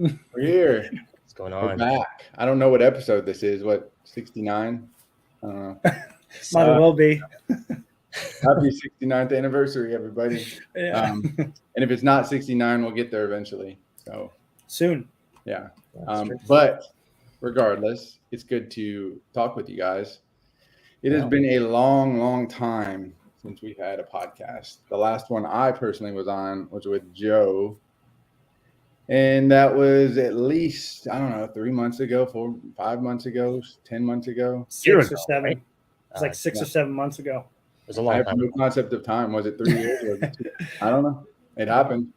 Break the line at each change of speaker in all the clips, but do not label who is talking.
We're here.
What's going
We're
on?
back. I don't know what episode this is. What, 69? I don't know.
Might as well be.
Happy 69th anniversary, everybody.
Yeah.
And if it's not 69, we'll get there eventually. So
Soon.
yeah.
That's true.
But regardless, it's good to talk with you guys. It has
Yeah.
been a long, long time since we've had a podcast. The last one I personally was on was with Joe. And that was at least, I don't know, 3 months ago, 5 months ago, 10 months ago.
6
ago,
or 7.
right?
It's like 6
yeah.
or 7 months ago.
It was a
I
long
have
time.
no concept of time. Was it 3 years? Or was it 2? I don't know. It happened.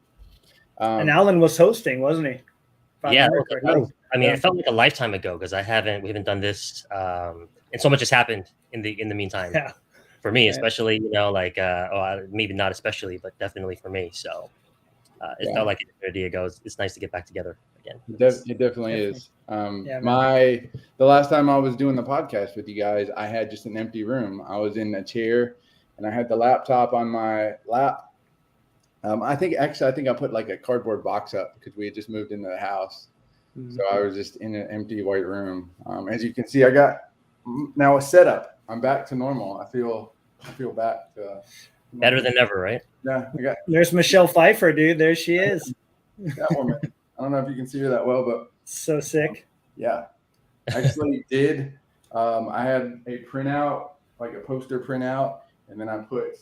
And Alan was hosting, wasn't he? If I
Yeah,
remember correctly.
I mean,
Yeah.
it felt like a lifetime ago because we haven't done this, and so much has happened in the meantime.
Yeah.
For me,
Yeah.
especially, maybe not especially, but definitely for me. So it
Yeah.
felt like an eternity ago. It's nice to get back together again.
It definitely is.
Yeah,
The last time I was doing the podcast with you guys, I had just an empty room. I was in a chair and I had the laptop on my lap. I think I put like a cardboard box up because we had just moved into the house.
Mhm.
So I was just in an empty white room. As you can see, I got now a setup. I'm back to normal. I feel back to
Better than ever, right?
yeah. I got
There's Michelle Pfeiffer, dude. There she is.
that woman. I don't know if you can see her that well, but
So sick.
yeah, actually did. I had a printout, like a poster printout, and then I put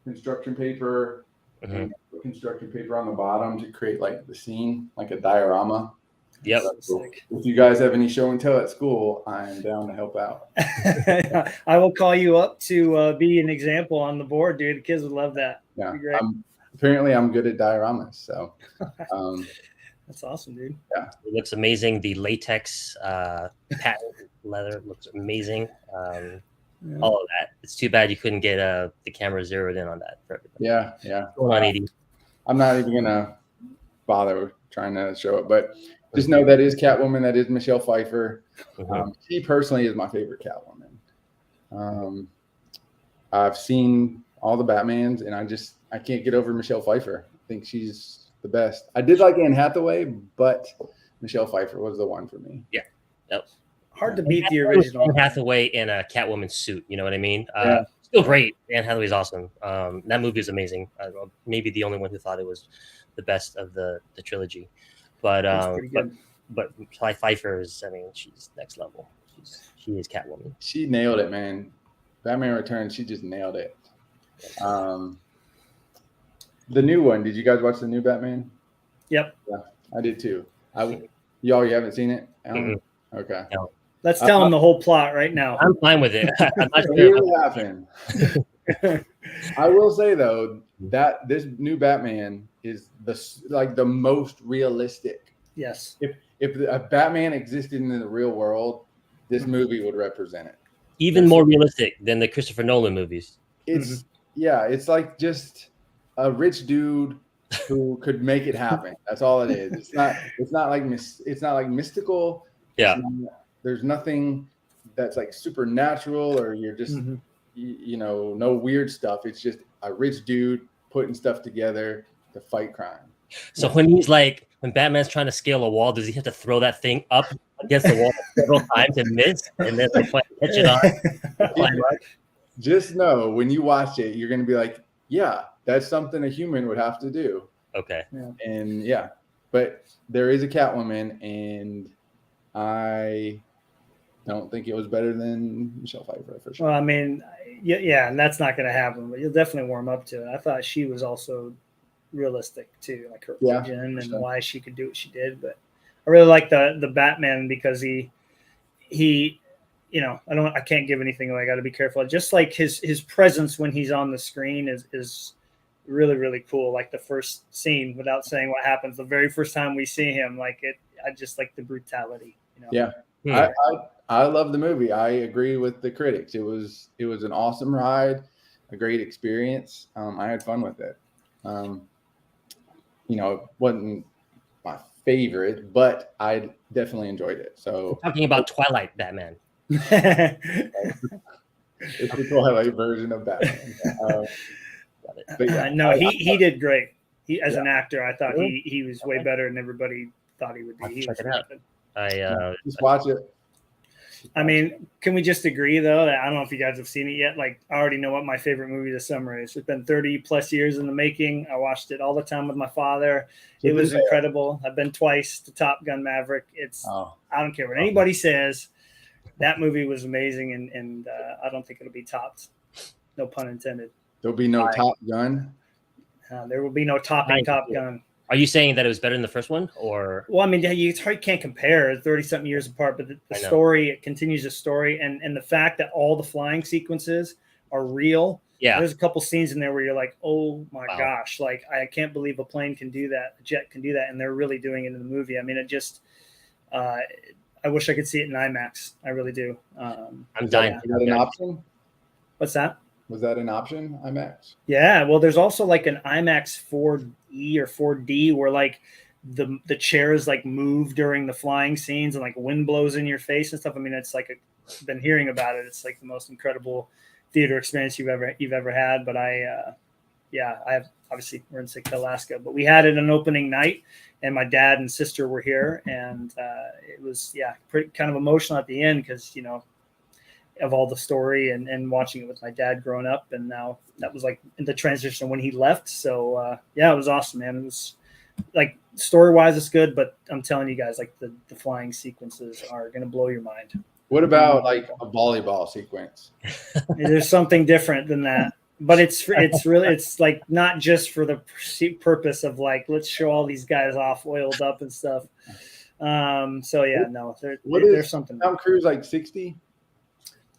construction paper
Mhm.
and construction paper on the bottom to create like the scene, like a diorama.
Yep.
So
Sick.
if you guys have any show and tell at school, I am down to help out.
I will call you up to be an example on the board, dude. The kids would love that.
Yeah,
That'd be great.
apparently I'm good at dioramas. So
That's awesome, dude.
It looks amazing. The latex patent leather looks amazing.
Yeah.
All of that. It's too bad you couldn't get the camera zeroed in on that for everybody.
yeah.
What's going on, Edie?
I'm not even gonna bother trying to show it, but just know that is Catwoman. That is Michelle Pfeiffer.
Mhm.
She personally is my favorite Catwoman. I've seen all the Batmans, and I can't get over Michelle Pfeiffer. I think she's the best. I did like Anne Hathaway, but Michelle Pfeiffer was the one for me.
Hard to beat the original.
Anne Hathaway in a Catwoman suit. You know what I mean?
Yeah.
Still great. Anne Hathaway's awesome. That movie is amazing. Maybe the only one who thought it was the best of the trilogy. But
That's pretty good.
but Pfeiffer is. I mean, she's next level. She is Catwoman.
She nailed it, man. Batman Returns, she just nailed it. The new one. Did you guys watch the new Batman?
Yep.
Yeah, I did too. You haven't seen it? Alan? Okay.
Let's tell them the whole plot right now.
I'm fine with it. I'm not
So
sure.
here it happened. I will say though that this new Batman is the most realistic.
Yes.
If a Batman existed in the real world, this movie would represent it.
Even more realistic than the Christopher Nolan movies.
It's it's like just a rich dude who could make it happen. That's all it is. It's not like mystical.
Yeah.
There's nothing that's like supernatural or you're just
Mhm.
no weird stuff. It's just a rich dude putting stuff together to fight crime.
So when Batman's trying to scale a wall, does he have to throw that thing up against the wall several times and miss, and then catch it on? Climb up?
Just know when you watch it, you're going to be like, yeah, that's something a human would have to do.
Okay.
And yeah, but there is a Catwoman, and I don't think it was better than Michelle Pfeiffer for sure.
Well, I mean, yeah, and that's not going to happen, but you'll definitely warm up to it. I thought she was also realistic too, like her origin and
sure.
why she could do what she did. But I really like the Batman because he I can't give anything away. I got to be careful. Just like his presence when he's on the screen is really, really cool. Like the first scene, without saying what happens, the very first time we see him, I just like the brutality.
Yeah. I love the movie. I agree with the critics. It was an awesome ride, a great experience. I had fun with it. It wasn't my favorite, but I definitely enjoyed it. So
Talking about Twilight Batman.
it's the Twilight version of Batman. But yeah,
no, he did great. He as an actor, I thought
Really?
he was way better than everybody thought he would
I'll
be. He
check
was
it out.
good.
Just watch it.
I mean, can we just agree though that I don't know if you guys have seen it yet? Like, I already know what my favorite movie this summer is. It's been 30 plus years in the making. I watched it all the time with my father. It was incredible. I've been twice to Top Gun Maverick. I don't care what anybody says. That movie was amazing, and I don't think it'll be topped. No pun intended.
There'll be no Top Gun.
There will be no topping Top Gun.
Are you saying that it was better than the first one, or?
Well, I mean, you can't compare 30-something years apart, but the story, it continues the story, and the fact that all the flying sequences are real.
Yeah.
There's a couple scenes in there where you're like, oh my gosh, like I can't believe a plane can do that, a jet can do that, and they're really doing it in the movie. I mean, it just, I wish I could see it in IMAX. I really do.
I'm dying.
Is that an option?
What's that?
Was that an option, IMAX?
Yeah, well, there's also like an IMAX 4E or 4D where like the chairs like move during the flying scenes and like wind blows in your face and stuff. I mean, it's like I've been hearing about it. It's like the most incredible theater experience you've ever had. But I have obviously we're in Sitka, Alaska, but we had it on opening night, and my dad and sister were here, and it was pretty kind of emotional at the end because of all the story and watching it with my dad growing up, and now that was like in the transition when he left. So it was awesome, man. It was like story wise, it's good, but I'm telling you guys, like the flying sequences are going to blow your mind.
What about like a volleyball sequence?
There's something different than that, but it's really, it's like not just for the purpose of like, let's show all these guys off oiled up and stuff. There's something.
Tom Cruise like 60?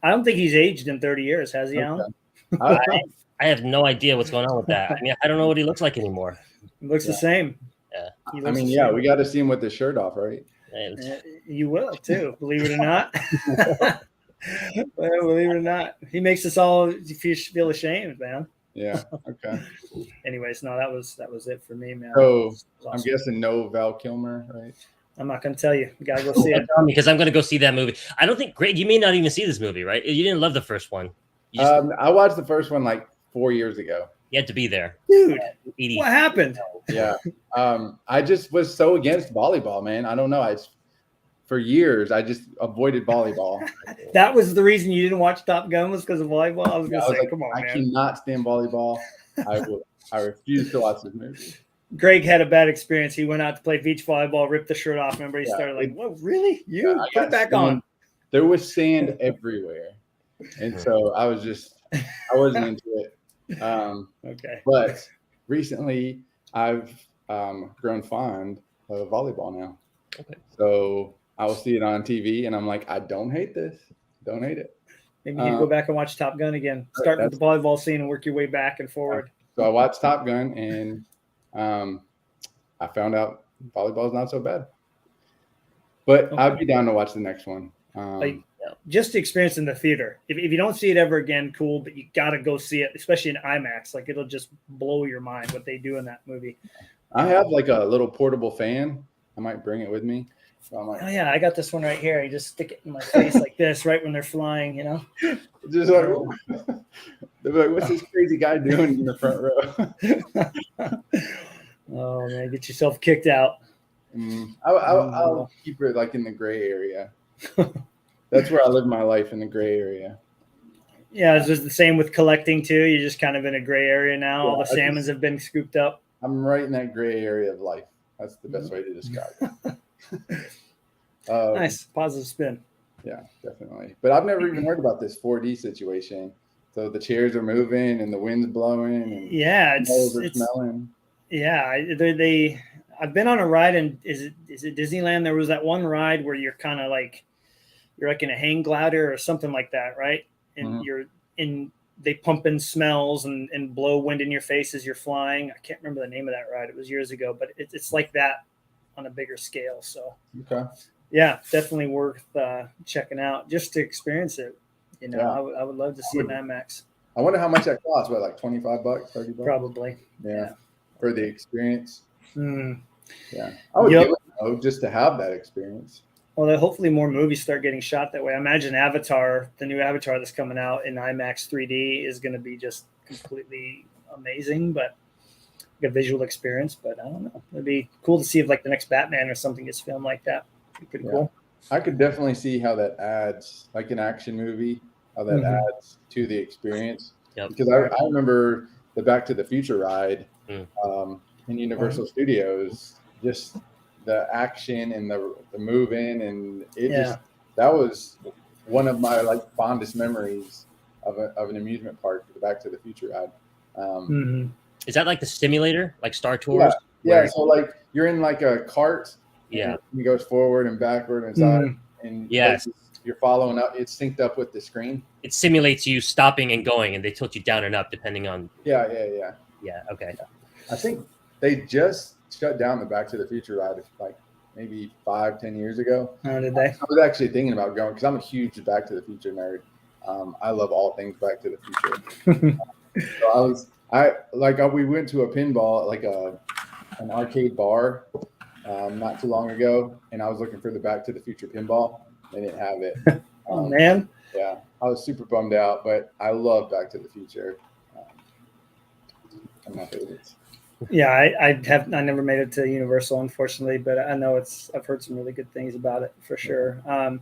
I don't think he's aged in 30 years, has he, Alan?
I have no idea what's going on with that. I mean, I don't know what he looks like anymore.
He looks the same.
Yeah.
We got to see him with his shirt off, right?
You will too, believe it or not. Believe it or not, he makes us all feel ashamed, man.
Yeah. Okay.
Anyways, no, that was it for me, man.
So
awesome.
I'm guessing no Val Kilmer, right?
I'm not going to tell you. You got to go see it.
Because I'm going to go see that movie. I don't think, Greg, you may not even see this movie, right? You didn't love the first one.
I watched the first one like 4 years ago.
You had to be there.
Dude, what happened?
Yeah. I just was so against volleyball, man. I don't know. For years, I just avoided volleyball.
That was the reason you didn't watch Top Gun, was because of volleyball? I was going to say, come on, man.
I cannot stand volleyball. I refuse to watch this movie.
Greg had a bad experience. He went out to play beach volleyball, ripped the shirt off. Remember, he started like, "What? Really? You put it back on?"
There was sand everywhere, and so I wasn't into it.
Okay.
But recently, I've grown fond of volleyball now.
Okay.
So I will see it on TV, and I'm like, I don't hate this. Don't hate it.
Maybe you go back and watch Top Gun again. Start with the volleyball scene and work your way back and forward.
So I watched Top Gun, and I found out volleyball is not so bad. But I'd be down to watch the next one.
Just to experience in the theater. If you don't see it ever again, cool, but you got to go see it, especially in IMAX. Like, it'll just blow your mind what they do in that movie.
I have like a little portable fan. I might bring it with me. So I'm like,
oh, yeah, I got this one right here. You just stick it in my face like this right when they're flying,
Just like, they're like, what's this crazy guy doing in the front row?
Oh, man, get yourself kicked out.
I'll keep it like in the gray area. That's where I live my life, in the gray area.
Yeah, it's just the same with collecting too. You're just kind of in a gray area now. All the salmons have been scooped up.
I'm right in that gray area of life. That's the best way to describe it.
Nice, positive spin.
Yeah, definitely. But I've never even heard about this 4D situation. So the chairs are moving and the wind's blowing and it's smelling.
Yeah, I've been on a ride, and is it Disneyland? There was that one ride where you're kind of like you're like in a hang glider or something like that, right? And they pump in smells and blow wind in your face as you're flying. I can't remember the name of that ride. It was years ago, but it's like that on a bigger scale. So
okay.
Yeah, definitely worth checking out just to experience it. I would love to see an IMAX.
I wonder how much that costs. What, like $25, $30?
Probably.
Yeah. For the experience. Yeah. I would give it just to have that experience.
Well, hopefully more movies start getting shot that way. I imagine Avatar, the new Avatar that's coming out in IMAX 3D, is going to be just completely amazing. But a visual experience. But I don't know. It'd be cool to see if like the next Batman or something gets filmed like that. It'd be pretty cool.
I could definitely see how that adds, like an action movie, how that adds to the experience.
Yep.
Because I remember the Back to the Future ride in Universal Studios, just the action and the move in, and that was one of my like fondest memories of an amusement park, the Back to the Future ride.
Is that like the simulator, like Star Tours?
Yeah. So like you're in like a cart.
Yeah.
It goes forward and backward and side, and you're following up. It's synced up with the screen.
It simulates you stopping and going, and they tilt you down and up depending on.
Yeah.
Yeah. Okay.
I think they just shut down the Back to the Future ride like maybe 5-10 years ago.
Oh, did they?
I was actually thinking about going because I'm a huge Back to the Future nerd. I love all things Back to the Future. So we went to a pinball, like an arcade bar, not too long ago, and I was looking for the Back to the Future pinball. They didn't have it.
Oh man.
Yeah, I was super bummed out, but I love Back to the Future. One of my favorites.
Yeah, I never made it to Universal, unfortunately, but I know I've heard some really good things about it for sure. And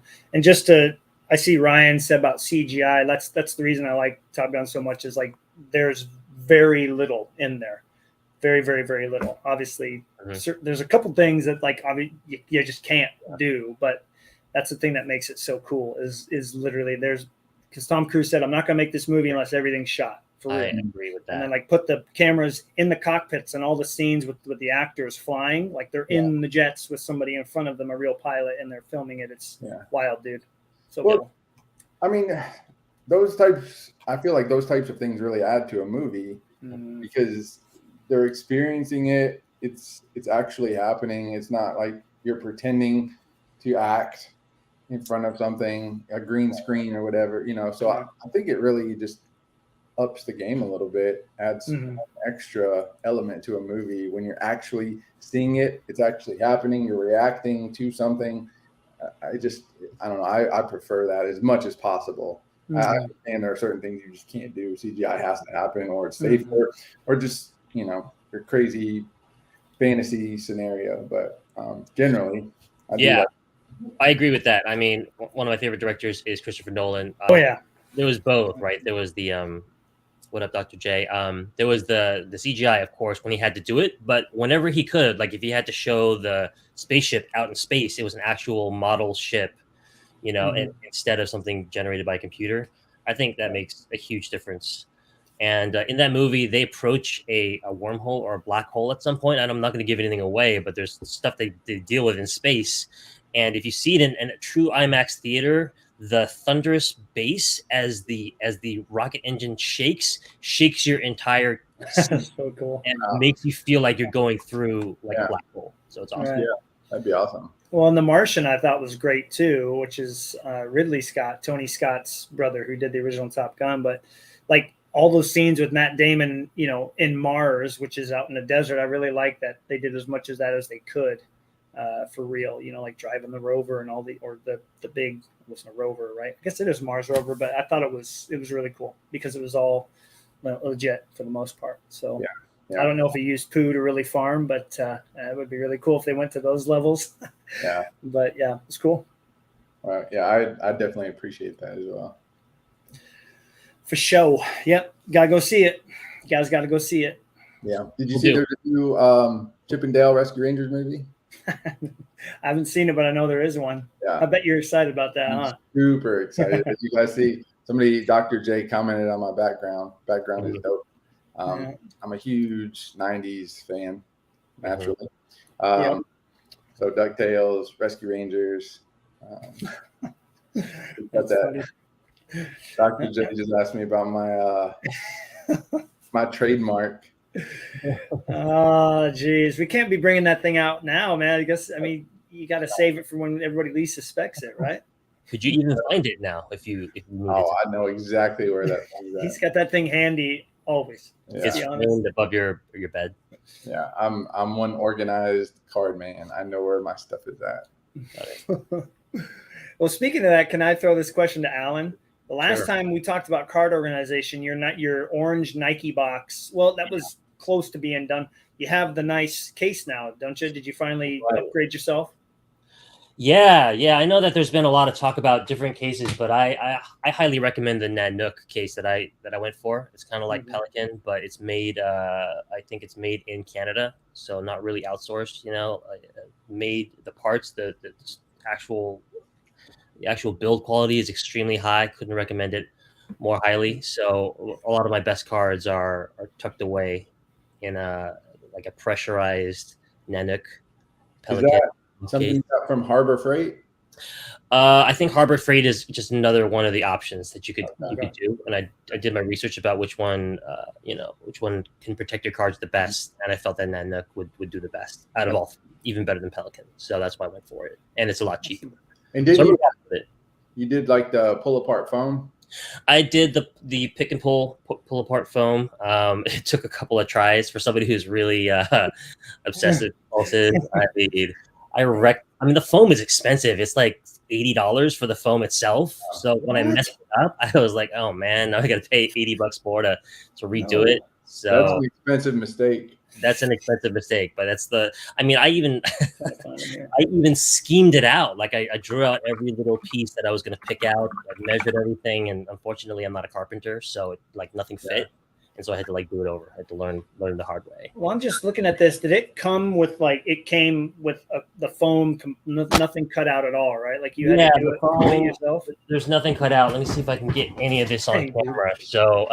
I see Ryan said about CGI. That's the reason I like Top Gun so much, is like there's very little in there, very, very, very little. Obviously, there's a couple things that like you just can't do, but that's the thing that makes it so cool. Is literally because Tom Cruise said, "I'm not going to make this movie unless everything's shot."
I agree with that.
And then like put the cameras in the cockpits and all the scenes with the actors flying, like they're in the jets with somebody in front of them, a real pilot, and they're filming it. It's wild, dude. So cool.
I mean, I feel like those types of things really add to a movie because they're experiencing it. It's actually happening. It's not like you're pretending to act in front of something, a green screen or whatever, So I think it really just ups the game a little bit, adds an extra element to a movie when you're actually seeing it. It's actually happening. You're reacting to something. I don't know. I prefer that as much as possible. I understand there are certain things you just can't do. CGI has to happen, or it's safer, or just your crazy fantasy scenario. But generally,
I agree with that. I mean, one of my favorite directors is Christopher Nolan. There was both, right? There was the what up, Dr. J? There was the CGI, of course, when he had to do it, but whenever he could, like if he had to show the spaceship out in space, it was an actual model ship, and instead of something generated by a computer. I think that makes a huge difference. And in that movie, they approach a wormhole or a black hole at some point. And I'm not going to give anything away, but there's stuff they deal with in space. And if you see it in a true IMAX theater, the thunderous bass as the rocket engine shakes your entire
so cool,
and makes you feel like you're going through like a black hole. So it's awesome.
Right.
Yeah, that'd be awesome.
Well, and The Martian I thought was great too, which is Ridley Scott, Tony Scott's brother, who did the original Top Gun. But like all those scenes with Matt Damon, in Mars, which is out in the desert, I really like that they did as much of that as they could. For real, like driving the rover and all the big, it wasn't a rover, right? I guess it is Mars rover, but I thought it was really cool because it was all legit for the most part. So I don't know if he used poo to really farm, but it would be really cool if they went to those levels.
Yeah.
But yeah, it's cool.
Right. Yeah, I definitely appreciate that as well.
For sure. Yep. Gotta go see it. You guys gotta go see it.
Yeah. Did you see there's a new Chip and Dale Rescue Rangers movie?
I haven't seen it, but I know there is one.
Yeah.
I bet you're excited about that, huh?
Super excited. Did you guys see Dr. J commented on my background. Background is dope. I'm a huge 90s fan, naturally. So DuckTales, Rescue Rangers. Got that. Dr. J just asked me about my trademark.
Oh, geez. We can't be bringing that thing out now, man. I mean, you got to save it for when everybody least suspects it, right?
Could you even find it now if you move it?
I know exactly where that thing's at.
He's got that thing handy always.
Yeah.
It's framed above your bed.
Yeah, I'm one organized card man. I know where my stuff is at.
Well, speaking of that, can I throw this question to Alan? The last time we talked about card organization, your orange Nike box. Well, that was close to being done. You have the nice case now, don't you? Did you finally upgrade yourself?
Yeah. I know that there's been a lot of talk about different cases, but I highly recommend the Nanook case that I went for. It's kind of like Pelican, but it's made. I think it's made in Canada, so not really outsourced. Made the parts, the actual build quality is extremely high. Couldn't recommend it more highly. So a lot of my best cards are tucked away in a pressurized Nanook Pelican.
Is that something you got from Harbor Freight?
I think Harbor Freight is just another one of the options that you could do. And I did my research about which one can protect your cards the best, and I felt that Nanook would do the best out of all, even better than Pelican. So that's why I went for it, and it's a lot cheaper.
And you did like the pull apart foam?
I did the pick and pull apart foam. It took a couple of tries for somebody who's really obsessive compulsive. I mean, the foam is expensive. It's like $80 for the foam itself. So when I messed it up, I was like, oh man, now I got to pay $80 more to redo it. So
that's an expensive mistake.
That's an expensive mistake, but I even schemed it out. Like I drew out every little piece that I was going to pick out. I measured everything, and unfortunately, I'm not a carpenter, so nothing fit, and so I had to do it over. I had to learn the hard way.
Well, I'm just looking at this. Did it come with it came with the foam, nothing cut out at all, right? Like you had to do it yourself.
There's nothing cut out. Let me see if I can get any of this on camera. So,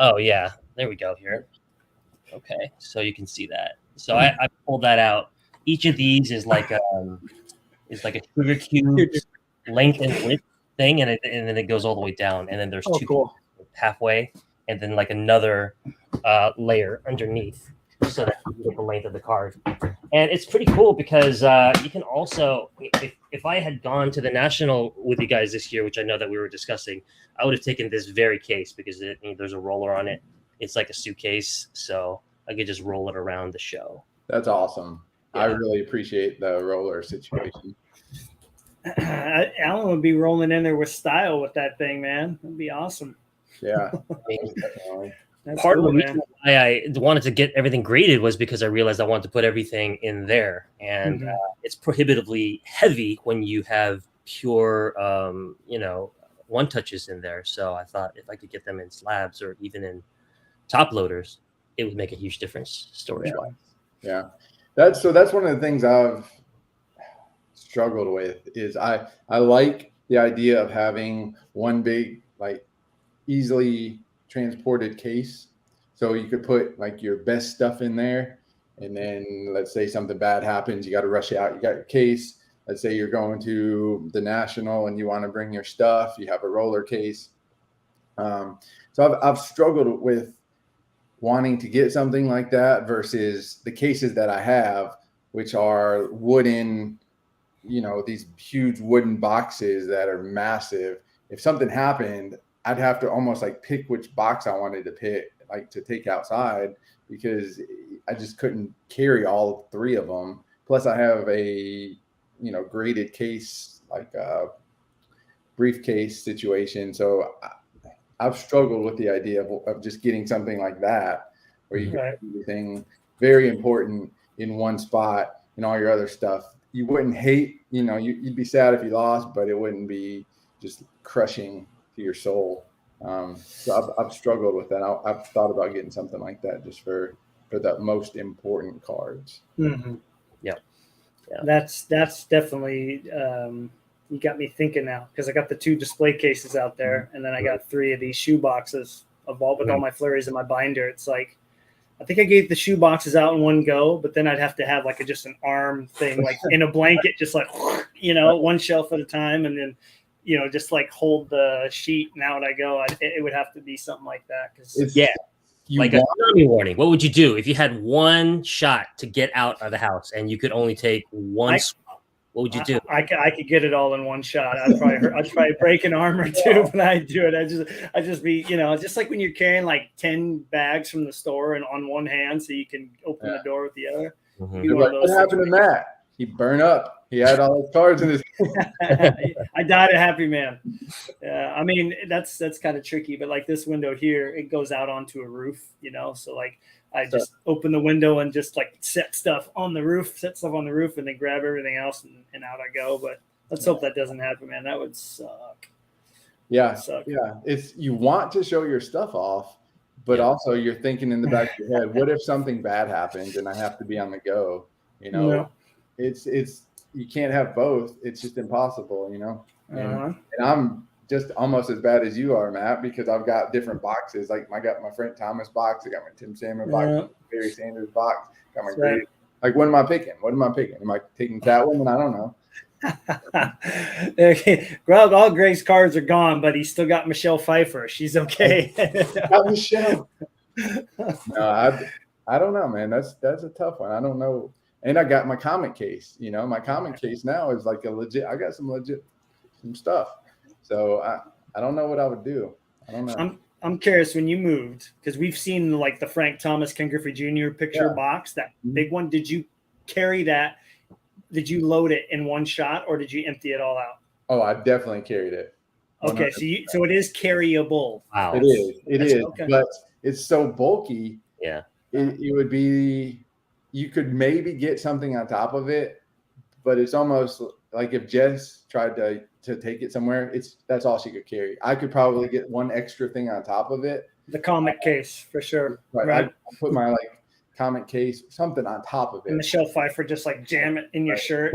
there we go. Here. Okay, so you can see that. So I pulled that out. Each of these is like a sugar cube length and width thing, and then it goes all the way down. And then there's two halfway, and then another layer underneath, so that you get the length of the card. And it's pretty cool because you can also, if I had gone to the National with you guys this year, which I know that we were discussing, I would have taken this very case because there's a roller on it. It's like a suitcase, so I could just roll it around the show.
That's awesome. Yeah. I really appreciate the roller situation.
Alan would be rolling in there with style with that thing, man. That'd be awesome.
Yeah.
Part of the reason why I wanted to get everything graded was because I realized I wanted to put everything in there, and it's prohibitively heavy when you have pure, one touches in there. So I thought if I could get them in slabs or even in top loaders, it would make a huge difference storage wise.
Yeah. That's one of the things I've struggled with is I like the idea of having one big, easily transported case. So you could put your best stuff in there, and then let's say something bad happens, you got to rush out. You got your case. Let's say you're going to the National and you want to bring your stuff. You have a roller case. So I've struggled with wanting to get something like that versus the cases that I have, which are wooden, these huge wooden boxes that are massive. If something happened, I'd have to almost pick which box I wanted to pick, to take outside, because I just couldn't carry all three of them. Plus I have a, graded case, a briefcase situation. So I've struggled with the idea of just getting something like that, where you can do everything very important in one spot and all your other stuff. You wouldn't hate, you'd be sad if you lost, but it wouldn't be just crushing to your soul. So I've struggled with that. I've thought about getting something like that just for the most important cards.
Mm-hmm. Yeah. That's definitely. You got me thinking now, because I got the 2 display cases out there, and then I got 3 of these shoe boxes with all my flurries in my binder. It's I think I gave the shoe boxes out in one go, but then I'd have to have just an arm thing, in a blanket, just one shelf at a time, and then just hold the sheet and out I go. It would have to be something like that. A
tsunami warning. What would you do if you had one shot to get out of the house and you could only take one? What would you do?
I could get it all in one shot. I'd probably break an arm or two when I do it. I'd just be, just like when you're carrying 10 bags from the store and on one hand so you can open the door with the other.
Mm-hmm. What happened to Matt? He burned up. He had all his cards in his.
I died a happy man. I mean, that's kind of tricky, but this window here, it goes out onto a roof, so I just open the window and just like set stuff on the roof, and then grab everything else and out I go. But let's hope that doesn't happen, man. That would suck.
Yeah. It's, you want to show your stuff off, but also you're thinking in the back of your head, what if something bad happens and I have to be on the go? You know, it's you can't have both. It's just impossible, you know. And I'm just almost as bad as you are, Matt, because I've got different boxes. Like I got my Frank Thomas box, I got my Tim Salmon box, Barry Sanders box, got my great. Like, what am I picking? Am I taking Catwoman? I don't know.
All Greg's cards are gone, but he's still got Michelle Pfeiffer. She's okay.
Got Michelle. No, I don't know, man. That's a tough one. I don't know. And I got my comic case. You know, my comic case now is like a legit. I got some stuff. So I don't know what I would do. I don't know.
I'm curious, when you moved, because we've seen like the Frank Thomas, Ken Griffey Jr. picture box, that big one. Did you carry that? Did you load it in one shot, or did you empty it all out?
Oh, I definitely carried it. 100%.
Okay, so it is carryable.
Wow.
It is,
okay.
But it's so bulky.
Yeah.
It would be, you could maybe get something on top of it, but it's almost like if Jess tried to take it somewhere, that's all she could carry. I could probably get one extra thing on top of it.
The comic case, for sure.
Right. I put my like comic case, something on top of it.
And Michelle Pfeiffer, just like jam it in your shirt.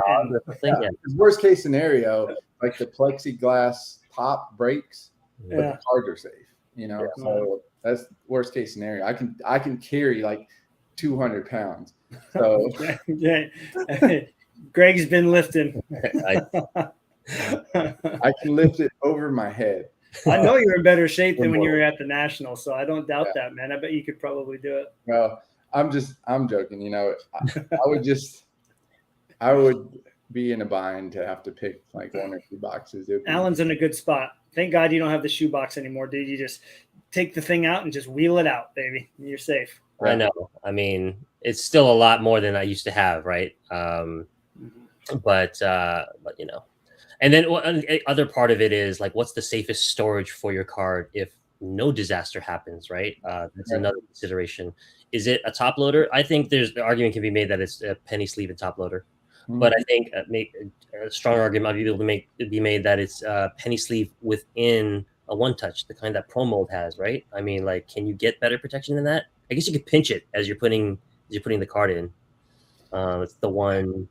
Worst case scenario, like the plexiglass top breaks, but the cards are safe. You know, so that's worst case scenario. I can carry like 200 pounds. So
Greg's been lifting.
I can lift it over my head.
I know you're in better shape than when you were at the National, so I don't doubt that, man. I bet you could probably do it.
Well, I'm joking. You know, I would be in a bind to have to pick like one or two boxes.
Alan's in a good spot. Thank God you don't have the shoe box anymore, dude. You just take the thing out and just wheel it out, baby. You're safe.
I know. I mean, it's still a lot more than I used to have, right? But you know, and then other part of it is like, what's the safest storage for your card if no disaster happens, right? That's another consideration. Is it a top loader? I think the argument can be made that it's a penny sleeve and top loader, but I think a strong argument might be able to be made that it's a penny sleeve within a one touch, the kind that Pro Mold has, right? I mean, like, can you get better protection than that? I guess you could pinch it as you're putting the card in. It's the one.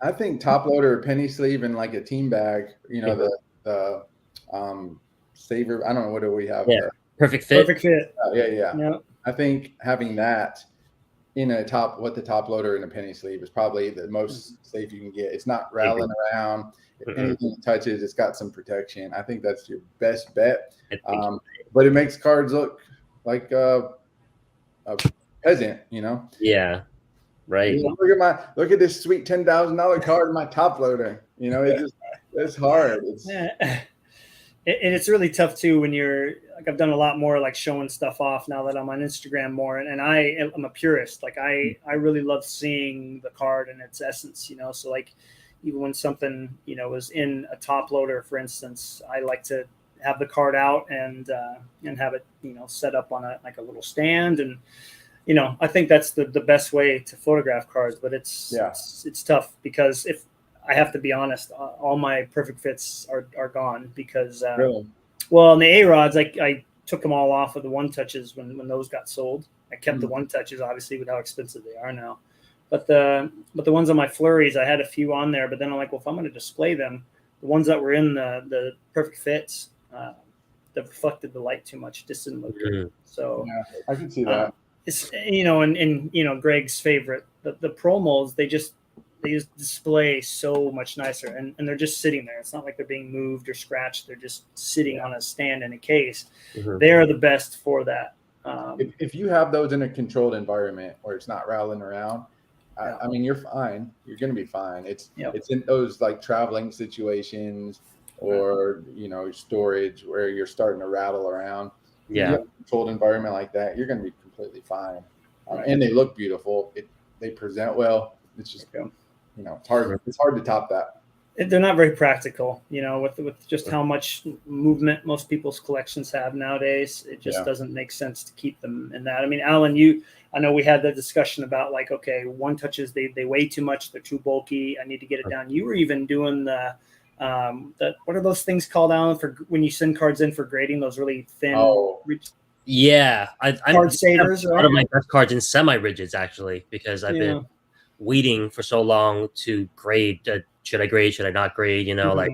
I think top loader, penny sleeve, and like a team bag. You know, the saver. I don't know, what do we have?
Yeah, perfect fit.
Perfect fit.
Yeah. I think having that in the top loader in a penny sleeve is probably the most safe you can get. It's not rattling around. If anything touches, it's got some protection. I think that's your best bet. But it makes cards look like a peasant, you know?
Yeah. Right.
You know, look at this sweet $10,000 card in my top loader. You know, it's hard.
It's really tough too when you're like, I've done a lot more like showing stuff off now that I'm on Instagram more, and I'm a purist. Like I really love seeing the card in its essence, you know. So like even when something, you know, is in a top loader, for instance, I like to have the card out and have it, you know, set up on a little stand. And you know, I think that's the best way to photograph cards, but it's tough because if I have to be honest, all my perfect fits are gone because, well, in the A-Rods, I took them all off of the one touches when those got sold. I kept the one touches, obviously, with how expensive they are now. But the ones on my flurries, I had a few on there, but then I'm like, well, if I'm going to display them, the ones that were in the perfect fits, that reflected the light too much, just didn't look good. So
I can see that.
It's, you know, and you know, Greg's favorite, the Pro Molds, they just display so much nicer, and they're just sitting there. It's not like they're being moved or scratched. They're just sitting on a stand in a case. They're the best for that.
If you have those in a controlled environment where it's not rattling around, I mean, you're fine. You're going to be fine. It's in those like traveling situations or, you know, storage where you're starting to rattle around. You have a controlled environment like that, you're going to be completely fine. And they look beautiful. They present well. It's just, you know, it's hard to top that.
they're not very practical, with just how much movement most people's collections have nowadays. It just doesn't make sense to keep them in that. I mean, Alan, I know we had the discussion about like, okay, one touches, they weigh too much, they're too bulky, I need to get it down. You were even doing the what are those things called, Alan, for when you send cards in for grading, those really thin
yeah,
card savers,
right? One of my best cards in semi-rigids, actually, because I've been waiting for so long to grade. Should I grade? Should I not grade? Like,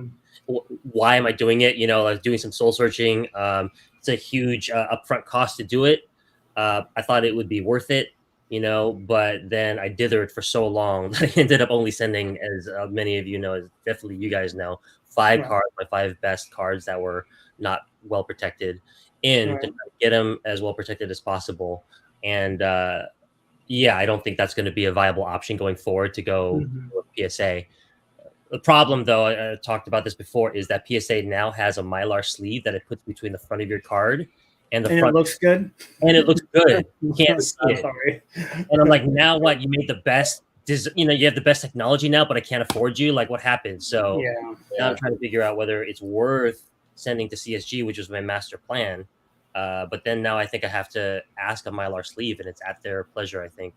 why am I doing it? Like doing some soul searching. It's a huge upfront cost to do it. I thought it would be worth it, but then I dithered for so long that I ended up only sending, as many of you know, as definitely you guys know, 5 cards, my 5 best cards that were not well protected to try to get them as well protected as possible. And I don't think that's going to be a viable option going forward to go with PSA. The problem, though, I talked about this before, is that PSA now has a Mylar sleeve that it puts between the front of your card and the front.
It looks good.
And it looks good. You can't see it. Sorry. And I'm like, now what? You made the best. You have the best technology now, but I can't afford you. Like, what happened? So now I'm trying to figure out whether it's worth sending to CSG, which was my master plan. But then now I think I have to ask a Mylar sleeve, and it's at their pleasure, I think,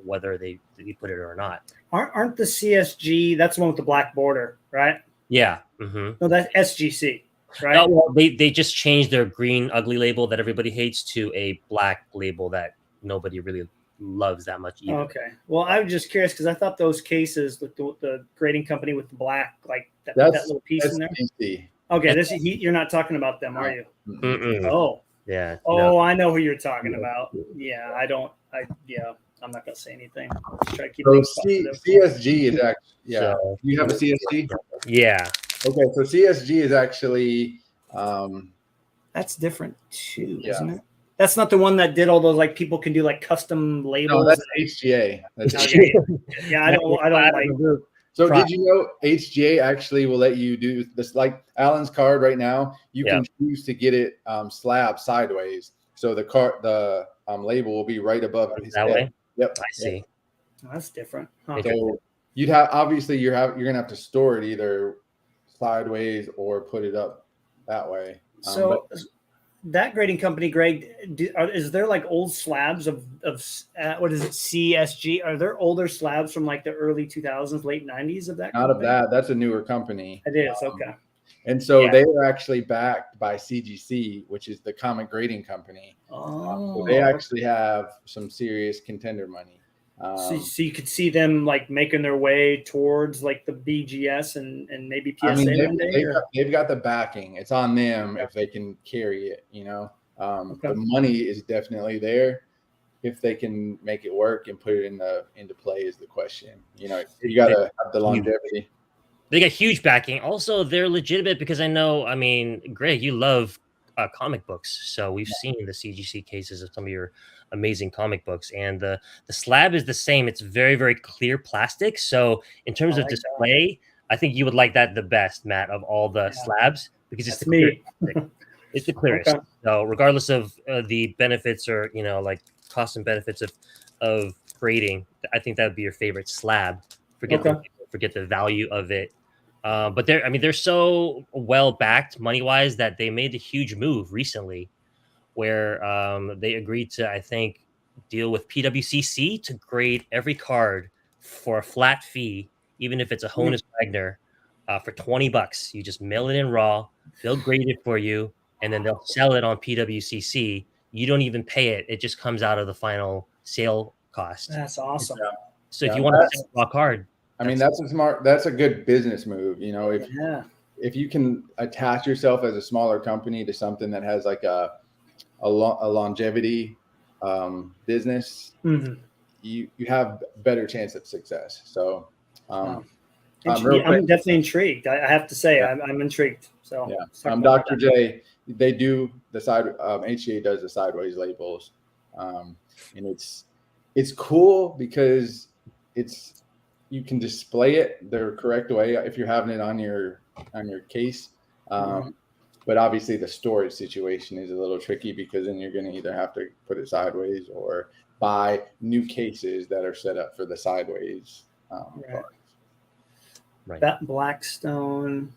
whether they put it or not.
Aren't the CSG, that's the one with the black border, right?
Yeah. Mm-hmm.
No, that's SGC, right?
No, well, they just changed their green ugly label that everybody hates to a black label that nobody really loves that much either.
Okay. Well, I was just curious because I thought those cases with the grading company with the black, like that little piece in there.
DC.
Okay, you're not talking about them, are you?
Mm-mm.
Oh.
Yeah.
Oh, no. I know who you're talking about. Yeah, I'm not gonna say anything. Just try to keep
CSG is actually So, you have a CSG?
Yeah.
Okay, so CSG is actually
that's different too, isn't it? That's not the one that did all those, like, people can do like custom labels.
No, that's HGA. That's
yeah, I don't like.
So did you know HGA actually will let you do this? Like Alan's card right now, you can choose to get it slab sideways, so the label will be right above his head.
Way?
Yep,
I see.
Oh, that's different. Huh.
So you'd have you're gonna have to store it either sideways or put it up that way.
That grading company, Greg, is there like old slabs of what is it, CSG? Are there older slabs from like the early 2000s, late 90s of that?
Not company? Of that. That's a newer company.
It is, okay.
And so they were actually backed by CGC, which is the comic grading company. So they actually have some serious contender money.
So you could see them like making their way towards like the BGS and maybe PSA one day.
They've got the backing. It's on them if they can carry it. The money is definitely there. If they can make it work and put it into play is the question. You got to have the longevity.
They got huge backing. Also, they're legitimate because I know. I mean, Greg, you love comic books, so we've seen the CGC cases of some of your amazing comic books, and the slab is the same. It's very, very clear plastic. So in terms of display, I think you would like that the best, Matt, of all the slabs, because it's the clearest. It's the clearest. Okay. So regardless of the benefits or like costs and benefits of grading, I think that would be your favorite slab. Forget the value of it. But they're so well backed money wise that they made a huge move recently, where they agreed to, I think, deal with PWCC to grade every card for a flat fee, even if it's a Honus Wagner, for $20. You just mail it in raw, they'll grade it for you, and then they'll sell it on PWCC. You don't even pay it; it just comes out of the final sale cost.
That's awesome.
So if you want to sell a raw card.
That's a good business move. If you can attach yourself as a smaller company to something that has like a longevity business, you have better chance of success. So
I'm definitely intrigued. I have to say, I'm intrigued. So
Dr. J, they do the side. HGA does the sideways labels, and it's cool because you can display it the correct way if you're having it on your case. But obviously the storage situation is a little tricky because then you're going to either have to put it sideways or buy new cases that are set up for the sideways.
Right.
That Blackstone,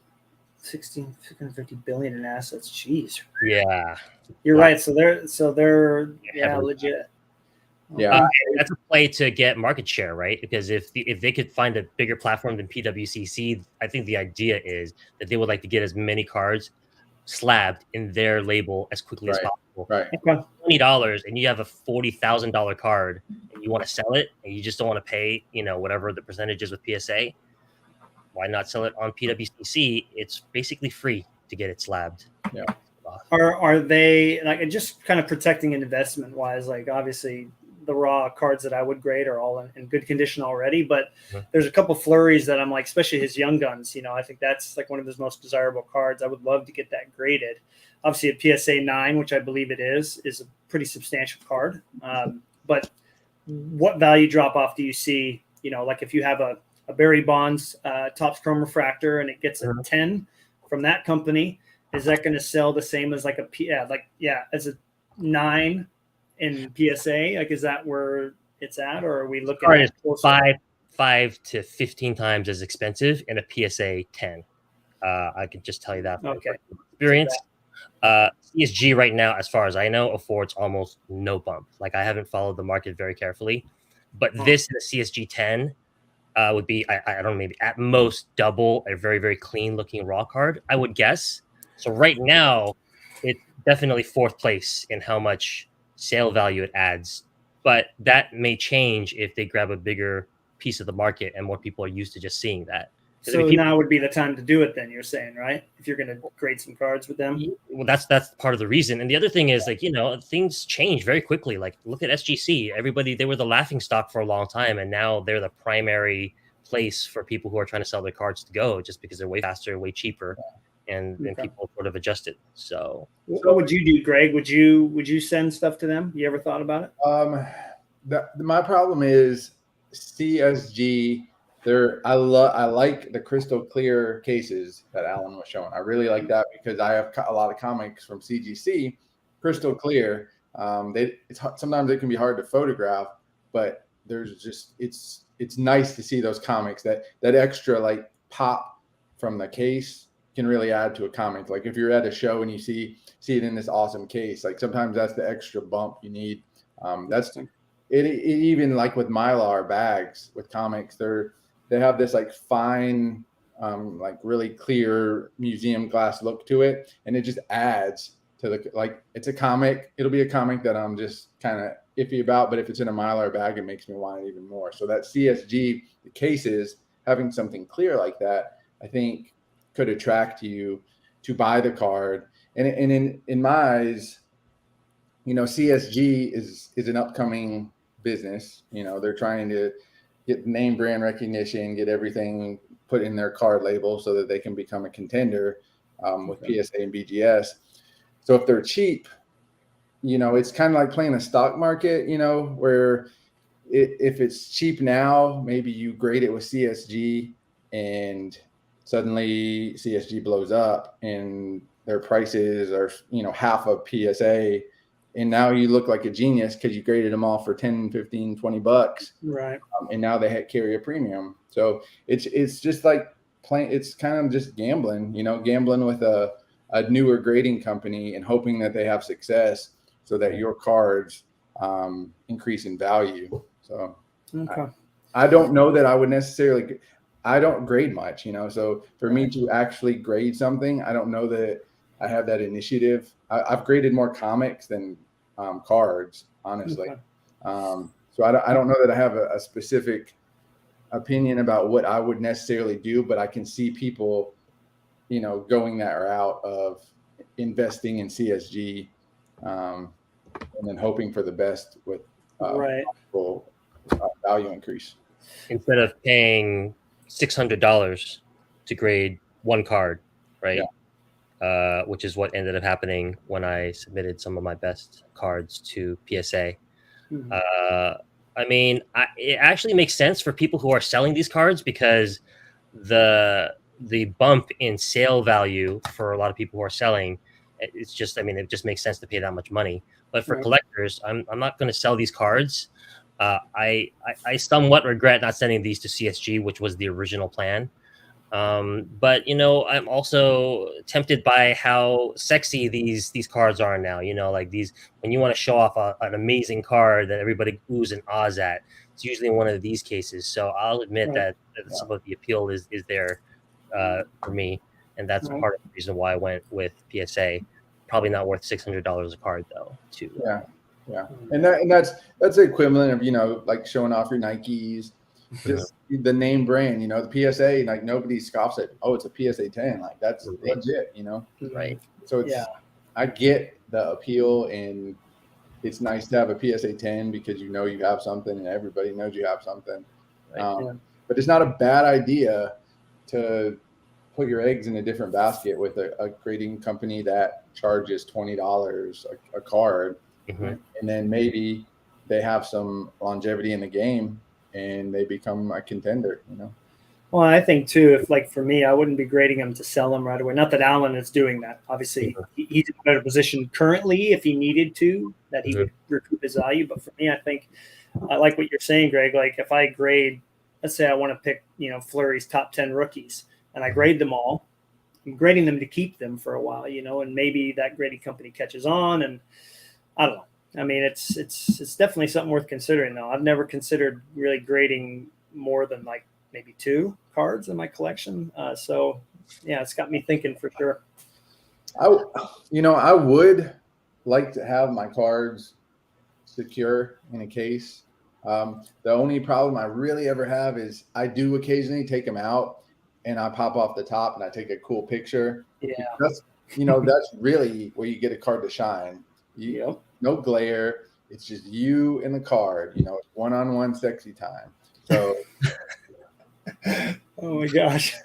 650 billion in assets. Jeez.
Yeah.
You're right. So they're
heavily.
legit.
Yeah.
That's a play to get market share, right? Because if they could find a bigger platform than PWCC, I think the idea is that they would like to get as many cards slabbed in their label as quickly as possible.
Right.
Okay.
$20 and you have a $40,000 card and you want to sell it and you just don't want to pay, whatever the percentage is with PSA. Why not sell it on PWCC? It's basically free to get it slabbed.
Yeah.
Are they like just kind of protecting investment wise? Like obviously the raw cards that I would grade are all in good condition already, but there's a couple flurries that I'm like, especially his Young Guns. I think that's like one of his most desirable cards. I would love to get that graded. Obviously, a PSA 9, which I believe it is a pretty substantial card. But what value drop off do you see? Like if you have a Barry Bonds Topps Chrome Refractor and it gets a 10 from that company, is that going to sell the same as like as a 9 in PSA? Like, is that where it's at, or are we looking at
5 to 15 times as expensive in a PSA 10? I can just tell you that from experience. CSG right now, as far as I know, affords almost no bump. Like I haven't followed the market very carefully, but this in a CSG 10 would be I don't know, maybe at most double a very, very clean looking raw card, I would guess. So right now, it's definitely fourth place in how much sale value it adds, but that may change if they grab a bigger piece of the market and more people are used to just seeing that.
So now would be the time to do it then, you're saying, right? If you're going to grade some cards with them.
Well, that's part of the reason. And the other thing is things change very quickly. Like look at SGC. They were the laughing stock for a long time. And now they're the primary place for people who are trying to sell their cards to go just because they're way faster, way cheaper. And people sort of adjust it. So
what would you do, Greg? Would you send stuff to them? You ever thought about it?
My problem is CSG. I like the crystal clear cases that Alan was showing. I really like that because I have a lot of comics from CGC, crystal clear. Sometimes it can be hard to photograph, but there's just it's nice to see those comics that extra like pop from the case can really add to a comic. Like if you're at a show and you see it in this awesome case, like sometimes that's the extra bump you need. That's it. Even like with Mylar bags with comics, they have this like fine, like really clear museum glass look to it, and it just adds to it's a comic. It'll be a comic that I'm just kind of iffy about, but if it's in a Mylar bag, it makes me want it even more. So that CSG, the cases, having something clear like that, I think could attract you to buy the card. And in my eyes, CSG is an upcoming business. They're trying to get name brand recognition, get everything put in their card label so that they can become a contender with PSA and BGS. So if they're cheap, it's kind of like playing a stock market, where if it's cheap now, maybe you grade it with CSG and suddenly CSG blows up and their prices are, half of PSA. And now you look like a genius because you graded them all for 10, 15, 20 bucks.
Right.
And now they carry a premium. So it's just like playing, it's kind of just gambling, gambling with a newer grading company and hoping that they have success so that your cards increase in value. So I don't know that I would necessarily, I don't grade much, so for me to actually grade something, I don't know that I have that initiative. I've graded more comics than cards, honestly. So I don't know that I have a specific opinion about what I would necessarily do, but I can see people, going that route of investing in CSG and then hoping for the best with possible value increase.
Instead of paying $600 to grade one card, right? Yeah. Which is what ended up happening when I submitted some of my best cards to PSA. I mean, it actually makes sense for people who are selling these cards because the bump in sale value for a lot of people who are selling, it just makes sense to pay that much money. But for collectors, I'm not going to sell these cards. I somewhat regret not sending these to CSG, which was the original plan. But I'm also tempted by how sexy these cards are now. Like these, when you want to show off an amazing card that everybody oohs and ahs at, it's usually in one of these cases. So I'll admit that some of the appeal is there for me, and that's part of the reason why I went with PSA. Probably not worth $600 a card though.
Yeah, and that's the equivalent of like showing off your Nikes. Just the name brand, the PSA, like nobody scoffs at, oh, it's a PSA 10. Like that's legit,
Right.
So it's, I get the appeal, and it's nice to have a PSA 10 because you have something and everybody knows you have something. Right. But it's not a bad idea to put your eggs in a different basket with a grading company that charges $20 a card. And then maybe they have some longevity in the game and they become a contender,
Well, I think too, if like for me, I wouldn't be grading them to sell them right away. Not that Alan is doing that. Obviously, he's in a better position currently if he needed to, that he would recoup his value. But for me, I think I like what you're saying, Greg. Like if I grade, let's say I want to pick, Fleury's top 10 rookies, and I grade them all, I'm grading them to keep them for a while, and maybe that grading company catches on, and I don't know. I mean, it's definitely something worth considering, though. I've never considered really grading more than like maybe 2 cards in my collection. So, yeah, it's got me thinking for sure.
I would like to have my cards secure in a case. The only problem I really ever have is I do occasionally take them out and I pop off the top and I take a cool picture.
Yeah.
That's really where you get a card to shine. No glare. It's just you and the card. It's one-on-one sexy time. So,
oh my gosh.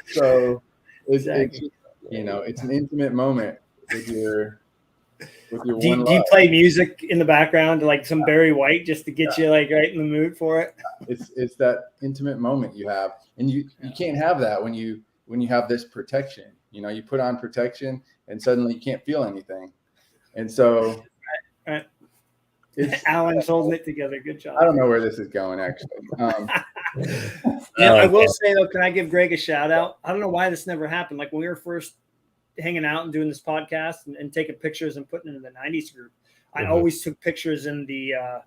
So it's it's an intimate moment with your
do you play music in the background, like some Barry White, just to get you like right in the mood for it?
It's that intimate moment you have, and you can't have that when you have this protection. You put on protection and suddenly you can't feel anything. And so
Alan's holding it together. Good job.
I don't know where this is going, actually.
I will say, though, can I give Greg a shout out? I don't know why this never happened. Like when we were first hanging out and doing this podcast and taking pictures and putting it in the 90s group, I always took pictures in the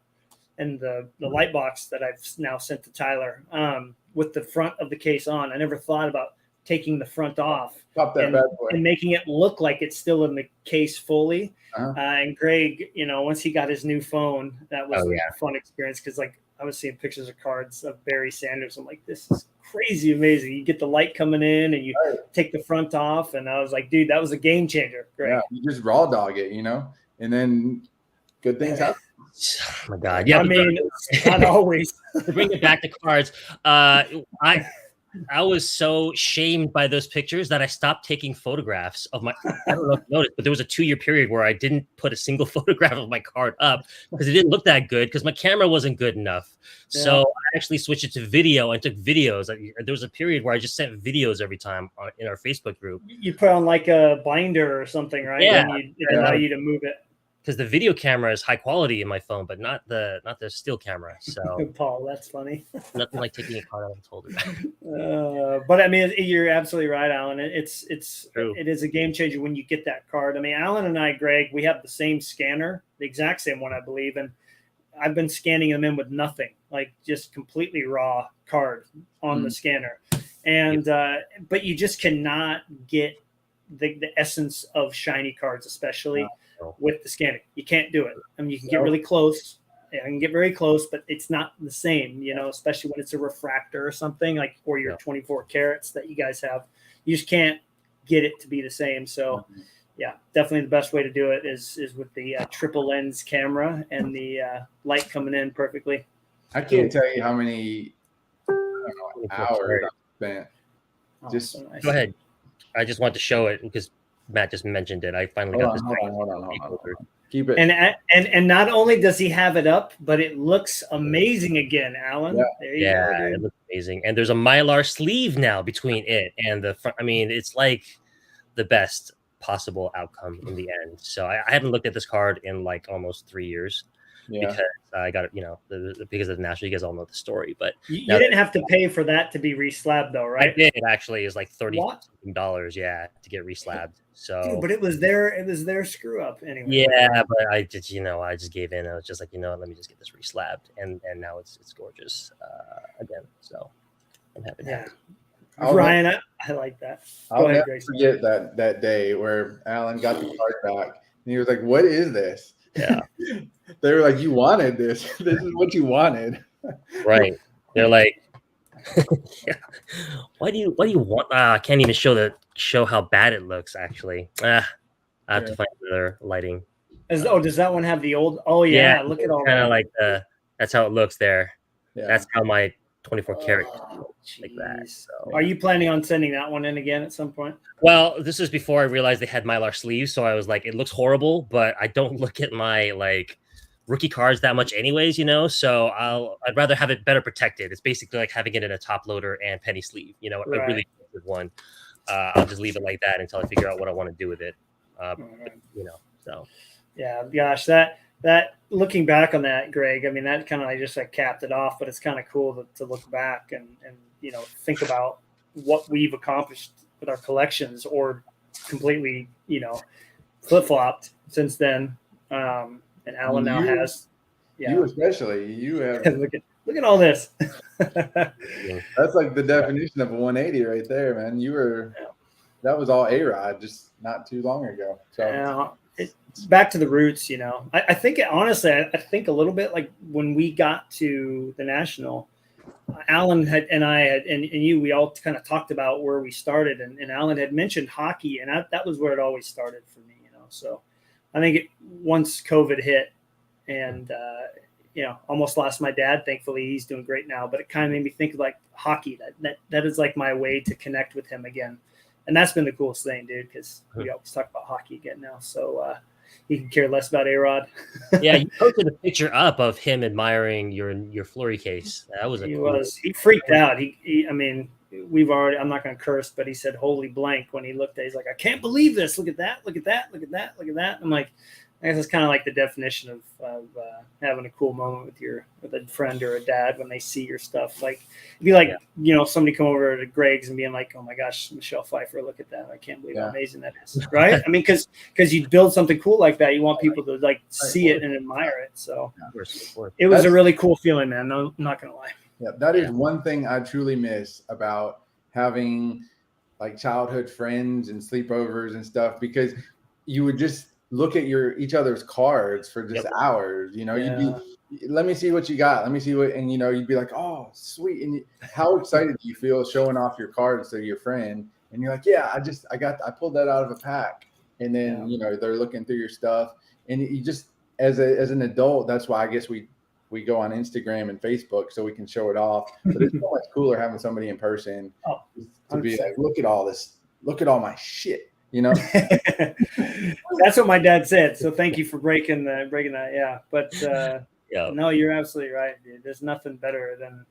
light box that I've now sent to Tyler with the front of the case on. I never thought about taking the front off and making it look like it's still in the case fully. And Greg, once he got his new phone, that was a fun experience because like I was seeing pictures of cards of Barry Sanders. I'm like, this is crazy amazing. You get the light coming in and you take the front off. And I was like, dude, that was a game changer. Greg.
Yeah, you just raw dog it, and then good things happen.
Oh my God. Yeah.
I mean, not always.
To bring it back to cards, I was so shamed by those pictures that I stopped taking photographs of my. I don't know if you noticed, but there was a 2-year period where I didn't put a single photograph of my card up because it didn't look that good because my camera wasn't good enough. Yeah. So I actually switched it to video and took videos. There was a period where I just sent videos every time in our Facebook group.
You put on like a binder or something, right?
Yeah,
and it allow you to move it.
Because the video camera is high quality in my phone, but not the still camera. So
Paul, that's funny.
Nothing like taking a card out of its holder.
But I mean, you're absolutely right, Alan. It is a game changer when you get that card. I mean, Alan and I, Greg, we have the same scanner, the exact same one, I believe, and I've been scanning them in with nothing, like just completely raw card on the scanner, and but you just cannot get the essence of shiny cards, especially with the scanning. You can't do it. I mean, you can get really close. I can get very close, but it's not the same, especially when it's a refractor or something like, or your 24 carats that you guys have. You just can't get it to be the same. So yeah, definitely the best way to do it is with the triple lens camera and the light coming in perfectly.
I can't tell you how many hours I've spent. Just
go ahead. I just want to show it because Matt just mentioned it. I finally got this.
Hold on. Keep it.
And not only does he have it up, but it looks amazing again, Alan.
Yeah, it looks amazing. And there's a Mylar sleeve now between it and the front. I mean, it's like the best possible outcome in the end. So I haven't looked at this card in like almost 3 years. because I got it, because of the national. You guys all know the story, but
you didn't have to pay for that to be reslabbed, though, right?
I did actually. It was like $30 to get reslabbed. So,
dude, but it was their screw up anyway.
Yeah, but I just gave in. I was just like, let me just get this reslabbed, and now it's gorgeous again. So I'm happy.
Yeah, Ryan, I like that.
I'll never forget that day where Alan got the card back, and he was like, "What is this?"
Yeah,
they were like, "You wanted this. This is what you wanted."
Right? They're like, yeah. Why do you want? I can't even show how bad it looks. Actually, I have to find another lighting.
Does that one have the old? Oh yeah, look at all
kind of like that's how it looks there.
Yeah.
That's how my 24 karat like that. So.
Are you planning on sending that one in again at some point?
Well, this is before I realized they had Mylar sleeves, so I was like, it looks horrible, but I don't look at my like rookie cards that much anyways, so I'd rather have it better protected. It's basically like having it in a top loader and penny sleeve, a really good one. I'll just leave it like that until I figure out what I want to do with it. So
yeah, gosh, that looking back on that, Greg, I mean, that kind of just capped it off, but it's kind of cool to look back and think about what we've accomplished with our collections, or completely flip-flopped since then. And Alan now has,
you especially, you have
look at all this.
That's like the definition of a 180 right there, man. That was all A-Rod just not too long ago. So
it's back to the roots, I think honestly, I think a little bit like when we got to the national, Alan and you, we all kind of talked about where we started, and Alan had mentioned hockey, and that was where it always started for me, so I think once COVID hit and, almost lost my dad. Thankfully, he's doing great now. But it kind of made me think of like hockey. That is like my way to connect with him again. And that's been the coolest thing, dude, because we always talk about hockey again now. So he can care less about A-Rod.
Yeah, you posted a picture up of him admiring your Fleury case. That was
He freaked out. I'm not going to curse, but he said, "Holy blank," when he looked at it. He's like, "I can't believe this. Look at that. Look at that. Look at that. Look at that." I'm like, I guess it's kind of like the definition of having a cool moment with a friend or a dad when they see your stuff. Like, it'd be like, somebody come over to Greg's and being like, "Oh my gosh, Michelle Pfeiffer, look at that. I can't believe how amazing that is." Right. I mean, because you build something cool like that, you want people to like see it and admire it. So it was a really cool feeling, man. No, I'm not going to lie.
Yeah, that is one thing I truly miss about having like childhood friends and sleepovers and stuff, because you would just look at each other's cards for just hours. You'd be, "Let me see what you got. Let me see what," and you'd be like, "Oh, sweet." And how excited do you feel showing off your cards to your friend? And you're like, "Yeah, I pulled that out of a pack." And then they're looking through your stuff, and you just as an adult, that's why I guess we go on Instagram and Facebook so we can show it off. But it's so much cooler having somebody in person to be like, "Look at all this. Look at all my shit."
That's what my dad said. So thank you for breaking that. Yeah. But no, you're absolutely right, dude. There's nothing better than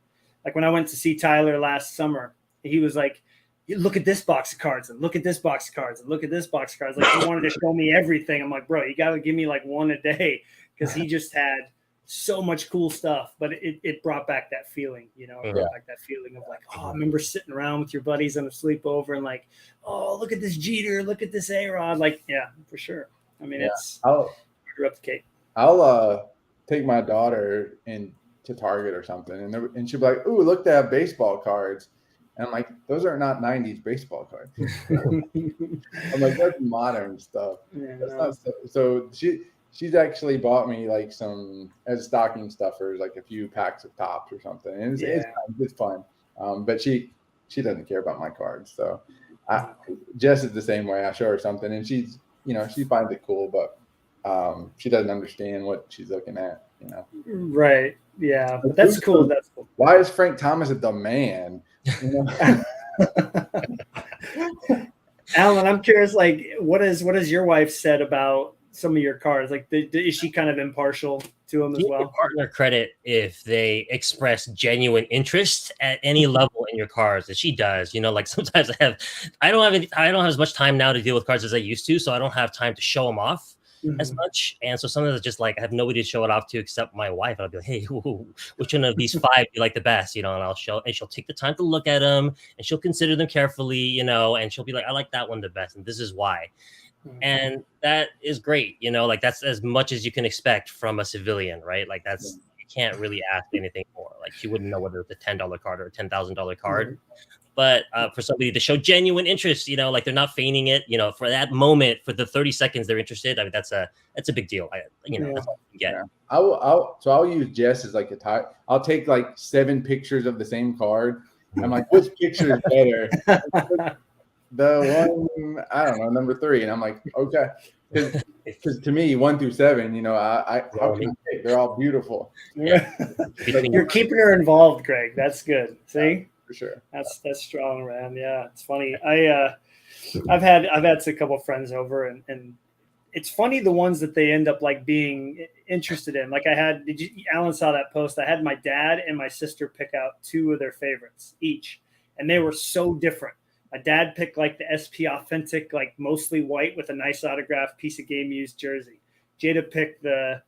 like when I went to see Tyler last summer, he was like, "Look at this box of cards and look at this box of cards and look at this box of cards." Like he wanted to show me everything. I'm like, "Bro, you got to give me like one a day," because he just had so much cool stuff, but it brought back that feeling, it brought back that feeling of like, oh, I remember sitting around with your buddies on a sleepover and like, "Oh, look at this Jeter, look at this A-Rod." Like, yeah, for sure. I mean, it's hard to replicate.
I'll take my daughter to Target or something, and she'll be like, "Ooh, look, they have baseball cards." And I'm like, "Those are not 90s baseball cards." I'm like, "That's modern stuff."
Yeah,
that's not so she's actually bought me like some as stocking stuffers, like a few packs of Topps or something. And it's fun. But she doesn't care about my cards. So Jess is the same way. I show her something and she finds it cool, but she doesn't understand what she's looking at,
Right. Yeah. But that's cool. That's cool.
Why is Frank Thomas the man?
Alan, I'm curious, like, what has your wife said about some of your cards? Like, is she kind of impartial to them as well?
Partner credit if they express genuine interest at any level in your cards, that she does. Like sometimes I don't have as much time now to deal with cards as I used to, so I don't have time to show them off. as much. And so sometimes it's just like I have nobody to show it off to except my wife. I'll be like, hey, which one of these 5 do you like the best? And I'll show, and she'll take the time to look at them and she'll consider them carefully, and she'll be like, I like that one the best. And this is why. And that is great. Like that's as much as you can expect from a civilian, right? Like you can't really ask anything more. Like she wouldn't know whether it's a $10 card or a $10,000 card. But for somebody to show genuine interest, like they're not feigning it, for that moment, for the 30 seconds they're interested. I mean, that's a big deal. That's all you get.
Yeah. I'll use Jess as like a tie. I'll take like 7 pictures of the same card. I'm like, which picture is better? The one, I don't know, number 3. And I'm like, okay. Because to me, 1 through 7, how can I pick? They're all beautiful.
Yeah. You're keeping her involved, Greg. That's good. See?
For sure.
That's strong, man. Yeah, it's funny. I've had a couple of friends over, and it's funny the ones that they end up like being interested in. Like Alan saw that post. I had my dad and my sister pick out 2 of their favorites each, and they were so different. My dad picked like the SP Authentic, like mostly white with a nice autographed piece of game used jersey. Jada picked the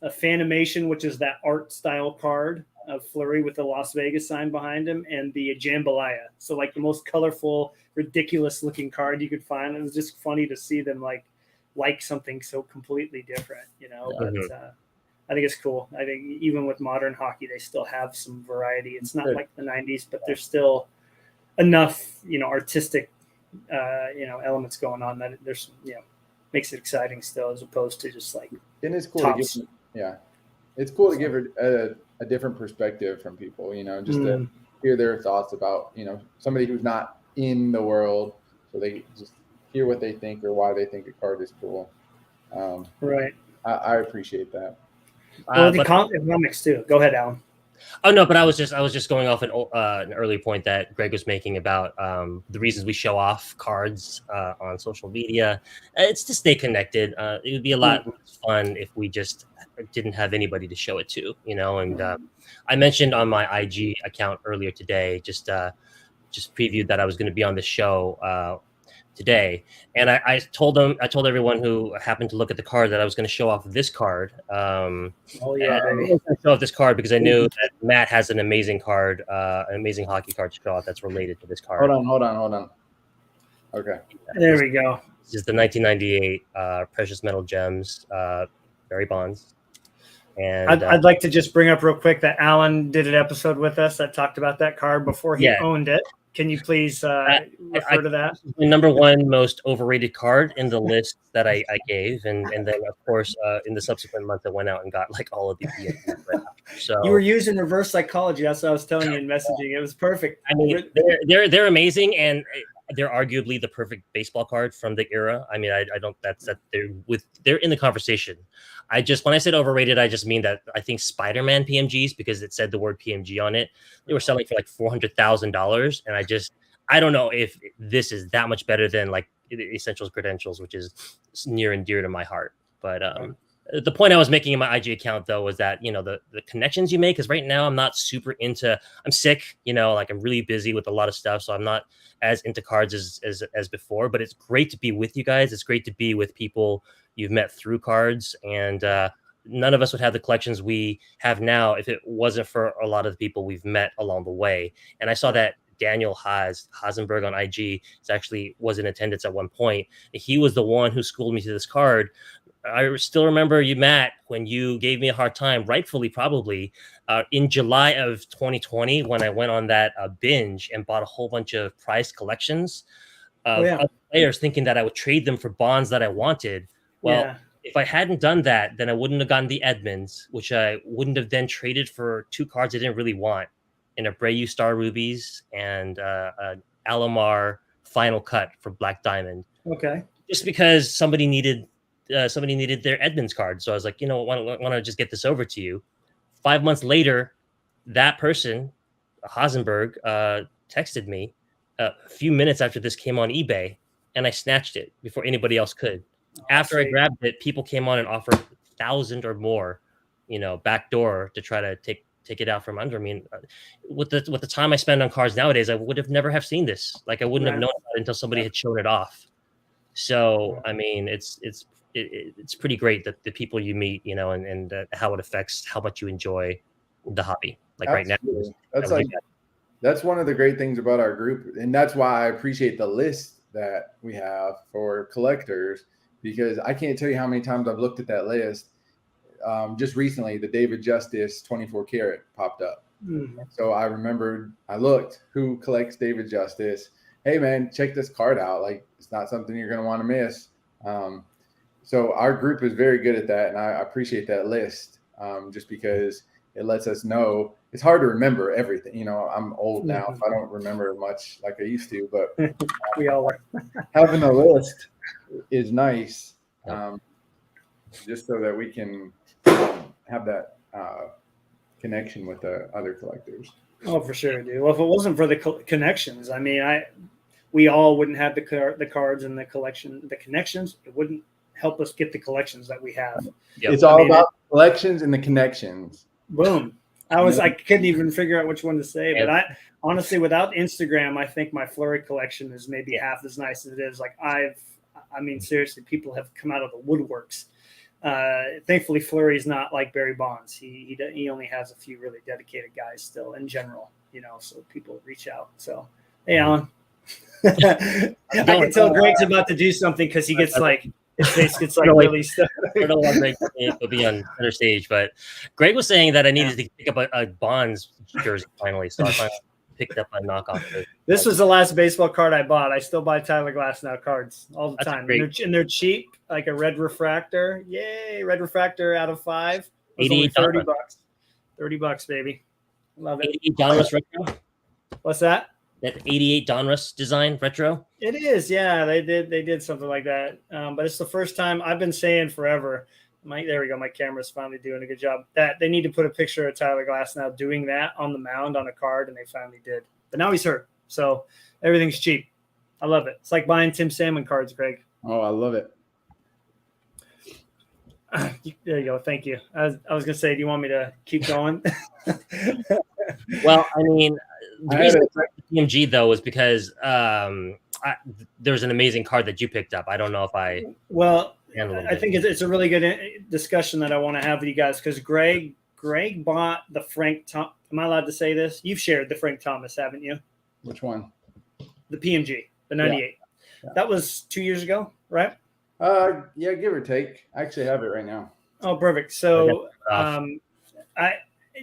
Fanimation, which is that art style card of Fleury with the Las Vegas sign behind him, and the Jambalaya. So like the most colorful, ridiculous looking card you could find. It was just funny to see them like something so completely different, But I think it's cool. I think even with modern hockey, they still have some variety. It's not like the 90s, but there's still enough, artistic, elements going on that there's, makes it exciting still, as opposed to just like.
And it's cool to give, it's cool to give a different perspective from people, just to hear their thoughts about, somebody who's not in the world, so they just hear what they think or why they think a card is cool.
Right.
I appreciate that.
Well, the comics too. Go ahead, Alan.
Oh no, but I was just going off an earlier point that Greg was making about the reasons we show off cards on social media. It's to stay connected. It would be a lot more fun if we just didn't have anybody to show it to, And I mentioned on my IG account earlier today, just previewed that I was going to be on the show today, and I told everyone who happened to look at the card that I was going to show off this card. I was going to show off this card because I knew that Matt has an amazing card, an amazing hockey card to show off that's related to this card.
Hold on. Okay.
There we go.
This is the 1998 Precious Metal Gems, Barry Bonds. And
I'd like to just bring up real quick that Alan did an episode with us that talked about that card before he owned it. Can you please refer to that?
The number 1 most overrated card in the list that I gave, and then of course in the subsequent month I went out and got like all of the PMGs. So
you were using reverse psychology. That's what I was telling you in messaging. It was perfect.
I mean, they're amazing, and they're arguably the perfect baseball card from the era. I mean, I don't. That's that they're in the conversation. When I said overrated, I just mean that I think Spider-Man PMGs, because it said the word PMG on it, they were selling for like $400,000, and I don't know if this is that much better than like Essentials Credentials, which is near and dear to my heart. But the point I was making in my IG account though was that the connections you make, because right now I'm not super into. I'm sick, like I'm really busy with a lot of stuff, so I'm not as into cards as before. But it's great to be with you guys. It's great to be with people you've met through cards, and none of us would have the collections we have now if it wasn't for a lot of the people we've met along the way. And I saw that Daniel Hasenberg on IG was in attendance at one point. He was the one who schooled me to this card. I still remember you, Matt, when you gave me a hard time, rightfully probably, in July of 2020 when I went on that binge and bought a whole bunch of prized collections of players, thinking that I would trade them for bonds that I wanted. Well, if I hadn't done that, then I wouldn't have gotten the Edmonds, which I wouldn't have then traded for 2 cards I didn't really want, in Abreu Star Rubies and an Alomar Final Cut for Black Diamond.
Okay.
Just because somebody needed their Edmonds card. So I was like, why don't I just get this over to you? 5 months later, that person, Hasenberg, texted me a few minutes after this came on eBay, and I snatched it before anybody else could. After I grabbed it, people came on and offered 1,000 or more, backdoor to try to take it out from under me. And with the time I spend on cards nowadays, I would have never have seen this. Like I wouldn't have known about it until somebody had shown it off. So I mean, it's it's pretty great that the people you meet, you know, and how it affects how much you enjoy the hobby. Like
Absolutely.
right now,
that's one of the great things about our group, and that's why I appreciate the list that we have for collectors, because I can't tell you how many times I've looked at that list. Just recently, the David Justice 24 karat popped up. Mm-hmm. So I remembered, I looked, who collects David Justice? Hey man, check this card out. Like, it's not something you're going to want to miss. So our group is very good at that, and I appreciate that list, just because it lets us know. It's hard to remember everything. You know, I'm old now, so I don't remember much like I used to, but
we all are.
Having a list is nice, just so that we can have that connection with the other collectors.
Oh, for sure, dude. Well, if it wasn't for the connections, I mean, we all wouldn't have the cards and the connections. It wouldn't help us get the collections that we have.
Yep. It's all about collections and the connections.
Boom. I couldn't even figure out which one to say, but I honestly, without Instagram, I think my Fleury collection is maybe half as nice as it is. Like seriously, people have come out of the woodworks. Thankfully, Fleury's not like Barry Bonds. He only has a few really dedicated guys still in general, you know, so people reach out. So, hey, Alan, I can tell Greg's about to do something because he gets like, his face gets like really stuck.
I don't know why Greg will be on center stage, but Greg was saying that I needed to pick up a Bonds jersey finally, so I finally picked up a knockoff.
This was the last baseball card I bought. I still buy Tyler Glasnow cards all the time, and they're cheap, like a red refractor. Yay, red refractor out of 5. $88. $30. $30, baby. Love it.
88 Donruss retro.
What's that?
That 88 Donruss design retro.
It is, yeah. They did something like that, but it's the first time. I've been saying forever. There we go. My camera's finally doing a good job. That they need to put a picture of Tyler Glasnow doing that on the mound on a card, and they finally did. But now he's hurt, so everything's cheap. I love it. It's like buying Tim Salmon cards, Greg.
Oh, I love it.
There you go. Thank you. I was gonna say, do you want me to keep going?
Well, I mean, the reason I liked the PMG though was because there's an amazing card that you picked up. I don't know if I.
Well, I think it's a really good discussion that I want to have with you guys, because Greg bought the Frank Thomas. Am I allowed to say this? You've shared the Frank Thomas, haven't you?
Which one?
The PMG, the 98. Yeah. That was 2 years ago, right?
Yeah, give or take. I actually have it right now.
Oh, perfect. So, I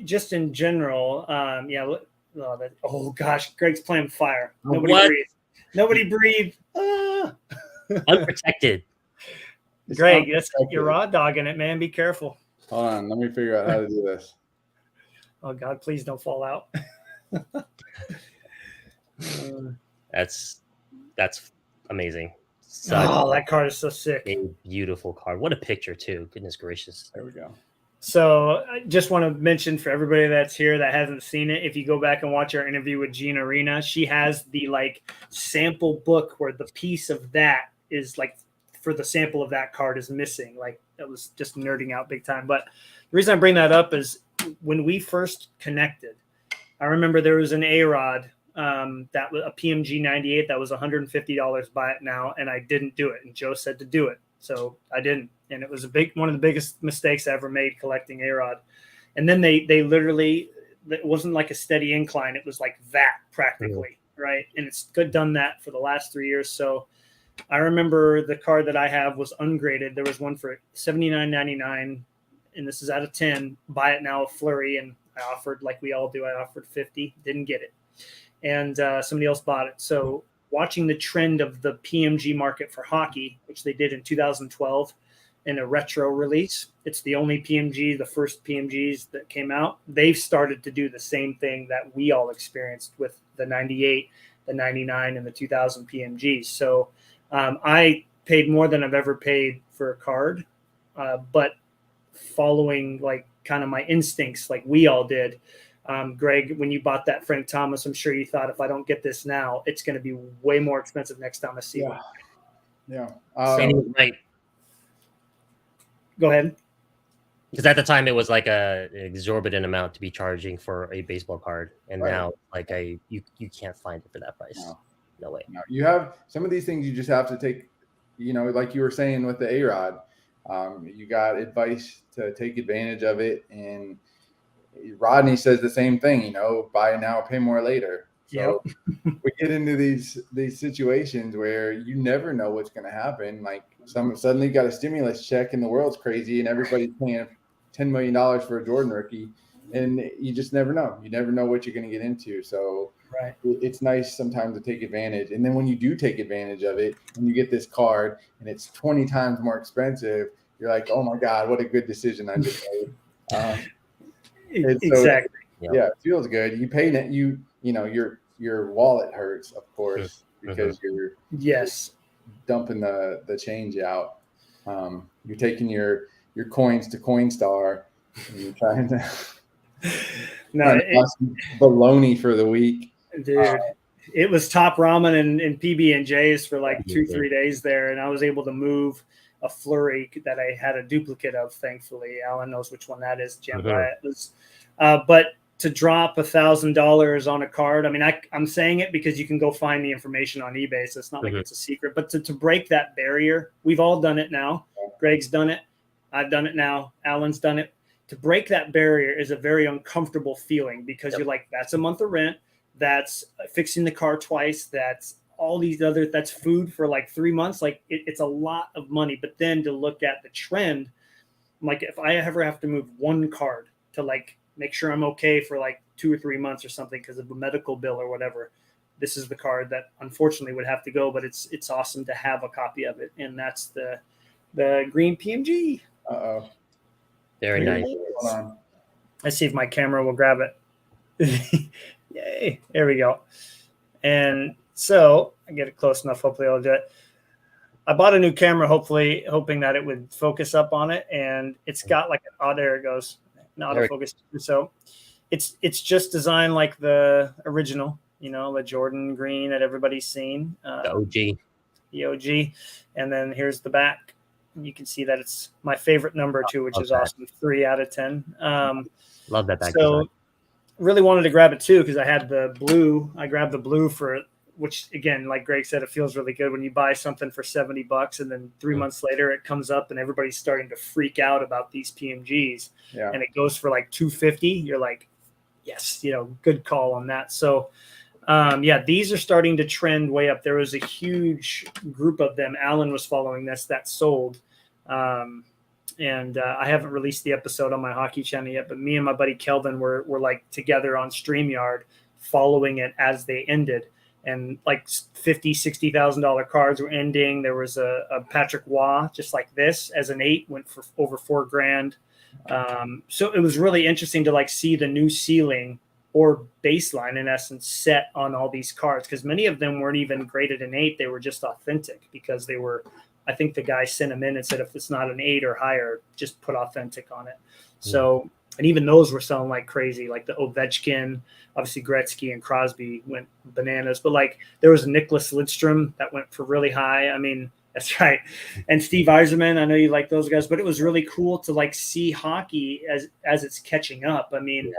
just in general, yeah. Oh gosh, Greg's playing fire. Nobody breathe.
Unprotected.
Greg, you're raw dogging it, man. Be careful.
Hold on, let me figure out how to do this.
Oh God, please don't fall out.
That's amazing.
That card is so sick.
A beautiful card. What a picture too. Goodness gracious.
There we go.
So I just want to mention for everybody that's here that hasn't seen it, if you go back and watch our interview with Gina Arena, she has the sample book where the piece of that is for the sample of that card is missing. Like, that was just nerding out big time. But the reason I bring that up is when we first connected, I remember there was an A-Rod that was a PMG 98 that was $150. Buy it now, and I didn't do it. And Joe said to do it, so I didn't. And it was one of the biggest mistakes I ever made collecting A-Rod. And then they literally, it wasn't like a steady incline. It was like that practically, right? And it's done that for the last 3 years. So I remember the card that I have was ungraded. There was one for $79.99, and this is out of 10. Buy it now, a Fleury, and I offered, like we all do, I offered 50, didn't get it. And somebody else bought it. So watching the trend of the PMG market for hockey, which they did in 2012, in a retro release. It's the only PMG, the first PMGs that came out. They've started to do the same thing that we all experienced with the 98, the 99, and the 2000 PMGs. So I paid more than I've ever paid for a card, but following kind of my instincts like we all did. Greg, when you bought that Frank Thomas, I'm sure you thought, if I don't get this now, it's going to be way more expensive next time I see one.
Yeah.
Right.
Go ahead.
Because at the time it was like an exorbitant amount to be charging for a baseball card, and now you can't find it for that price. No way.
No. You have some of these things you just have to take. Like you were saying with the A-Rod, You got advice to take advantage of it. And Rodney says the same thing, you know, buy now, pay more later. So we get into these situations where you never know what's going to happen. Like suddenly got a stimulus check and the world's crazy and everybody's paying $10 million for a Jordan rookie, and you just never know. You never know what you're going to get into. So it's nice sometimes to take advantage. And then when you do take advantage of it and you get this card and it's 20 times more expensive, you're like, oh my God, what a good decision I just made.
Exactly.
So, yeah, it feels good. You pay it. You know, your wallet hurts, of course, because you're dumping the change out. You're taking your coins to Coinstar and you're trying to baloney for the week.
Dude, it was Top Ramen and PB&J's for like 2-3 days there, and I was able to move a Flurry that I had a duplicate of. Thankfully, Alan knows which one that is. It was, but to drop $1,000 on a card, I mean, I'm saying it because you can go find the information on eBay, so it's not like it's a secret. But to break that barrier, we've all done it now. Greg's done it. I've done it now. Alan's done it. To break that barrier is a very uncomfortable feeling because you're like, that's a month of rent. That's fixing the car twice. That's all these other, that's food for like 3 months. Like it's a lot of money. But then to look at the trend, like if I ever have to move one card to like make sure I'm okay for like 2 or 3 months or something because of a medical bill or whatever, this is the card that unfortunately would have to go, but it's awesome to have a copy of it. And that's the green PMG.
Very nice.
Hold on.
Let's see if my camera will grab it. Yay. There we go. And so I get it close enough. Hopefully I'll do it. I bought a new camera, hopefully hoping that it would focus up on it. And it's got like there it goes. An autofocus. So it's just designed like the original, you know, the Jordan green that everybody's seen.
The OG.
The OG. And then here's the back. You can see that it's my favorite number too, which is awesome. 3 out of 10.
Love that back.
So
design.
Really wanted to grab it too because I had the blue. I grabbed the blue for it, which again, like Greg said, it feels really good when you buy something for $70 and then 3 months later it comes up and everybody's starting to freak out about these PMGs. Yeah. And it goes for like $250. You're like, yes, you know, good call on that. So these are starting to trend way up. There was a huge group of them. Alan was following this that sold. I haven't released the episode on my hockey channel yet, but me and my buddy Kelvin were like together on StreamYard following it as they ended. And like $50,000, $60,000 cards were ending. There was a Patrick Waugh, just like this, as an 8, went for over $4,000. So it was really interesting to like see the new ceiling or baseline in essence set on all these cards, because many of them weren't even graded an 8. They were just authentic because they were, I think the guy sent them in and said, if it's not an 8 or higher, just put authentic on it. So, and even those were selling like crazy, like the Ovechkin, obviously Gretzky and Crosby went bananas, but like there was Nicholas Lidstrom that went for really high. I mean, that's right. And Steve Yzerman, I know you like those guys, but it was really cool to like see hockey as it's catching up. I mean,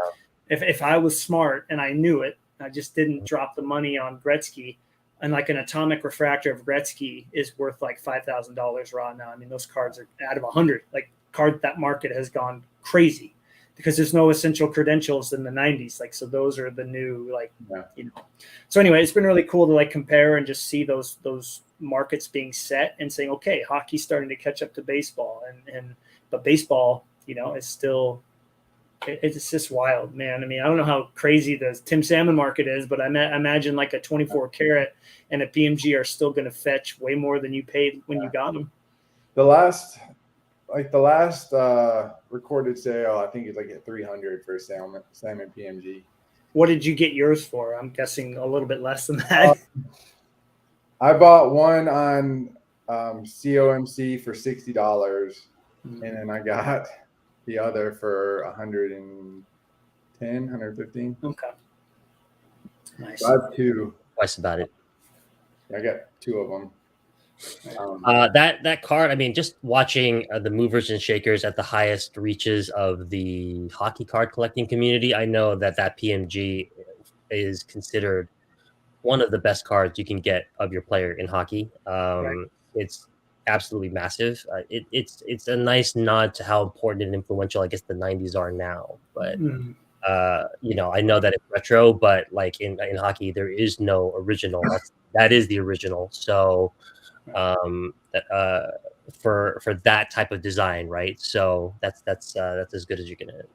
if I was smart and I knew it, I just didn't drop the money on Gretzky. And like an atomic refractor of Gretzky is worth like $5,000 raw now. I mean, those cards are out of 100. Like that market has gone crazy because there's no essential credentials in the 90s. Like, so those are the new, like, you know. So anyway, it's been really cool to like compare and just see those markets being set and saying, okay, hockey's starting to catch up to baseball, but baseball, you know, is still. It's just wild, man. I mean, I don't know how crazy the Tim Salmon market is, but I imagine like a 24 karat and a PMG are still going to fetch way more than you paid when you got them.
The last recorded sale, I think it's like at 300 for a Salmon PMG.
What did you get yours for? I'm guessing a little bit less than that.
I bought one on COMC for $60, and then I got the other for 115.
Okay. Nice.
I have 2.
Twice about it.
I got 2 of them.
That card, I mean, just watching the movers and shakers at the highest reaches of the hockey card collecting community, I know that PMG is considered one of the best cards you can get of your player in hockey. Right. It's absolutely massive. It's a nice nod to how important and influential I guess the 90s are now. But I know that it's retro, but like in hockey, there is no original. That is the original. So for that type of design, right? So that's as good as you can get.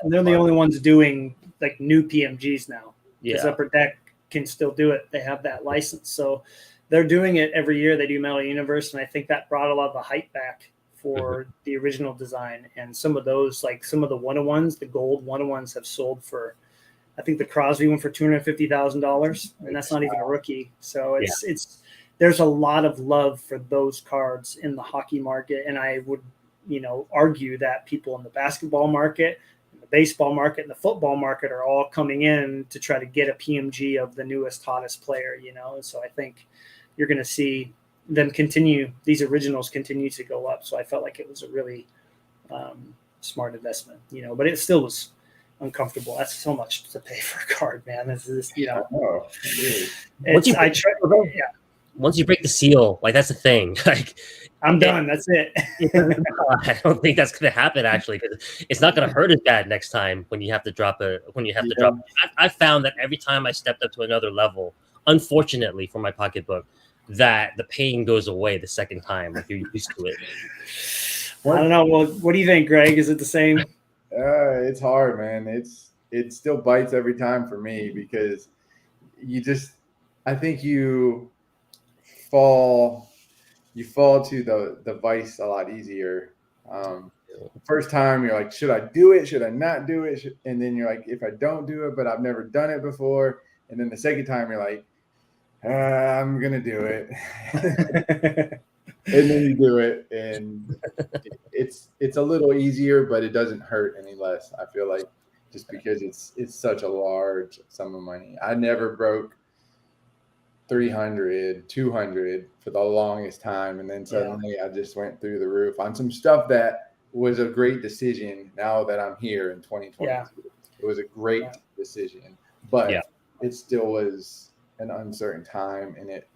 And they're the only ones doing like new PMGs now. Because
Yeah.
Upper Deck can still do it. They have that license, so they're doing it every year. They do Metal Universe, and I think that brought a lot of the hype back for the original design. And some of those, like some of the 101s, the gold 101s, have sold for, I think the Crosby one for $250,000, and that's not even a rookie. So it's there's a lot of love for those cards in the hockey market, and I would argue that people in the basketball market, the baseball market, and the football market are all coming in to try to get a PMG of the newest, hottest player, So I think you're going to see them these originals continue to go up. So I felt like it was a really smart investment, but it still was uncomfortable. That's so much to pay for a card, man. This is,
Once you break the seal, like that's the thing. Like
I'm done. That's it.
I don't think that's going to happen actually, because it's not going to hurt as bad next time when you have to drop I found that every time I stepped up to another level, unfortunately for my pocketbook, that the pain goes away the second time. Like you're used to it.
I don't know. Well, what do you think, Greg? Is it the same?
It's hard, man. It still bites every time for me because I think you fall to the vice a lot easier. First time you're like, should I do it? Should I not do it? And then you're like, if I don't do it, but I've never done it before. And then the second time you're like, I'm going to do it. And then you do it. And it's a little easier, but it doesn't hurt any less. I feel like just because it's such a large sum of money. I never broke 300, 200 for the longest time. And then suddenly I just went through the roof on some stuff that was a great decision now that I'm here in 2022. Yeah. It was a great decision, but it still was an uncertain time, and it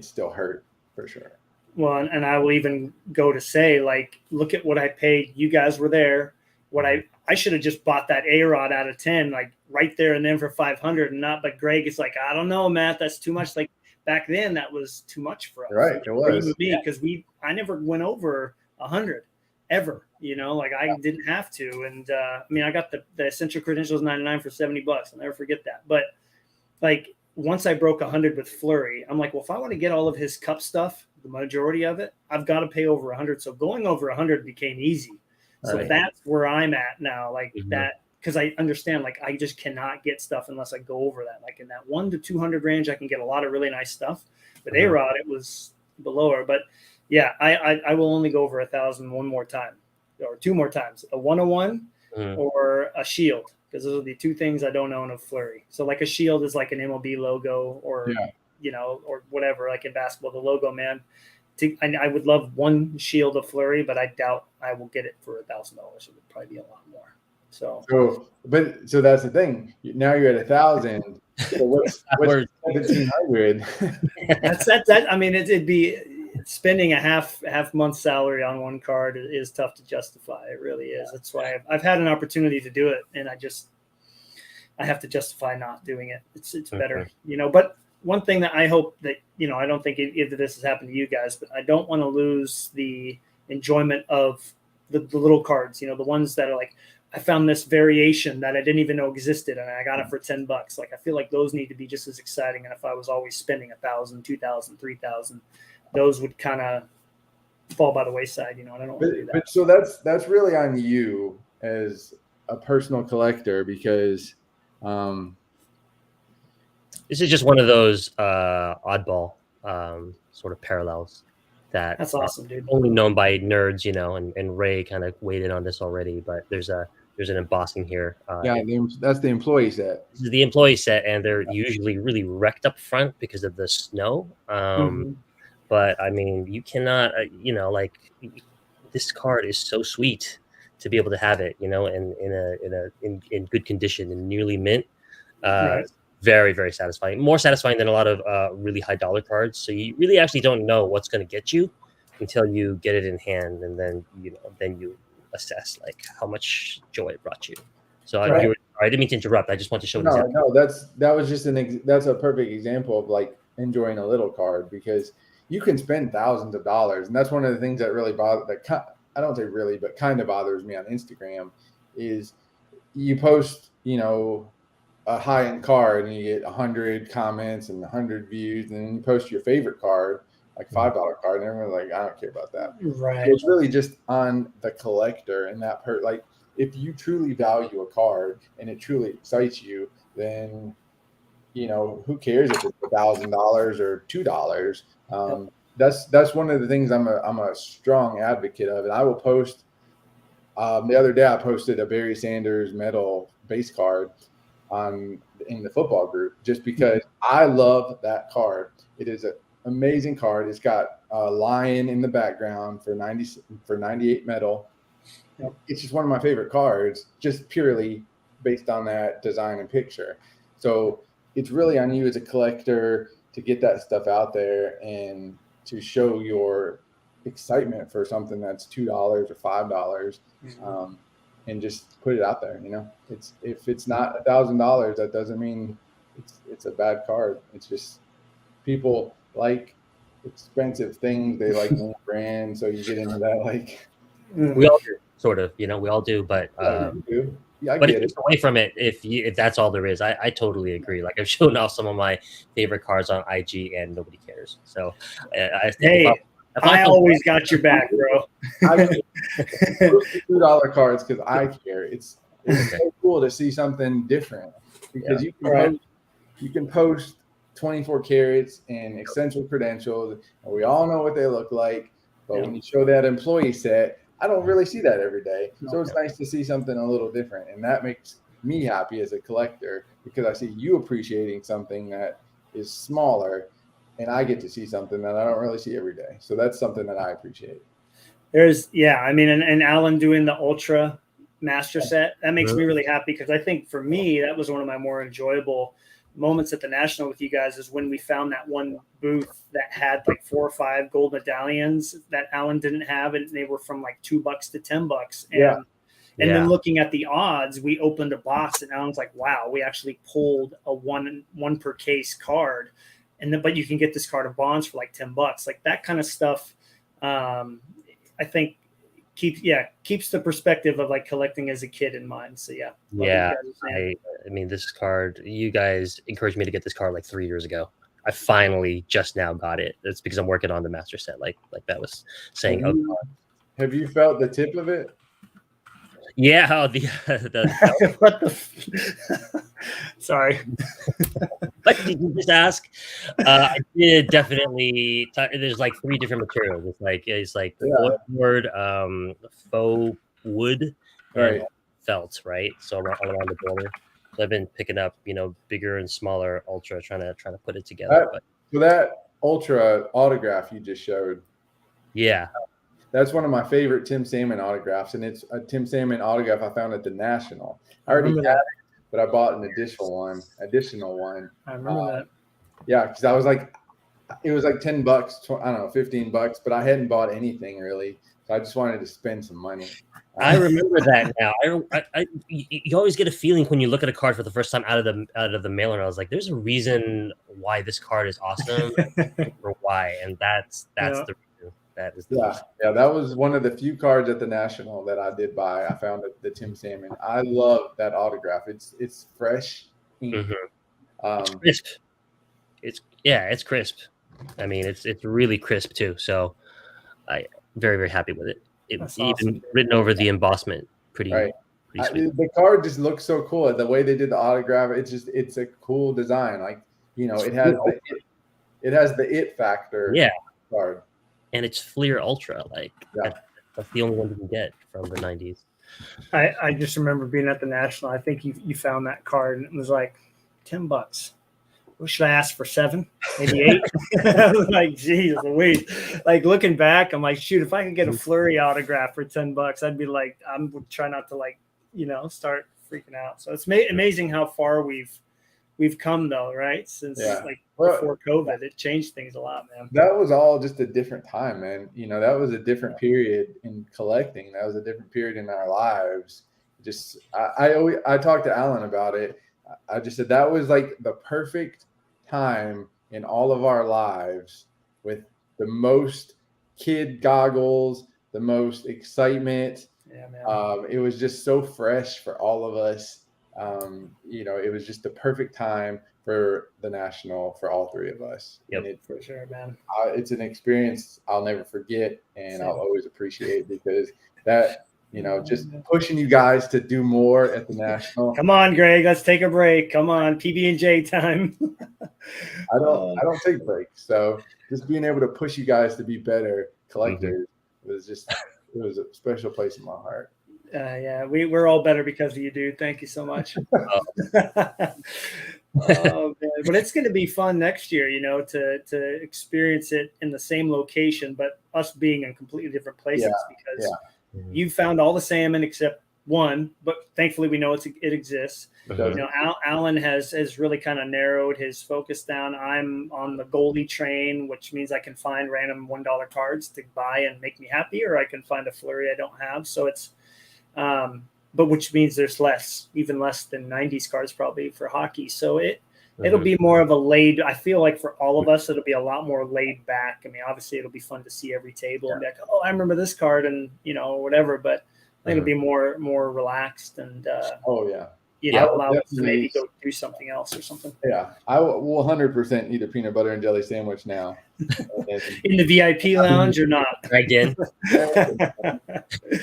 still hurt for sure.
Well, and I will even go to say, like, look at what I paid. You guys were there. What I should have just bought that A-Rod out of 10, like right there and then for 500 and not, but Greg is like, I don't know, Matt, that's too much. Like back then that was too much for us.
Right. It was.
Because I never went over 100 ever, like I didn't have to. And I got the Essential Credentials 99 for $70. I'll never forget that. But like once I broke 100 with Fleury, I'm like, well, if I want to get all of his cup stuff, the majority of it, I've got to pay over 100. So going over 100 became easy. So that's where I'm at now, like that, because I understand, like, I just cannot get stuff unless I go over that. Like in that 1 to 200 range, I can get a lot of really nice stuff. With A-Rod, it was below her. But yeah, I will only go over 1,000 one more time or two more times, a 101 or a shield, because those are the two things I don't own of Fleury. So like a shield is like an MLB logo or, or whatever, like in basketball, the logo, man. I would love one shield of Fleury, but I doubt I will get it for $1,000. It would probably be a lot more. So
that's the thing. Now you're at 1,000. So what's 1,700?
That's that. I mean, it'd be spending a half month salary on one card is tough to justify. It really is. That's why I've had an opportunity to do it, and I have to justify not doing it. It's better, But one thing that I hope that, I don't think either this has happened to you guys, but I don't want to lose the enjoyment of the little cards, the ones that are like, I found this variation that I didn't even know existed and I got it for $10. Like, I feel like those need to be just as exciting. And if I was always spending 1,000, 2,000, 3,000, those would kind of fall by the wayside, and I don't want to do that.
But so that's really on you as a personal collector, because,
this is just one of those oddball sort of parallels that's
awesome, dude.
Only known by nerds, and Ray kind of weighed in on this already, but there's an embossing here.
That's the employee set.
This is the employee set, and they're usually really wrecked up front because of the snow. But I mean, you cannot, this card is so sweet to be able to have it, in good condition and nearly mint. Very, very satisfying. More satisfying than a lot of really high dollar cards. So you really actually don't know what's going to get you until you get it in hand, and then you assess like how much joy it brought you. So
Right.
I didn't mean to interrupt. I just want to show an
No,
example.
no, that was just that's a perfect example of like enjoying a little card, because you can spend thousands of dollars, and that's one of the things that really I don't say really, but kind of bothers me on Instagram is you post, a high-end card and you get 100 comments and 100 views, and then you post your favorite card, like $5 card, and everyone's like, I don't care about that.
Right.
So it's really just on the collector and that like, if you truly value a card and it truly excites you, then who cares if it's $1,000 or $2? That's one of the things I'm a strong advocate of, and I will post. The other day I posted a Barry Sanders medal base card in the football group, just because I love that card. It is an amazing card. It's got a lion in the background for 98 medal. It's just one of my favorite cards, just purely based on that design and picture. So it's really on you as a collector to get that stuff out there and to show your excitement for something that's $2 or $5, and just put it out there. If it's not $1,000, that doesn't mean it's a bad card. It's just people like expensive things. They like name brand, so you get into that. Like
we all do, sort of. We all do, but
yeah,
but if it's away from it, if that's all there is, I totally agree. Like I've shown off some of my favorite cards on IG, and nobody cares. So
I always got your back, bro.
I $2 cards because I care. It's so cool to see something different, because you can post 24 carats and essential credentials, and we all know what they look like. But when you show that employee set, I don't really see that every day. So it's nice to see something a little different, and that makes me happy as a collector, because I see you appreciating something that is smaller, and I get to see something that I don't really see every day. So that's something that I appreciate.
And Alan doing the Ultra Master Set, that makes me really happy, because I think for me, that was one of my more enjoyable moments at the National with you guys, is when we found that one booth that had like 4 or 5 gold medallions that Alan didn't have, and they were from like $2 to $10. And then looking at the odds, we opened a box, and Alan's like, wow, we actually pulled a one per case card. But you can get this card of bonds for like $10. Like that kind of stuff, I think keeps the perspective of like collecting as a kid in mind. So
I mean, this card, you guys encouraged me to get this card like 3 years ago. I finally just now got it. It's because I'm working on the master set, like that was saying.
Have you felt the tip of it?
Yeah,
what the sorry.
What did you just ask? I did definitely. There's like 3 different materials. It's like board, faux wood, and felt, right? So all around the border. So I've been picking up, bigger and smaller Ultra, trying to put it together.
So that Ultra autograph you just showed.
Yeah.
That's one of my favorite Tim Salmon autographs, and it's a Tim Salmon autograph I found at the National. I already had it, but I bought an additional one.
I remember that.
Yeah, because I was like, it was like $10, I don't know, $15, but I hadn't bought anything really, so I just wanted to spend some money.
I remember that now. You always get a feeling when you look at a card for the first time out of the mailer. I was like, there's a reason why this card is awesome, or why, and that's the reason. That is
that was one of the few cards at the National that I did buy. I found the Tim Salmon. I love that autograph. It's fresh.
It's crisp. It's crisp. I mean, it's really crisp too. So I very, very happy with it. It's even written over the embossment. Pretty sweet.
The card just looks so cool. The way they did the autograph, it's a cool design. Like, it has the it factor.
Yeah.
Card.
And it's Fleer Ultra. Like that's the only one you can get from the 90s.
I just remember being at the National. I think you found that card, and it was like $10. What should I ask for? 7, maybe 8? I was like, geez, wait. Like looking back, I'm like, shoot, if I could get a Fleury autograph for $10, I'd be like, I'm trying not to start freaking out. So it's amazing how far we've we've come though, right? Since
Well,
before COVID, it changed things a lot, man.
That was all just a different time, man. That was a different period in collecting. That was a different period in our lives. Just I talked to Alan about it. I just said that was like the perfect time in all of our lives, with the most kid goggles, the most excitement.
Yeah, man.
It was just so fresh for all of us. It was just the perfect time for the National for all three of us.
Yep,
for sure, man.
It's an experience I'll never forget, and I'll always appreciate, because that, just pushing you guys to do more at the National.
Come on, Greg, let's take a break. Come on, PB&J time.
I don't take breaks, so just being able to push you guys to be better collectors was just, it was a special place in my heart.
Yeah, we're all better because of you, dude. Thank you so much. Oh, man. But it's going to be fun next year, to experience it in the same location, but us being in completely different places, because you found all the salmon except one, but thankfully we know it exists. Alan has really kind of narrowed his focus down. I'm on the Goldie train, which means I can find random $1 cards to buy and make me happy, or I can find a flurry I don't have. So it's but which means there's even less than 90s cards probably for hockey. So it'll be more of a I feel like for all of us, it'll be a lot more laid back. I mean, obviously it'll be fun to see every table and be like, oh, I remember this card, and whatever, but I think it'll be more relaxed and allow us to maybe go do something else or something.
Yeah, I will 100% eat a peanut butter and jelly sandwich now.
In the VIP lounge or not?
Again.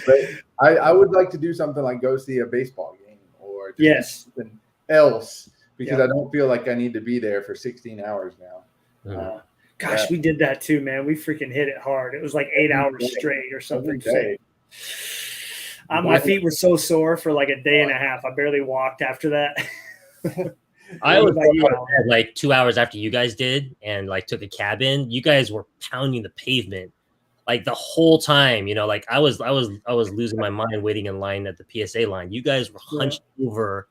But I would like to do something like go see a baseball game, or something else, because I don't feel like I need to be there for 16 hours now.
Gosh, we did that too, man. We freaking hit it hard. It was like 8 hours straight or something. My feet were so sore for like a day and a half. I barely walked after that.
I was like 2 hours after you guys did, and like took a cab in. You guys were pounding the pavement like the whole time. Like I was losing my mind waiting in line at the PSA line. You guys were hunched over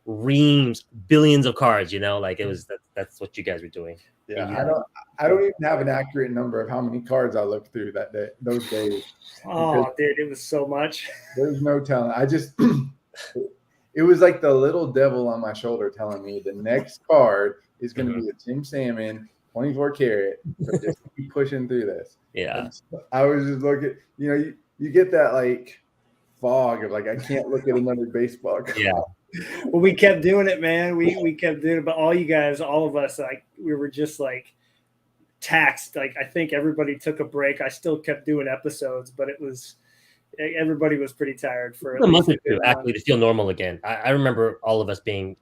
reams, billions of cards. Like it was that's what you guys were doing.
Yeah, I don't even have an accurate number of how many cards I looked through those days.
Oh, dude, it was so much.
There's no telling. It was like the little devil on my shoulder telling me the next card is going to be a Tim Salmon 24 karat. So just keep pushing through this.
Yeah.
I was just looking, you get that like fog of like, I can't look at another baseball card.
Yeah.
Well, we kept doing it, man. We kept doing it, but all you guys, all of us, like we were just like taxed. Like I think everybody took a break. I still kept doing episodes, but everybody was pretty tired for
a month or two actually to feel normal again. I remember all of us being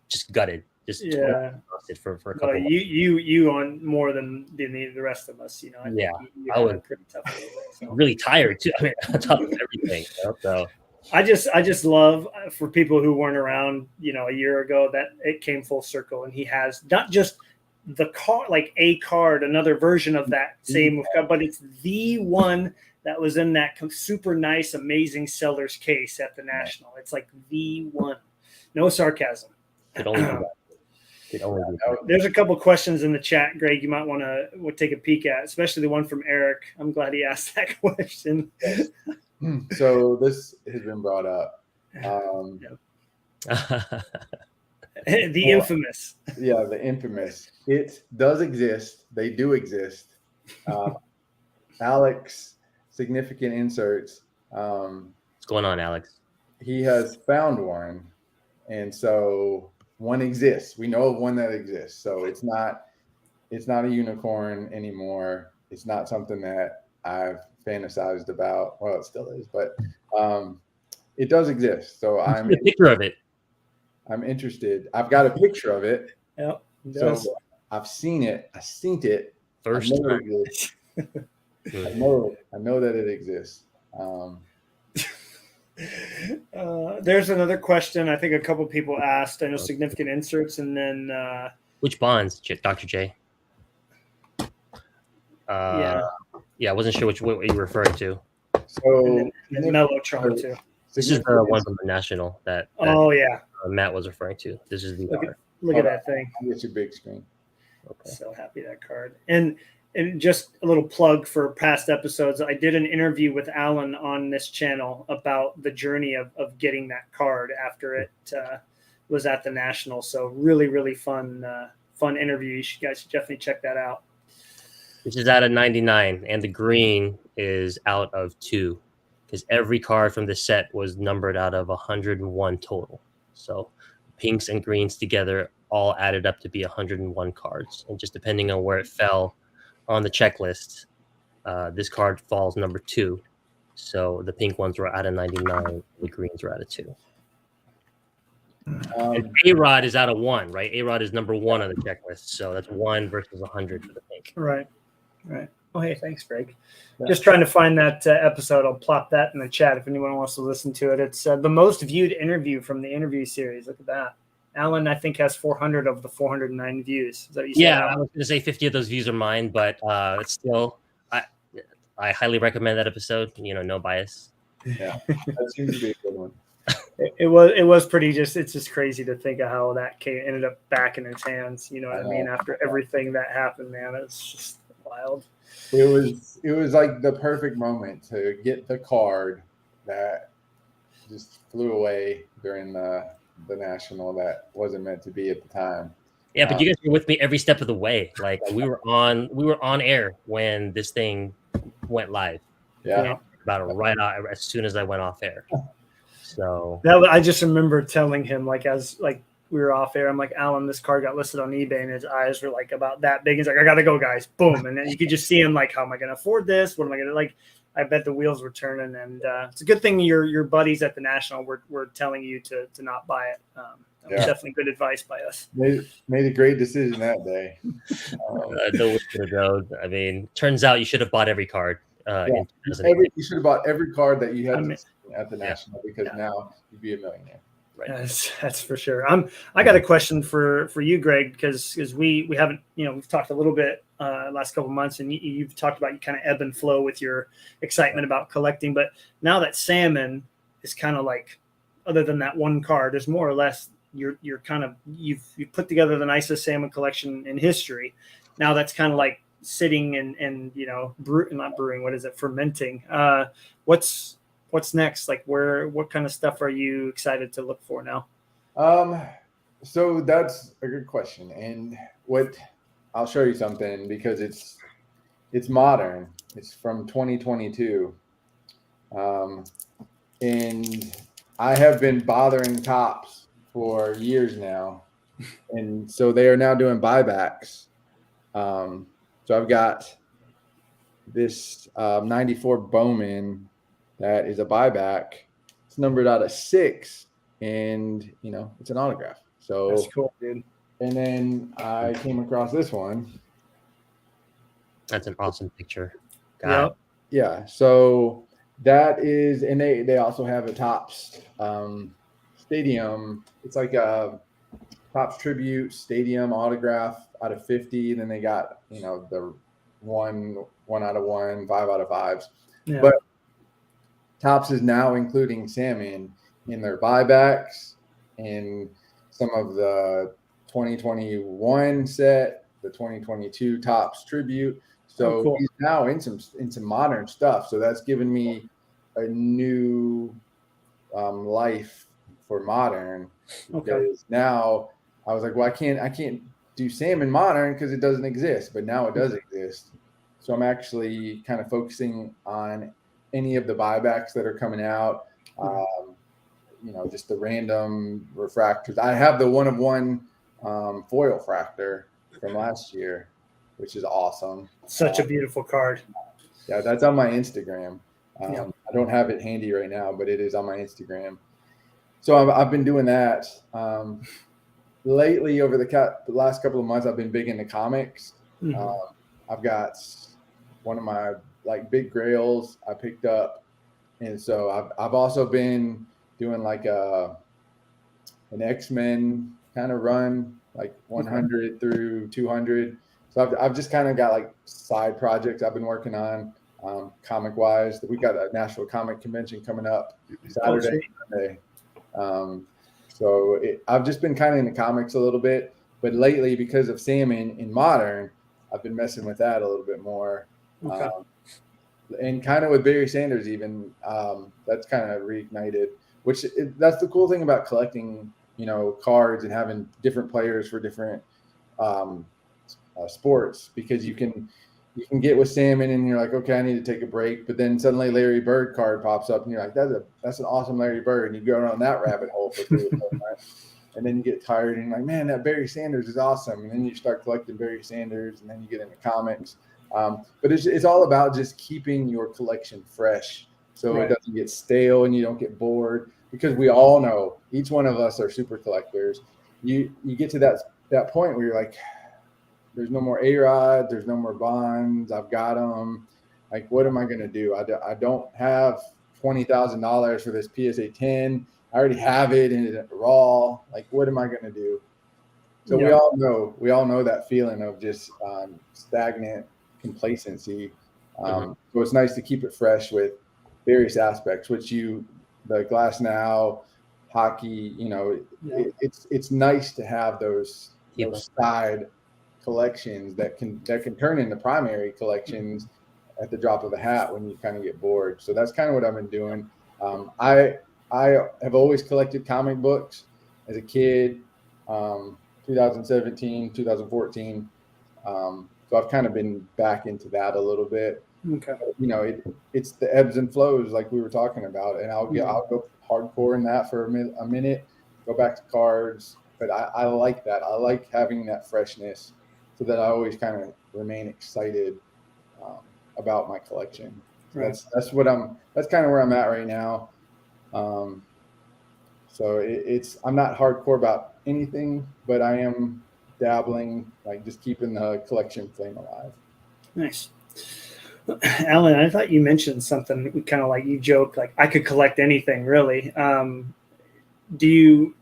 just gutted, just exhausted for a couple.
You on more than the rest of us,
I was
pretty tough.
Really tired too. I mean, on top of everything. So.
I just love, for people who weren't around, a year ago, that it came full circle, and he has not just the card, like a card, another version of that same, but it's the one that was in that super nice, amazing seller's case at the National. It's like the one. No sarcasm.
Could only do that.
There's a couple questions in the chat, Greg, you might want to take a peek at, especially the one from Eric. I'm glad he asked that question.
So this has been brought up.
The infamous.
Yeah, the infamous. It does exist. They do exist. Alex, significant inserts.
What's going on, Alex?
He has found one, and so one exists. We know of one that exists. So it's not a unicorn anymore. It's not something that I've fantasized about. Well, it still is, but it does exist. So I'm
a picture of it.
I'm interested. I've got a picture of it.
Yep.
So I've seen it. I seen it.
First time.
I know that it exists.
There's another question. I think a couple people asked. I know significant inserts, and then
which bonds, Dr. J? Yeah, I wasn't sure what you were referring to.
So
and then Mellotron too.
This is the one from the National that
Matt
was referring to. This is the
Look at that thing.
It's your big screen.
Okay.
So happy that card. And just a little plug for past episodes. I did an interview with Alan on this channel about the journey of getting that card after it was at the National. So really, really fun interview. You guys should definitely check that out.
This is out of 99, and the green is out of 2, because every card from the set was numbered out of 101 total. So pinks and greens together all added up to be 101 cards. And just depending on where it fell on the checklist, this card falls number 2. So the pink ones were out of 99, the greens were out of 2. A-Rod is out of 1, right? A-Rod is number 1 on the checklist. So that's 1 versus 100 for the pink.
Right. Oh, hey, thanks, Greg. Yeah. Just trying to find that episode. I'll plop that in the chat if anyone wants to listen to it. It's the most viewed interview from the interview series. Look at that. Alan, I think, has 400 of the 409 views. Is that what you said?
Yeah, I was going to say 50 of those views are mine, but it's still, I highly recommend that episode. No bias.
Yeah, that seems to be a good one.
It was pretty it's just crazy to think of how that ended up back in his hands. You know what I mean? After everything that happened, man, it's just wild.
It was like the perfect moment to get the card that just flew away during the National that wasn't meant to be at the time.
Yeah, but you guys were with me every step of the way. Like we were on air when this thing went live.
Yeah.
About right out as soon as I went off air. So
I just remember telling him as we were off air, I'm like, Alan, this card got listed on eBay, and his eyes were like about that big. He's like, I gotta go, guys. Boom. And then you could just see him like, how am I gonna afford this? What am I gonna like? I bet the wheels were turning, and it's a good thing your buddies at the National were telling you to not buy it. That was definitely good advice by us.
Made a great decision that day.
I mean, turns out you should have bought every card.
You should have bought every card that you had at the National, because now you'd be a millionaire.
Right. That's for sure. I got a question for you, Greg, because we haven't, we've talked a little bit last couple of months, and you've talked about you kind of ebb and flow with your excitement about collecting. But now that salmon is kind of like, other than that one card, there's more or less you're kind of you've put together the nicest salmon collection in history. Now that's kind of like sitting and not brewing. What is it? Fermenting. What's next? Like what kind of stuff are you excited to look for now?
So that's a good question. And I'll show you something, because it's modern. It's from 2022. And I have been bothering Topps for years now. And so they are now doing buybacks. So I've got this 94 Bowman that is a buyback. It's numbered out of 6, and it's an autograph. So
that's cool, dude.
And then I came across this one.
That's an awesome picture.
Yeah. So that is, and they also have a Topps stadium. It's like a Topps tribute stadium autograph out of 50. Then they got the 1 out of 1, 5 out of 5s. Yeah. But Topps is now including salmon in their buybacks, and some of the 2021 set, the 2022 Topps tribute. So cool. He's now in some modern stuff. So that's given me a new life for modern.
Okay.
Because now I was like, well, I can't do salmon modern because it doesn't exist, but now it does exist. So I'm actually kind of focusing on any of the buybacks that are coming out. Just the random refractors. I have the 1 of 1 foil fractor from last year, which is awesome.
Such a beautiful card.
Yeah, that's on my Instagram. I don't have it handy right now, but it is on my Instagram. So I've been doing that. Lately, over the last couple of months, I've been big into comics. Mm-hmm. I've got one of my big grails I picked up, and so I've also been doing an X-Men kind of run, 100 through 200. So I've just kind of got side projects I've been working on, comic wise. We got a Nashville Comic Convention coming up Saturday, Sunday. So I've just been kind of into comics a little bit, but lately because of Salmon in Modern, I've been messing with that a little bit more.
Okay.
And kind of with Barry Sanders even, that's kind of reignited, that's the cool thing about collecting, cards and having different players for different sports, because you can get with Salmon and you're like, okay, I need to take a break. But then suddenly Larry Bird card pops up and you're like, that's an awesome Larry Bird. And you go down that rabbit hole for 3 or 4 months. And then you get tired and you're like, man, that Barry Sanders is awesome. And then you start collecting Barry Sanders and then you get into comics. But it's all about just keeping your collection fresh so It doesn't get stale and you don't get bored, because we all know, each one of us are super collectors. You get to that point where you're like, there's no more A-Rod, there's no more Bonds, I've got them. Like, what am I going to do? I don't have $20,000 for this PSA 10. I already have it in it raw. Like, what am I going to do? So we all know that feeling of just stagnant complacency. So it's nice to keep it fresh with various aspects, the Glass Now, hockey, it's nice to have those side collections that can turn into primary collections at the drop of a hat when you kind of get bored. So that's kind of what I've been doing. I have always collected comic books as a kid, 2017, 2014. So I've kind of been back into that a little bit.
Okay.
It's the ebbs and flows like we were talking about, and I'll go hardcore in that for a minute, go back to cards. But I like that. I like having that freshness, so that I always kind of remain excited about my collection. So that's kind of where I'm at right now. So I'm not hardcore about anything, but I am dabbling, like just keeping the collection flame alive.
Nice. Alan, I thought you mentioned something kind of like, you joked like I could collect anything really. Do you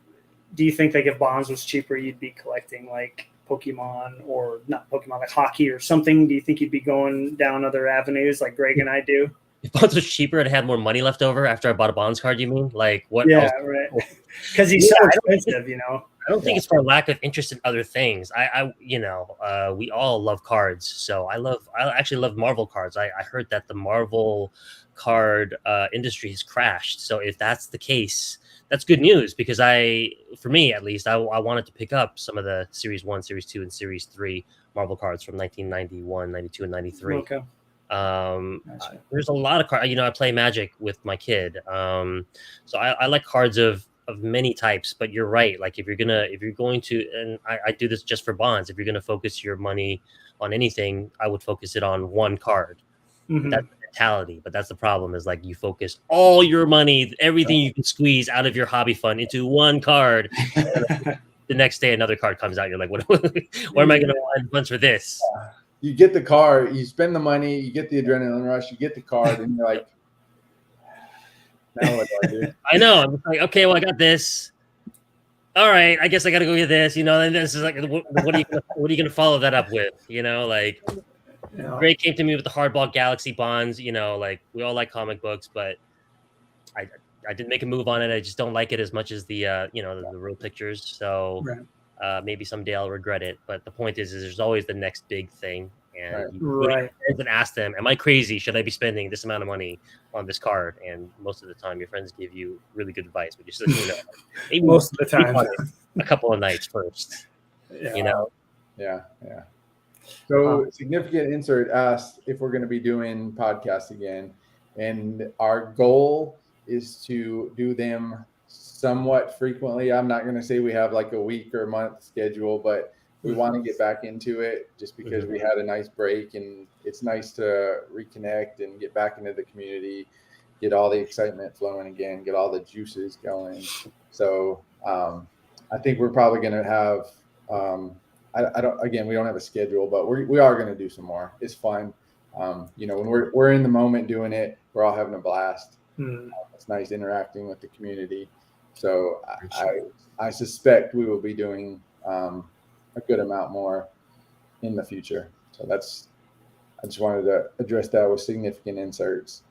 think like if Bonds was cheaper, you'd be collecting like Pokemon, or not Pokemon, like hockey or something? Do you think you'd be going down other avenues like Greg and I do?
If Bonds was cheaper, I'd have more money left over after I bought a Bonds card. You mean like what?
Yeah, right. Because he's so expensive,
I don't think it's for a lack of interest in other things. We all love cards, so I actually love Marvel cards. I heard that the Marvel card industry has crashed. So if that's the case, that's good news, because for me at least, I wanted to pick up some of the Series 1, Series 2, and Series 3 Marvel cards from 1991, 92, and 93.
Okay.
There's a lot of cards. I play Magic with my kid, so I like cards of many types. But you're right. Like if you're going to, and I do this just for Bonds. If you're going to focus your money on anything, I would focus it on one card.
Mm-hmm.
That's the mentality. But that's the problem, is like you focus all your money, everything you can squeeze out of your hobby fund into one card. The next day, another card comes out. You're like, what am I going to find funds for this?
You get the card, you spend the money, you get the adrenaline rush, you get the card, and you're like, now what do I do?
I know. I'm like, okay, well, I got this. All right, I guess I got to go get this. And this is like, what are you going to follow that up with? Greg came to me with the Hardball Galaxy Bonds. Like we all like comic books, but I didn't make a move on it. I just don't like it as much as the real pictures. So.
Right.
Maybe someday I'll regret it, but the point is there's always the next big thing, and
right.
You can ask them, "Am I crazy? Should I be spending this amount of money on this card?" And most of the time, your friends give you really good advice, but just maybe
most of the time,
a couple of nights first.
Yeah.
Yeah. So Significant Insert asked if we're going to be doing podcasts again, and our goal is to do them somewhat frequently. I'm not going to say we have like a week or a month schedule, but we want to get back into it just because we had a nice break, and it's nice to reconnect and get back into the community, get all the excitement flowing again, get all the juices going. So I think we're probably going to have, we don't have a schedule, but we are going to do some more. It's fun. When we're in the moment doing it, we're all having a blast. It's nice interacting with the community. So I suspect we will be doing a good amount more in the future. So I just wanted to address that with Significant Inserts,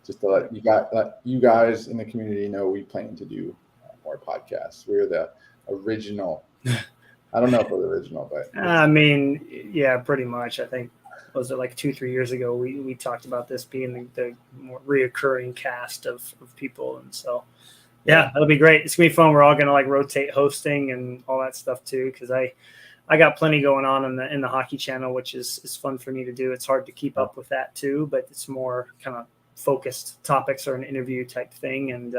just to let you guys in the community know we plan to do more podcasts. We were the original. I don't know if we're the original, but
I mean, yeah, pretty much. I think was it like 2-3 years ago we talked about this being the more reoccurring cast of people, and so yeah, that'll be great. It's gonna be fun. We're all gonna like rotate hosting and all that stuff too, because I got plenty going on in the hockey channel, which is fun for me to do. It's hard to keep up with that too, but it's more kind of focused topics or an interview type thing. And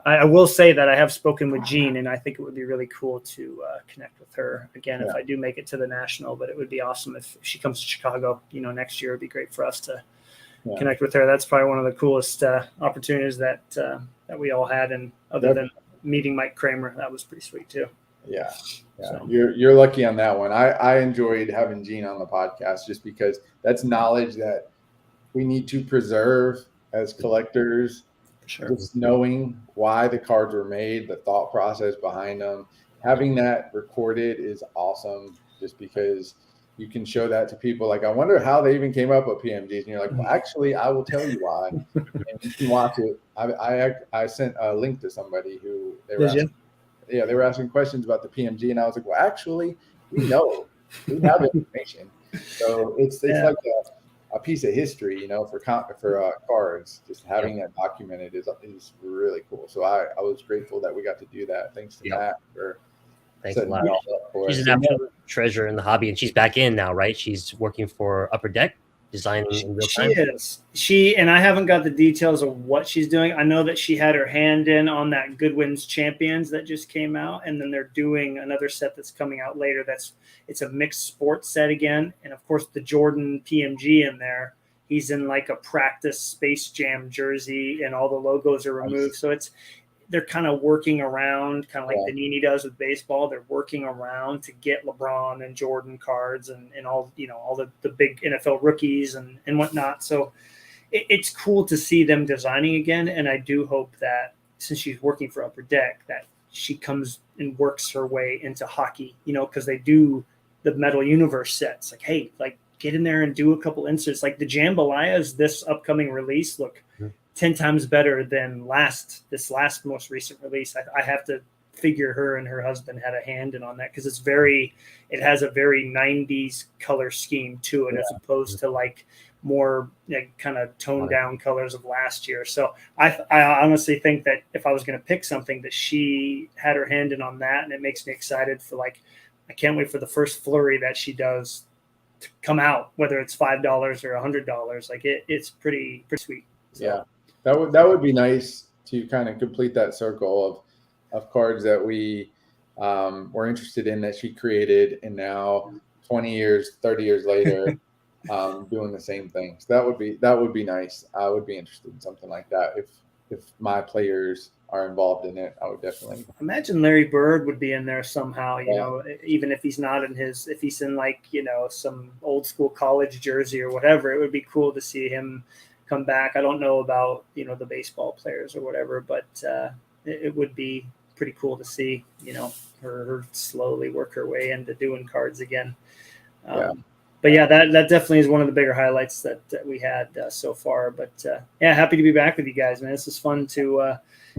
I will say that I have spoken with Jean, and I think it would be really cool to connect with her again if I do make it to the national. But it would be awesome if she comes to Chicago, next year. It'd be great for us to connect with her. That's probably one of the coolest opportunities that we all had. And other than meeting Mike Kramer, that was pretty sweet too.
Yeah.
So.
You're lucky on that one. I enjoyed having Jean on the podcast just because that's knowledge that we need to preserve as collectors.
Sure.
Just knowing why the cards were made, the thought process behind them, having that recorded is awesome. Just because you can show that to people. Like, I wonder how they even came up with PMGs, and you're like, well, actually, I will tell you why. And you can watch it. I sent a link to somebody who they were asking questions about the PMG, and I was like, well, actually, we know, we have information. So it's like a piece of history, for cards. Just having that documented is really cool. So I was grateful that we got to do that. Thanks to Matt for
Thanks a lot. She's
us.
an absolute treasure in the hobby, and she's back in now, right? She's working for Upper Deck, designing in real time.
She is. And I haven't got the details of what she's doing. I know that she had her hand in on that Goodwin's Champions that just came out, and then they're doing another set that's coming out later. It's a mixed sports set again, and of course the Jordan PMG in there. He's in like a practice Space Jam jersey, and all the logos are removed. So they're kind of working around, kind of like Panini does with baseball. They're working around to get LeBron and Jordan cards and all, all the big NFL rookies and whatnot. So it's cool to see them designing again. And I do hope that since she's working for Upper Deck, that she comes and works her way into hockey, because they do the Metal Universe sets. Like, hey, like get in there and do a couple inserts. Like the Jambalayas, this upcoming release, look 10 times better than this last most recent release. I have to figure her and her husband had a hand in on that, because it has a very 90s color scheme to it, as opposed to like more kind of toned down colors of last year. So I honestly think that if I was going to pick something, that she had her hand in on that, and it makes me excited for I can't wait for the first flurry that she does to come out, whether it's $5 or $100. Like it's pretty sweet. So.
Yeah. That would be nice to kind of complete that circle of cards that we were interested in, that she created, and now 20 years, 30 years later, doing the same thing. So that would be nice. I would be interested in something like that. If my players are involved in it, I would definitely
imagine Larry Bird would be in there somehow, even if he's not if he's in some old school college jersey or whatever. It would be cool to see him come back. I don't know about the baseball players or whatever, but it would be pretty cool to see her slowly work her way into doing cards again. But yeah, that definitely is one of the bigger highlights that we had so far. But happy to be back with you guys, man. This is fun to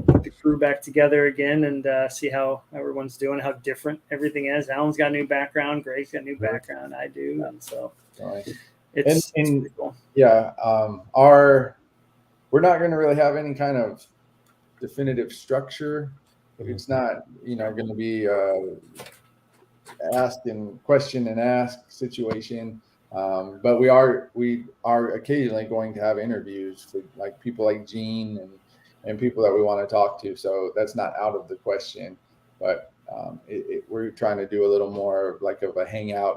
get the crew back together again and see how everyone's doing, how different everything is. Alan's got a new background, Greg's got a new background, I do, and so it's pretty cool.
We're not going to really have any kind of definitive structure. It's not going to be ask and question and ask situation, but we are occasionally going to have interviews for people like Jean and people that we want to talk to. So that's not out of the question, but we're trying to do a little more like of a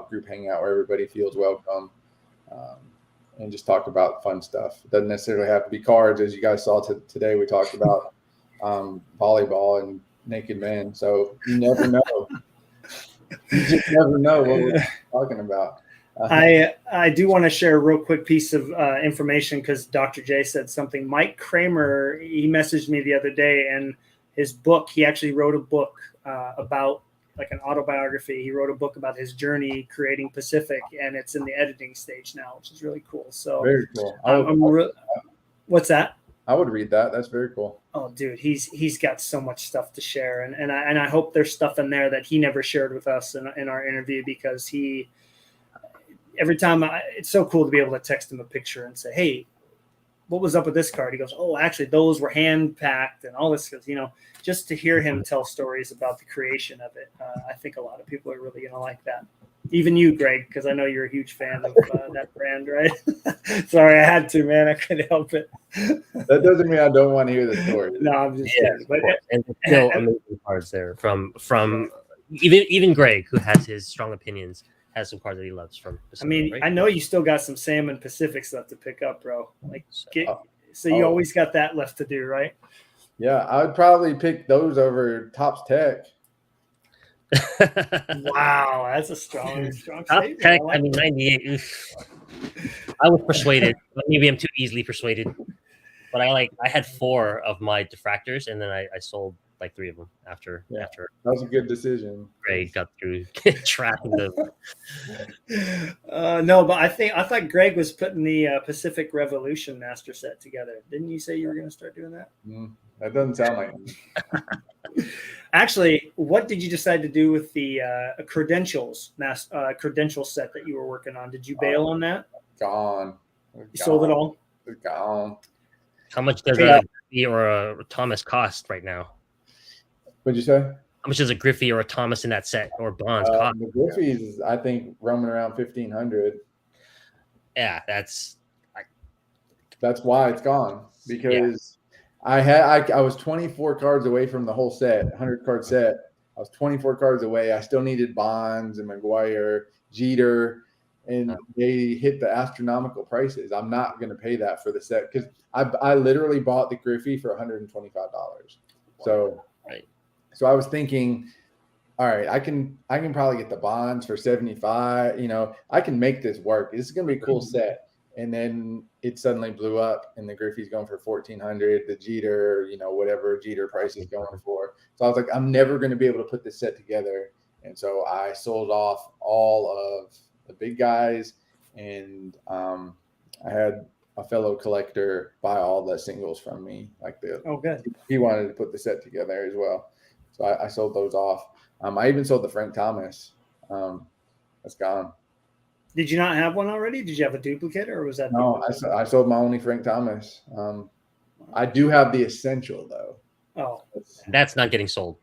group hangout where everybody feels welcome. And just talk about fun stuff. It doesn't necessarily have to be cards. As you guys saw today, we talked about volleyball and naked men. So you never know. You just never know what we're talking about.
I do want to share a real quick piece of information, because Dr. J said something. Mike Kramer, he messaged me the other day, and his book, he actually wrote a book about like an autobiography. He wrote a book about his journey creating Pacific, and it's in the editing stage now, which is really cool. So
very cool.
What's that?
I would read that. That's very cool.
Oh, dude, he's got so much stuff to share, and I hope there's stuff in there that he never shared with us in our interview, because every time it's so cool to be able to text him a picture and say, hey, what was up with this card? He goes, oh, actually, those were hand packed and all this, just to hear him tell stories about the creation of it. I think a lot of people are really going to like that. Even you, Greg, because I know you're a huge fan of that brand, right? Sorry, I had to, man. I couldn't help it.
That doesn't mean I don't want to hear the story.
No, I'm just kidding. But
and still amazing cards there from even Greg, who has his strong opinions, has some cards that he loves from Pacific,
I mean,
right?
I know you still got some Salmon Pacific stuff to pick up, bro. So you always got that left to do, right?
Yeah, I would probably pick those over Topps Tech.
Wow, that's a strong
Top
statement.
Tech,
Like
98. I was persuaded. Maybe I'm too easily persuaded. But I had 4 of my diffractors, and then I sold like 3 of them after
that was a good decision.
Greg got through tracking them.
No, but I thought Greg was putting the Pacific Revolution master set together. Didn't you say you were going to start doing that?
That doesn't sound like it.
Actually, what did you decide to do with the credential set that you were working on? Did you bail on that?
Gone.
You sold it all?
It's gone.
How much does a Griffey or a Thomas cost right now?
What'd you say?
How much does a Griffey or a Thomas in that set or Bonds cost?
The Griffey's, I think, roaming around 1,500.
Yeah, that's
why it's gone, because I was 24 cards away from the whole set, 100 card set. I was 24 cards away. I still needed Bonds and McGuire, Jeter, and they hit the astronomical prices. I'm not going to pay that for the set, because I literally bought the Griffey for $125. So. So I was thinking, all right, I can probably get the Bonds for 75. I can make this work. This is gonna be a cool set. And then it suddenly blew up, and the Griffey's going for 1,400. The Jeter, whatever Jeter price is going for. So I was like, I'm never gonna be able to put this set together. And so I sold off all of the big guys, and I had a fellow collector buy all the singles from me.
Good.
He wanted to put the set together as well. So I sold those off. I even sold the Frank Thomas. That's gone.
Did you not have one already? Did you have a duplicate, or was that?
No, I sold my only Frank Thomas. I do have the Essential, though.
Oh.
That's not getting sold.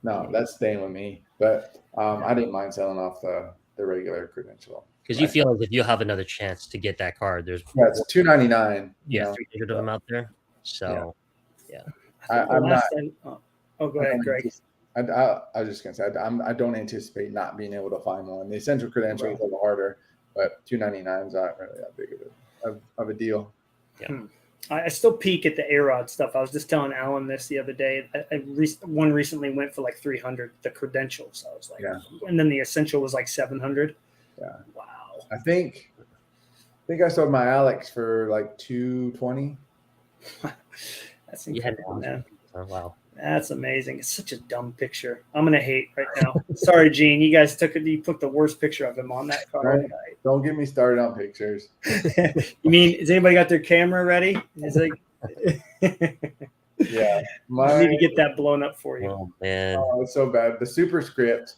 No, that's staying with me. But I didn't mind selling off the regular credential.
Because you feel as if you'll have another chance to get that card. There's
it's $299.
Yeah, 300 of them out there. So, yeah.
I'm not.
Oh, go ahead, Greg.
I was just gonna say I don't anticipate not being able to find one. The Essential credential is a little harder, but $299 is not really that big of a deal.
Yeah.
I still peek at the A-Rod stuff. I was just telling Alan this the other day. One recently went for like 300. The credential, so I was like, and then the Essential was like 700.
Yeah.
Wow.
I think I sold my Alex for like 220.
That's incredible, man.
Oh, wow.
That's amazing. It's such a dumb picture. I'm gonna hate right now. Sorry, Gene. You guys took the worst picture of him on that card.
Right. Don't get me started on pictures.
You mean, has anybody got their camera ready? It's like,
yeah,
I need to get that blown up for you.
Oh man,
it's so bad. The superscript.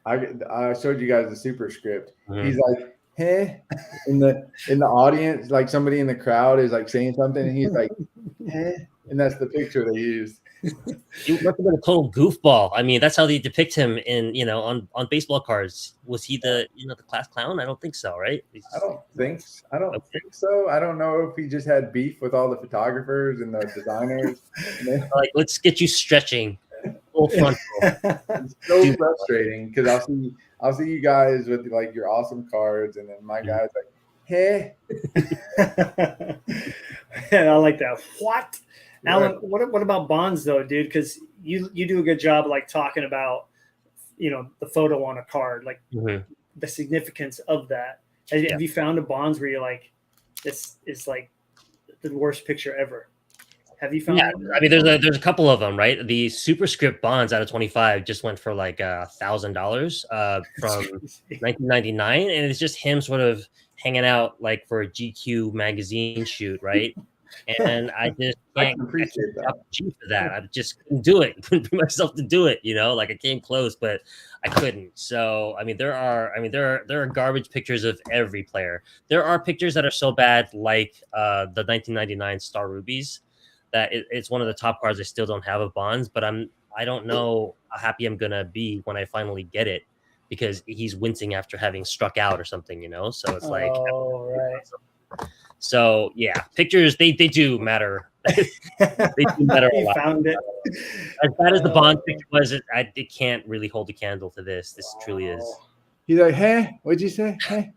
I showed you guys the superscript. Mm-hmm. He's like, "Hey," in the audience, like somebody in the crowd is like saying something, and he's like, "Hey." And that's the picture they used.
He must have been a total goofball. I mean, that's how they depict him in, on baseball cards. Was he the class clown? I don't think so, right?
I don't think so. I don't know if he just had beef with all the photographers and the designers.
Like, let's get you stretching. Full frontal.
It's so frustrating, because I'll see you guys with like your awesome cards, and then my guy's like, "Hey."
I like that. What? Alan, what about Bonds though, dude? Because you do a good job like talking about the photo on a card, like the significance of that. Have you found a Bonds where you're like, this is like the worst picture ever? Have you found?
Yeah, I mean, there's a couple of them, right? The superscript Bonds out of 25 just went for like $1,000 from 1999, and it's just him sort of hanging out like for a GQ magazine shoot, right? and I just
I
can't
can appreciate that.
G for that. I just couldn't do it. Couldn't bring myself to do it. Like I came close, but I couldn't. So I mean, there are garbage pictures of every player. There are pictures that are so bad, like the 1999 Star Rubies, that it's one of the top cards I still don't have of Bonds. But I don't know how happy I'm gonna be when I finally get it, because he's wincing after having struck out or something. So it's like,
oh right.
So yeah, pictures they do matter. They do matter a
He
lot.
found it.
As bad as the Bond picture was, it can't really hold a candle to this. This truly is.
He's like, hey, what'd you say? Hey.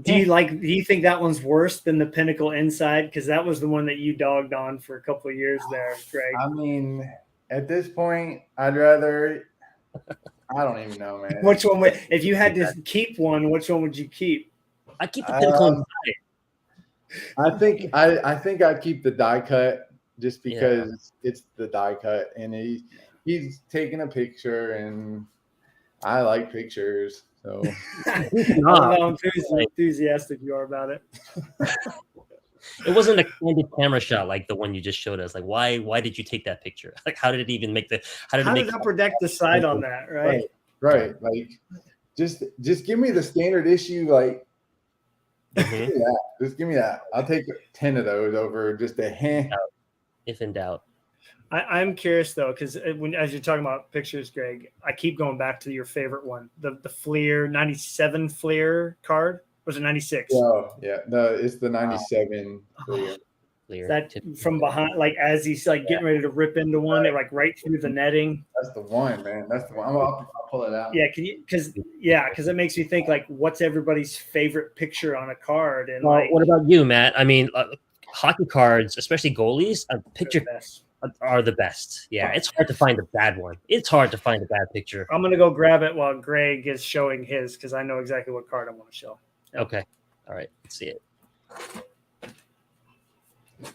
Do you think that one's worse than the Pinnacle Inside? Because that was the one that you dogged on for a couple of years there, Greg.
I mean, at this point, I'd rather. I don't even know, man.
Which one would, if you had to keep one, which one would you keep?
I keep the Pinnacle Inside.
I think I'd keep the die cut just because it's the die cut, and he's taking a picture, and I like pictures, so.
I don't know how enthusiastic you are about it.
It wasn't a candid camera shot like the one you just showed us. Like, why did you take that picture? Like, how did it even make the? How did
Upper Deck decide on that?
Right. Like, just give me the standard issue, like. Just give me that. I'll take 10 of those over just a hand.
If in doubt.
I'm curious though, because as you're talking about pictures, Greg, I keep going back to your favorite one, the Fleer 97 Fleer card. Or was it 96?
Oh yeah, no, it's the 97 Fleer.
That from behind, like as he's like getting ready to rip into one, it like right through the netting.
That's the one, man. That's the one. I'll pull it out.
Yeah, because it makes me think like, what's everybody's favorite picture on a card? And like,
what about you, Matt? I mean, hockey cards, especially goalies, picture are the best. Yeah, it's hard to find a bad one. It's hard to find a bad picture.
I'm gonna go grab it while Greg is showing his, because I know exactly what card I want to show.
Yep. Okay, all right, let's see it.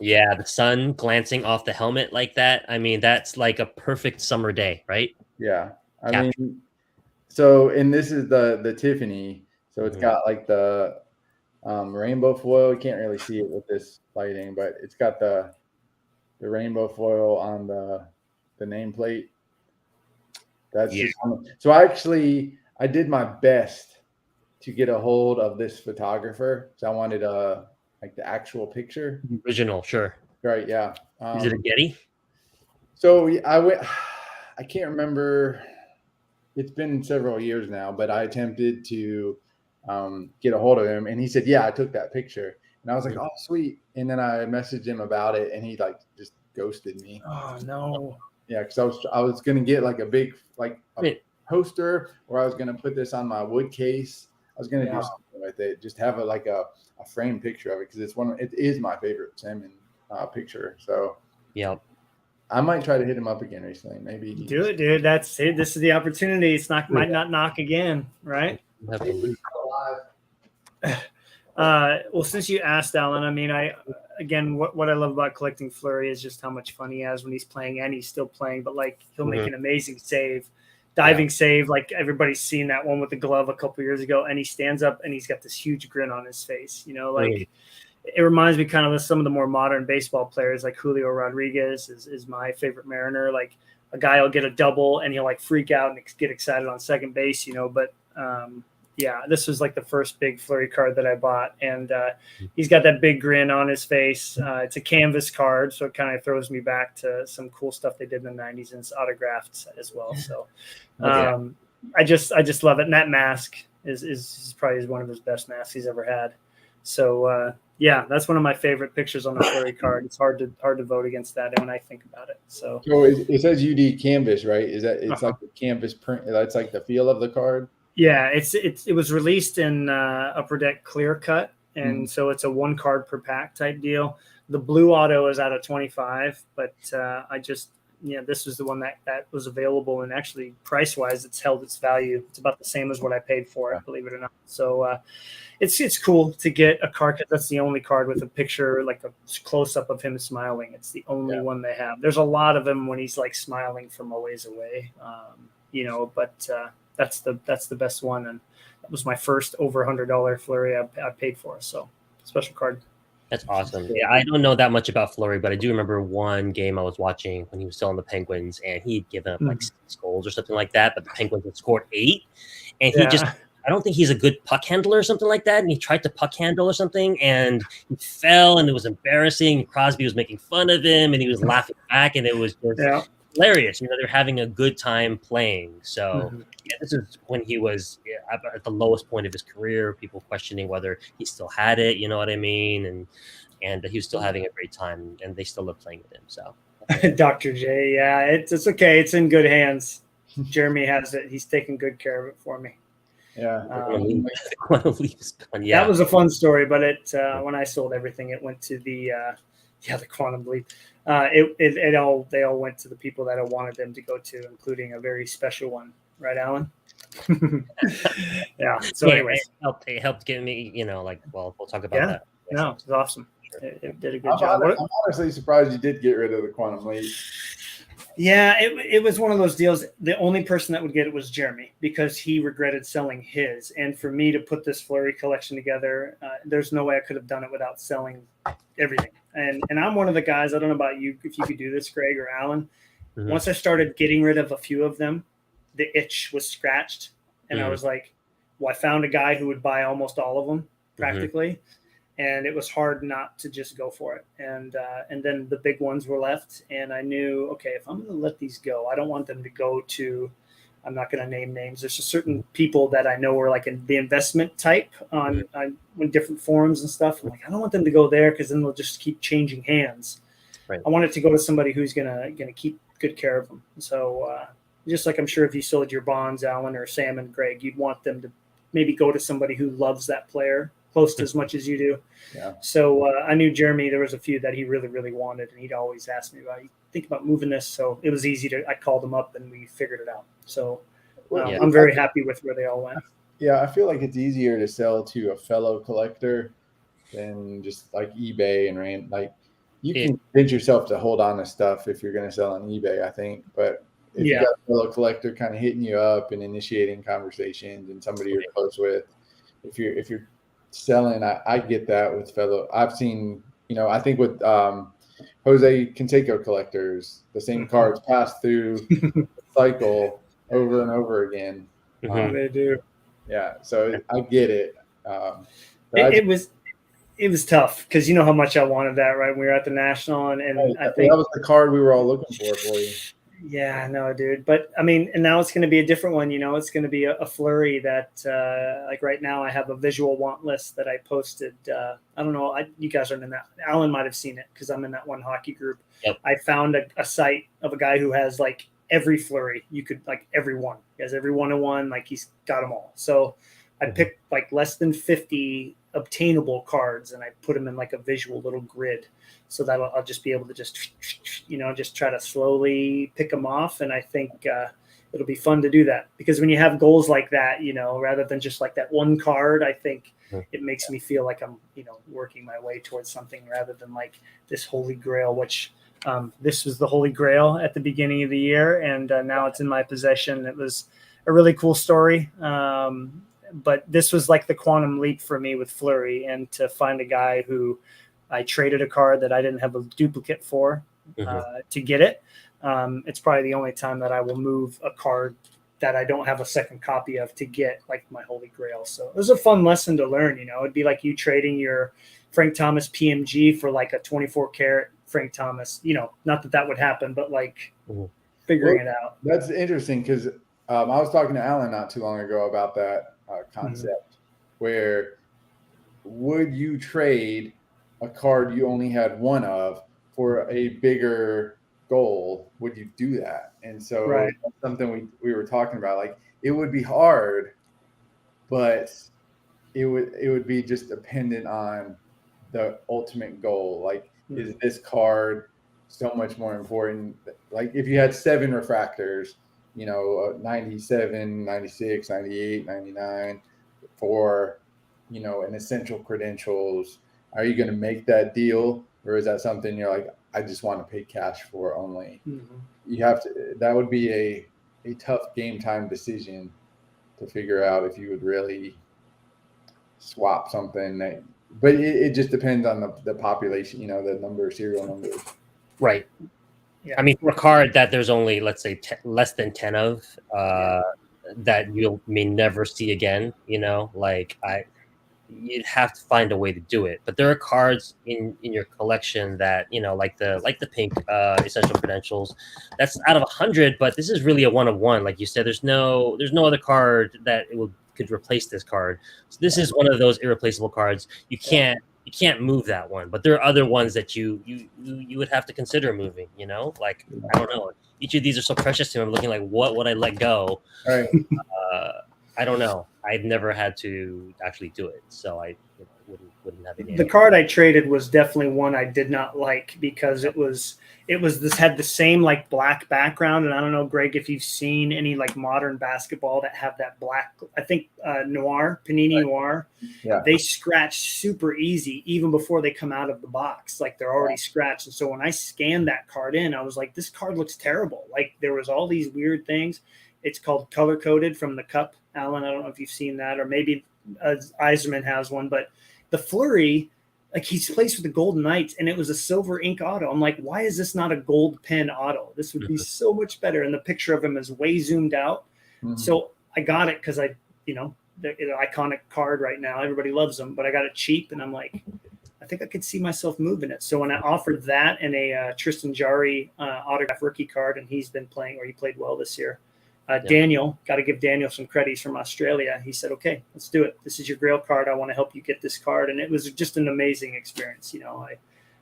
Yeah, the sun glancing off the helmet like that. I mean, that's like a perfect summer day, right?
Yeah. I mean, so, and this is the Tiffany. So it's got like the rainbow foil. You can't really see it with this lighting, but it's got the rainbow foil on the nameplate. That's just, so I did my best to get a hold of this photographer. So I wanted like the actual picture.
Original, sure.
Right, yeah.
Is it a Getty?
So I can't remember. It's been several years now, but I attempted to get a hold of him, and he said, yeah, I took that picture. And I was like, oh, sweet. And then I messaged him about it, and he like just ghosted me.
Oh, no.
Yeah, because I was going to get like a big, like a poster, or I was going to put this on my wood case. I was going to do something with it, just have a framed picture of it, because it is my favorite salmon picture. So
yeah,
I
might try to hit him up again recently. Maybe
do it, dude. That's it. This is the opportunity. Might not knock again, right? Well, since you asked, Alan, I mean, what I love about collecting Fleury is just how much fun he has when he's playing, and he's still playing. But like, he'll make an amazing save. Diving save, like everybody's seen that one with the glove a couple years ago, and he stands up and he's got this huge grin on his face. It reminds me kind of some of the more modern baseball players, like Julio Rodriguez is my favorite Mariner. Like, a guy will get a double and he'll like freak out and get excited on second base, But this was like the first big Fleury card that I bought, and he's got that big grin on his face. It's a canvas card, so it kind of throws me back to some cool stuff they did in the 90s, and it's autographed as well. So I just love it. And that mask is probably one of his best masks he's ever had. So that's one of my favorite pictures on the Fleury card. It's hard to vote against that when I think about it. So
it says UD canvas, right? Is that it's like the canvas print? That's like the feel of the card.
Yeah, it was released in Upper Deck Clear Cut, and so it's a 1 card per pack type deal. The blue auto is out of 25, but this was the one that was available, and actually price wise, it's held its value. It's about the same as what I paid for it, believe it or not. So it's cool to get a card, because that's the only card with a picture, like a close up of him smiling. It's the only one they have. There's a lot of him when he's like smiling from a ways away, but. That's the best one, and that was my first over $100 Fleury I paid for. So special card.
That's awesome. Yeah, I don't know that much about Fleury, but I do remember one game I was watching when he was still on the Penguins, and he'd given up like 6 goals or something like that, but the Penguins had scored 8, and he just. I don't think he's a good puck handler or something like that. And he tried to puck handle or something, and he fell, and it was embarrassing. Crosby was making fun of him, and he was laughing back, and it was just hilarious. You know, they're having a good time playing. So yeah, this is when he was at the lowest point of his career. People questioning whether he still had it. You know what I mean? And he was still having a great time, and they still love playing with him. So,
Dr. J, yeah, it's okay. It's in good hands. Jeremy has it. He's taking good care of it for me.
Yeah,
that was a fun story. But when I sold everything, it went to the Quantum Leap. They all went to the people that I wanted them to go to, including a very special one, right, Alan? Yeah. So, anyways,
it helped get me. You know, we'll talk about that.
No, it was awesome. It did a good job.
I'm honestly surprised you did get rid of the Quantum Leap.
Yeah, it was one of those deals. The only person that would get it was Jeremy because he regretted selling his. And for me to put this Fleury collection together, there's no way I could have done it without selling everything. And I'm one of the guys, I don't know about you, if you could do this, Greg or Alan. Once I started getting rid of a few of them, the itch was scratched. And I was like, well, I found a guy who would buy almost all of them practically. And it was hard not to just go for it. And then the big ones were left. And I knew, okay, if I'm going to let these go, I don't want them to go to, I'm not going to name names. There's just certain people that I know are like in the investment type on different forums and stuff. I'm like, I don't want them to go there because then they'll just keep changing hands. Right. I want it to go to somebody who's going to keep good care of them. So just like I'm sure if you sold your bonds, Alan or Sam and Greg, you'd want them to maybe go to somebody who loves that player close to as much as you do. Yeah. So I knew Jeremy, there was a few that he really, really wanted, and he'd always ask me about, you think about moving this? So it was easy I called him up and we figured it out. So I'm very happy with where they all went.
Yeah, I feel like it's easier to sell to a fellow collector than just like eBay and Rand. Like you can convince yourself to hold on to stuff if you're going to sell on eBay, I think. But if you got a fellow collector kind of hitting you up and initiating conversations and somebody you're close with, if you're selling, I get that with fellow. I've seen, I think with Jose Canseco collectors, the same cards pass through the cycle over and over again.
They do.
Yeah, so I get it.
It was tough because you know how much I wanted that, right? We were at the National, and I think
that was the card we were all looking for you.
Yeah, no, dude. But I mean, and now it's going to be a different one. It's going to be a Fleury that, like right now, I have a visual want list that I posted. I don't know. You guys aren't in that. Alan might have seen it because I'm in that one hockey group. Yep. I found a site of a guy who has like every Fleury. You could like every one. He has every 1-in-1. Like he's got them all. So I picked like less than 50 obtainable cards and I put them in like a visual little grid. So that I'll just be able to just try to slowly pick them off. And I think it'll be fun to do that because when you have goals like that, rather than just like that one card, I think it makes me feel like I'm, working my way towards something rather than like this holy grail, which this was the holy grail at the beginning of the year. And now it's in my possession. It was a really cool story. But this was like the quantum leap for me with Fleury, and to find a guy who I traded a card that I didn't have a duplicate for to get it. It's probably the only time that I will move a card that I don't have a second copy of to get like my holy grail. So it was a fun lesson to learn. It'd be like you trading your Frank Thomas PMG for like a 24 karat Frank Thomas, not that would happen, but like figuring it out.
That's interesting because I was talking to Alan not too long ago about that concept where would you trade a card you only had one of for a bigger goal? Would you do that? And so that's something we were talking about. Like it would be hard, but it would be just dependent on the ultimate goal. Like is this card so much more important? Like if you had 7 refractors, 97, 96, 98, 99 for, an essential credentials, are you going to make that deal? Or is that something you're like, I just want to pay cash for only? You have to, that would be a tough game time decision to figure out if you would really swap something that but it just depends on the population, you know, the number of serial numbers.
Right.
Yeah.
I mean, for a card that there's only, let's say, less than 10 of, that you may never see again, you know, like you'd have to find a way to do it. But there are cards in your collection that, you know, like the pink essential credentials, that's out of 100, but this is really a 1 of 1. Like you said, there's no other card that could replace this card. So this is one of those irreplaceable cards. You can't move that one, but there are other ones that you would have to consider moving, you know, like, I don't know. Each of these are so precious to me. I'm looking like, what would I let go?
All right.
I don't know. I've never had to actually do it, so I wouldn't have any.
The card I traded was definitely one I did not like because it was this had the same like black background, and I don't know, Greg, if you've seen any like modern basketball that have that black. I think Noir, Panini Noir, they scratch super easy even before they come out of the box. Like they're already scratched, and so when I scanned that card in, I was like, this card looks terrible. Like there was all these weird things. It's called color coded from the Cup, Alan. I don't know if you've seen that, or maybe Eiserman has one, but the Fleury, like he plays with the Golden Knights, and it was a silver ink auto. I'm like, why is this not a gold pen auto? This would be so much better. And the picture of him is way zoomed out. So I got it because they're an iconic card right now. Everybody loves them, but I got it cheap, and I'm like, I think I could see myself moving it. So when I offered that and a Tristan Jarry autograph rookie card, and he's been playing, or he played well this year. Daniel, got to give Daniel some credit. He's from Australia. He said, okay, let's do it. This is your Grail card. I want to help you get this card. And it was just an amazing experience. You know,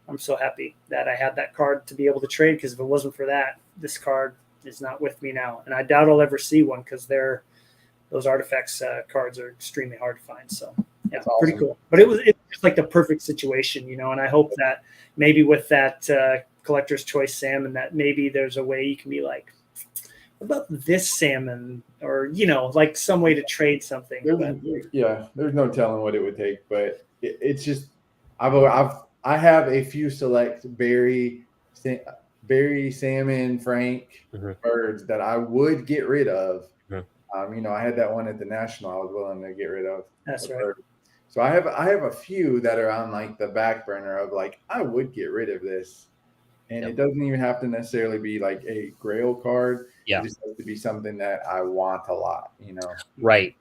I'm so happy that I had that card to be able to trade, because if it wasn't for that, this card is not with me now. And I doubt I'll ever see one, because those artifacts cards are extremely hard to find. So yeah, awesome. Pretty cool. But it was just like the perfect situation, you know, and I hope that maybe with that collector's choice salmon, that maybe there's a way you can be like, about this salmon, or you know, like some way to trade something.
There's no telling what it would take, but it's just I have a few select Barry, Salmon, Frank birds that I would get rid of. You know, I had that one at the National I was willing to get rid of.
That's right.
Bird. So I have a few that are on like the back burner of like, I would get rid of this. And it doesn't even have to necessarily be like a Grail card.
Yeah.
It just has to be something that I want a lot, you know?
Right.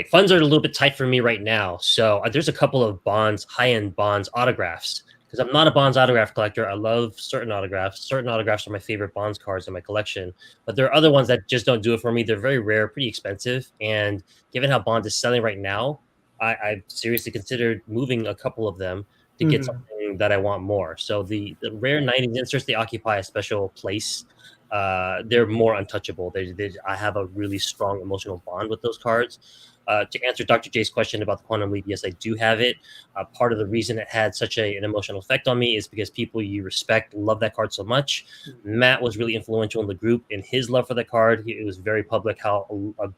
Funds are a little bit tight for me right now. So there's a couple of Bonds, high-end Bonds autographs, because I'm not a Bonds autograph collector. I love certain autographs. Certain autographs are my favorite Bonds cards in my collection. But there are other ones that just don't do it for me. They're very rare, pretty expensive. And given how Bonds is selling right now, I've seriously considered moving a couple of them to get something that I want more. So the rare 90s inserts, they occupy a special place. They're more untouchable. I have a really strong emotional bond with those cards. To answer Dr. J's question about the Quantum Leap, yes, I do have it. Part of the reason it had such an emotional effect on me is because people you respect love that card so much. Matt was really influential in the group in his love for the card. It was very public how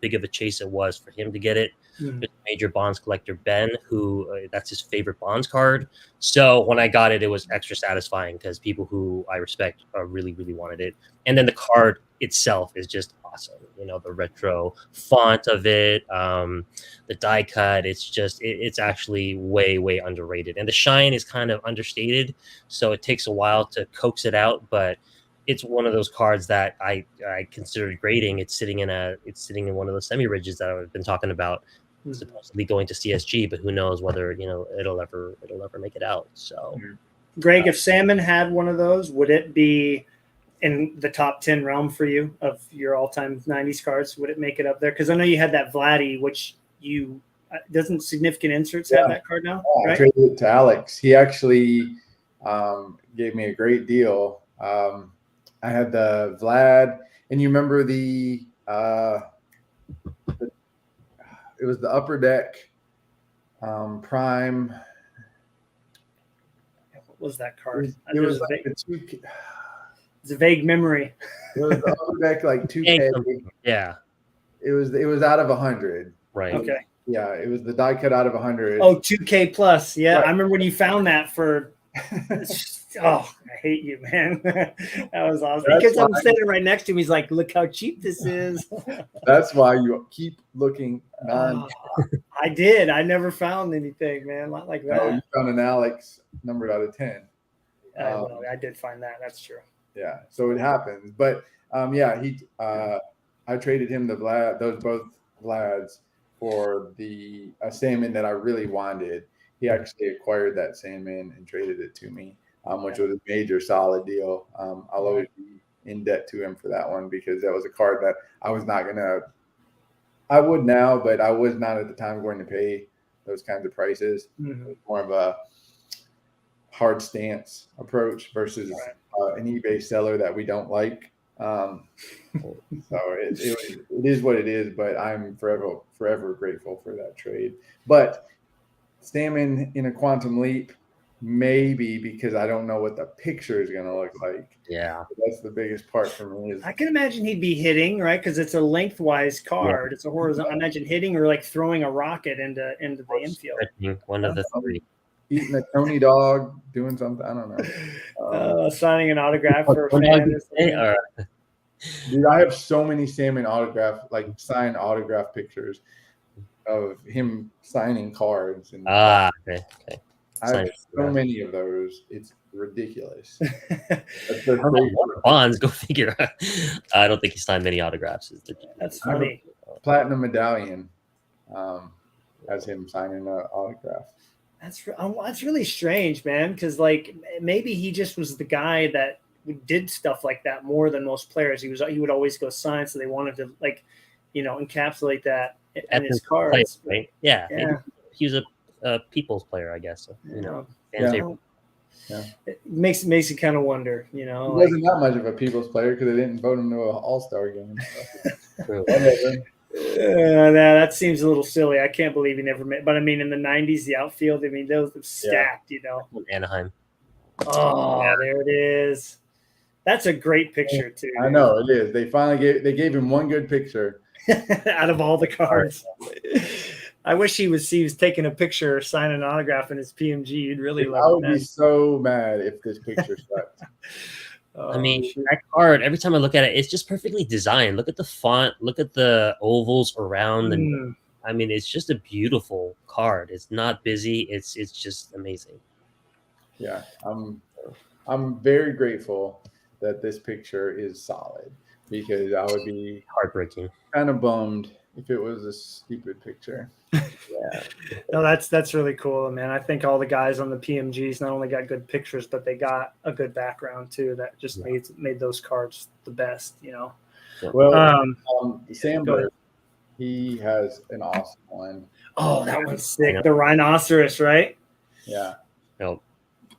big of a chase it was for him to get it. There's a major Bonds collector, Ben, who that's his favorite Bonds card. So when I got it, it was extra satisfying because people who I respect really, really wanted it. And then the card itself is just awesome. You know, the retro font of it, the die cut, it's actually way, way underrated. And the shine is kind of understated, so it takes a while to coax it out, but it's one of those cards that I consider grading. It's sitting in one of those semi-ridges that I've been talking about, supposedly going to CSG, but who knows whether, you know, it'll ever make it out. So
Greg, if Salmon had one of those, would it be in the top 10 realm for you of your all-time 90s cards? Would it make it up there? Because I know you had that Vladdy, which you doesn't Significant Inserts have that card now?
I traded it to Alex. He actually gave me a great deal. I had the Vlad, and you remember it was the Upper Deck Prime.
What was that card?
It was
it's a vague memory.
It was the Upper Deck like 2K.
Yeah.
It was out of 100.
Right.
Okay.
Yeah, it was the die cut out of 100.
Oh, 2K plus. Yeah, right. I remember when you found that for Oh, I hate you, man. That was awesome.
That's
Because I'm
why-
standing right next to him. He's like, look how cheap this is.
That's why you keep looking.
Oh, I did. I never found anything, man. Not like that.
You found an Alex numbered out of 10.
Well, I did find that. That's true.
Yeah, so it happens. But I traded him those both Vlads for the salmon that I really wanted. He actually acquired that salmon and traded it to me, which was a major solid deal. I'll always be in debt to him for that one because that was a card that I was not gonna. I would now, but I was not at the time going to pay those kinds of prices.
Mm-hmm.
More of a hard stance approach versus an eBay seller that we don't like. So it is what it is, but I'm forever grateful for that trade. But salmon in a quantum leap, maybe because I don't know what the picture is going to look like.
Yeah,
that's the biggest part for me.
I can imagine he'd be hitting, right? Because it's a lengthwise card. Yeah. It's a horizontal. I imagine hitting or like throwing a rocket into the infield.
One of the three.
Eating a Tony dog, doing something. I don't know.
Signing an autograph for a fan.
Dude, I have so many salmon signed autograph pictures of him signing cards. And
okay.
I have so many of those. It's ridiculous.
Bonds, go figure. I don't think he signed many autographs.
That's funny.
Platinum medallion has him signing an autograph.
That's really strange, man. Because like maybe he just was the guy that did stuff like that more than most players. He would always go sign, so they wanted to encapsulate that in his cards.
Play, right? Yeah. He was a people's player, I guess.
It makes you kind of wonder. He
wasn't that much of a people's player because they didn't vote him to an All-Star game. So.
That seems a little silly. I can't believe he never made. But I mean, in the '90s, the outfield. I mean, those were stacked.
Anaheim.
Oh, there it is. That's a great picture too.
I know it is. They finally gave him one good picture
out of all the cards. I wish he was taking a picture or signing an autograph in his PMG. You'd really love it.
I would be so mad if this picture sucked.
I mean, that card, every time I look at it, it's just perfectly designed. Look at the font. Look at the ovals around. And I mean, it's just a beautiful card. It's not busy. It's just amazing.
Yeah, I'm very grateful that this picture is solid because I would be
heartbreaking,
kind of bummed if it was a stupid picture.
Yeah. No, that's really cool, man. I think all the guys on the PMGs not only got good pictures, but they got a good background too. That just made those cards the best,
Well, Sandberg, he has an awesome one.
Oh, that one's sick. The rhinoceros, right?
Yeah.
Nope.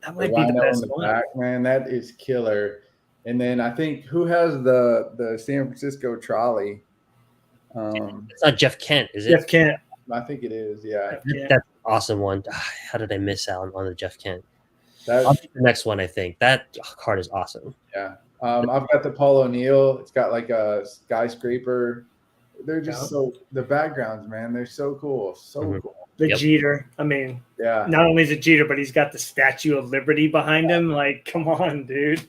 That might be the best one.
Back, man, that is killer. And then I think who has the San Francisco trolley?
It's not Jeff Kent, is it?
Jeff Kent.
I think it is. Yeah.
That's an awesome one. How did I miss out on the Jeff Kent?
I'll
the next one, I think. That card is awesome.
Yeah. I've got the Paul O'Neill. It's got like a skyscraper. They're just the backgrounds, man. They're so cool. So cool.
The Jeter. I mean,
yeah.
Not only is it Jeter, but he's got the Statue of Liberty behind him. Like, come on, dude.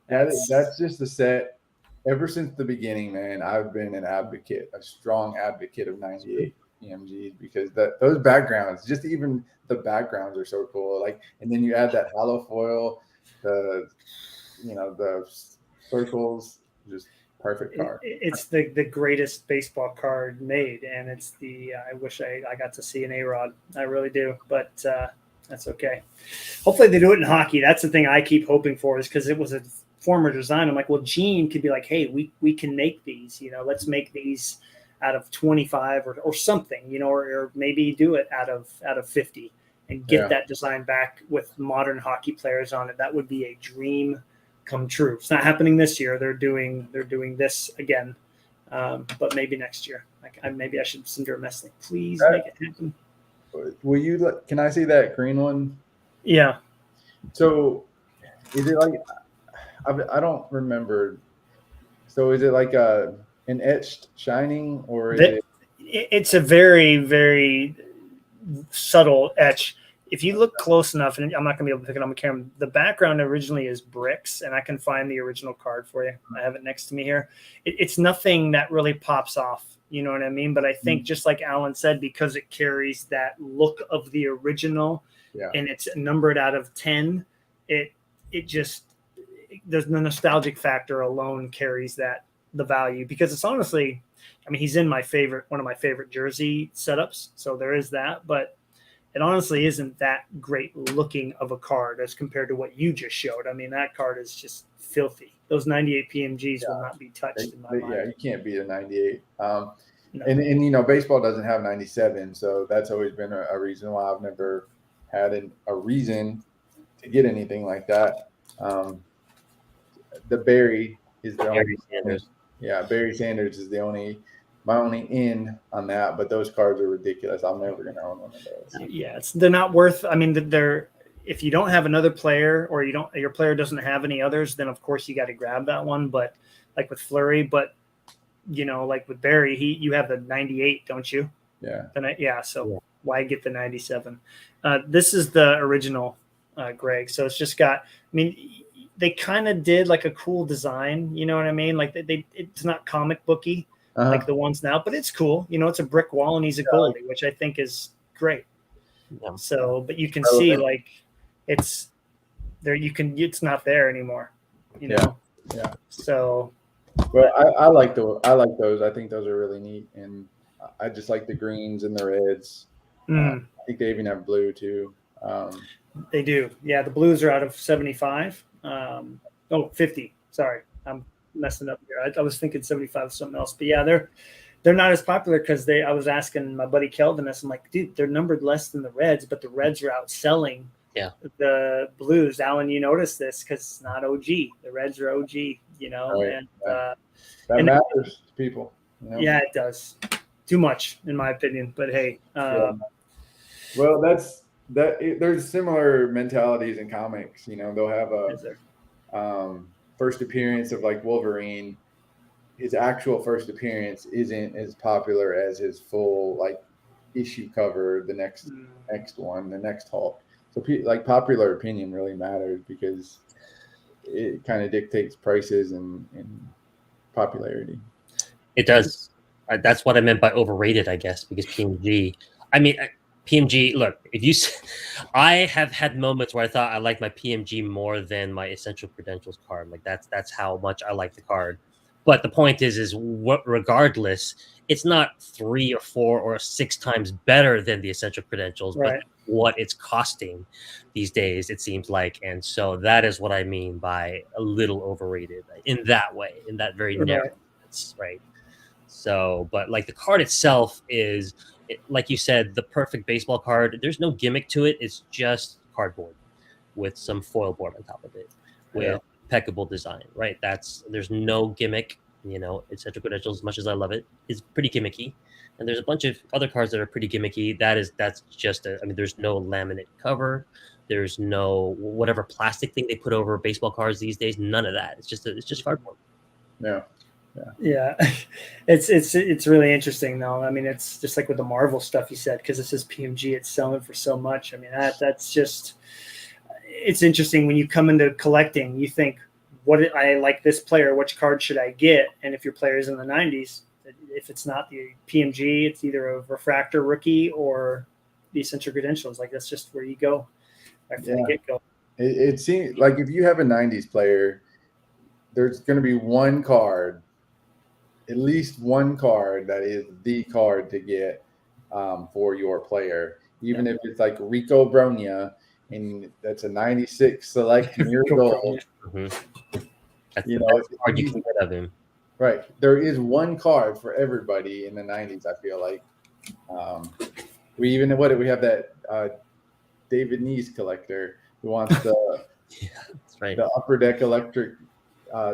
That's just the set. Ever since the beginning, man, I've been a strong advocate of 98 PMGs because those backgrounds, just even the backgrounds are so cool. Like, and then you add that hollow foil, the circles, just perfect card.
It's the greatest baseball card made, and it's I wish I got to see an A-Rod. I really do, but that's okay. Hopefully they do it in hockey. That's the thing I keep hoping for, is because it was a former design. I'm like, well, Gene could be like, hey, we can make these, let's make these out of 25 or something, or maybe do it out of 50 and get that design back with modern hockey players on it. That would be a dream come true. It's not happening this year. They're doing this again, but maybe next year. Maybe I should send her a message. Please make it happen.
Will you? Can I see that green one?
Yeah.
So, is it like? I don't remember. So, is it like an etched shining, or is
it's a very, very subtle etch. if you look close enough, and I'm not going to be able to pick it on the camera, the background originally is bricks, and I can find the original card for you. I have it next to me here. It's nothing that really pops off. You know what I mean? But I think just like Alan said, because it carries that look of the original and it's numbered out of 10, it just, there's the nostalgic factor alone carries the value, because it's honestly, I mean, he's in one of my favorite jersey setups. So there is that, but it honestly isn't that great looking of a card as compared to what you just showed. I mean, that card is just filthy. Those 98 PMGs will not be touched in my mind.
Yeah, you can't beat a 98.
No.
And baseball doesn't have 97, so that's always been a reason why I've never had a reason to get anything like that. The Barry is the
Barry
only.
Sanders.
Yeah, Barry Sanders is my only in on that, but those cards are ridiculous. I'm never going to own one of those.
Yeah, they're not worth. I mean, they're, if you don't have another player or your player doesn't have any others, then of course you got to grab that one. But like with Fleury, like with Barry, you have the 98, don't you?
Yeah.
So why get the 97? This is the original, Greg. So it's just got. I mean, they kind of did like a cool design. You know what I mean? Like it's not comic booky. Like the ones now, but it's cool. It's a brick wall and he's a goalie, which I think is great. Yeah. So, but you can see like it's there. It's not there anymore.
Yeah.
So,
well, I like those. I think those are really neat, and I just like the greens and the reds. I think they even have blue too.
They do. Yeah, the blues are out of 75. 50. Sorry, I'm messing up here. I was thinking 75 is something else, but yeah, they're not as popular because I was asking my buddy Kelvin this. I'm like, dude, they're numbered less than the reds, but the reds are outselling the blues. Alan, you notice this because it's not OG. The reds are OG,
Right.
And
that matters to people.
Yeah, it does. Too much, in my opinion. But hey,
well, there's similar mentalities in comics. They'll have a first appearance of like Wolverine. His actual first appearance isn't as popular as his full like issue cover, the next one, the next Hulk. So like popular opinion really matters because it kind of dictates prices and popularity.
It does. That's what I meant by overrated, I guess, because PMG. I mean, PMG. Look, I have had moments where I thought I liked my PMG more than my Essential Credentials card. Like that's how much I like the card. But the point is what? Regardless, it's not 3 or 4 or 6 times better than the Essential Credentials,
right.
But what it's costing these days, it seems like, and so that is what I mean by a little overrated in that way, in that very narrow sense, right? So, but like the card itself is, like you said, the perfect baseball card. There's no gimmick to it. It's just cardboard with some foil board on top of it with impeccable design, right? There's no gimmick. Essential Credentials, as much as I love it, is pretty gimmicky. And there's a bunch of other cards that are pretty gimmicky. That's just there's no laminate cover. There's no whatever plastic thing they put over baseball cards these days. None of that. It's just cardboard.
Yeah. It's really interesting though. I mean, it's just like with the Marvel stuff you said, because it says PMG, it's selling for so much. I mean, that's just, it's interesting when you come into collecting, you think, I like this player, which card should I get? And if your player is in the 90s, if it's not the PMG, it's either a refractor rookie or the Essential Credentials. Like that's just where you go. From the get-go.
It seems like if you have a 90s player, there's going to be one card, at least one card that is the card to get for your player. Even if it's like Rico Bronya, and that's a 96 select near gold.
That's the best card you can get of him.
Right. There is one card for everybody in the 90s, I feel like. We have that David Neese collector who wants the
that's right.
The Upper Deck Electric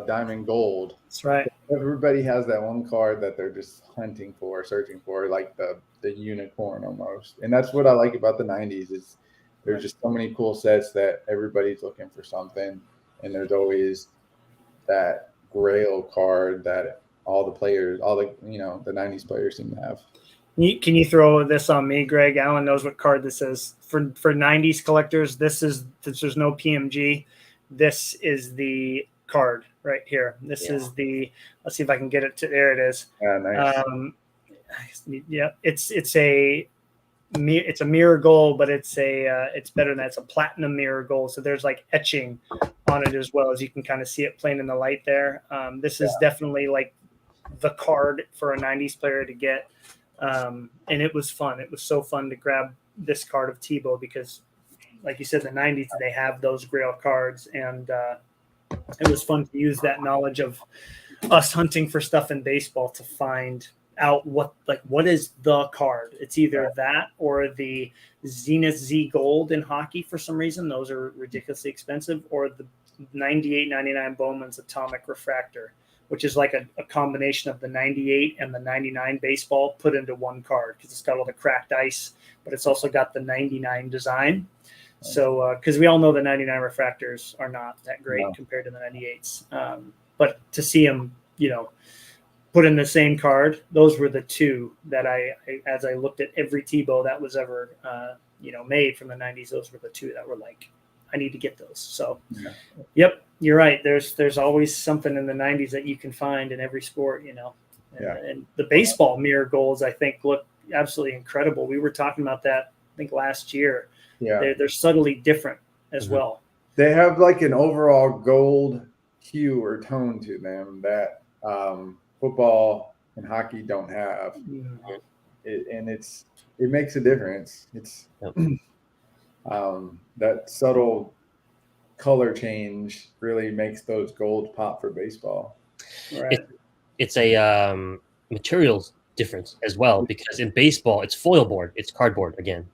Diamond Gold.
That's right.
Everybody has that one card that they're just hunting for, searching for, like the unicorn almost. And that's what I like about the 90s is there's just so many cool sets that everybody's looking for something, and there's always that grail card that all the 90s players seem to have.
Can you throw this on me, Greg? Alan knows what card this is. For 90s collectors, there's no PMG. This is the card right here. This is the, let's see if I can get it to, there it is.
Yeah, nice.
Yeah, it's a mirror gold, but it's better than that. It's a platinum mirror gold. So there's like etching on it as well, as you can kind of see it playing in the light there. This is definitely like the card for a 90s player to get. And it was fun. It was so fun to grab this card of Tebow because, like you said, the 90s, they have those Grail cards. And it was fun to use that knowledge of us hunting for stuff in baseball to find out what is the card. It's either that or the Zenith Z Gold in hockey for some reason. Those are ridiculously expensive. Or the 98-99 Bowman's Atomic Refractor, which is like a combination of the 98 and the 99 baseball put into one card because it's got all the cracked ice, but it's also got the 99 design. So, because we all know the 99 refractors are not that great compared to the 98s. But to see them, put in the same card, those were the two that I as I looked at every Tebow that was ever, made from the 90s, those were the two that were like, I need to get those. So, Yep, you're right. There's always something in the 90s that you can find in every sport, And the baseball mirror golds, I think, look absolutely incredible. We were talking about that, I think, last year. Yeah, they're subtly different as well.
They have like an overall gold hue or tone to them that football and hockey don't have. It makes a difference. It's that subtle color change really makes those gold pop for baseball.
Right. It's a materials difference as well, because in baseball it's foil board, it's cardboard again,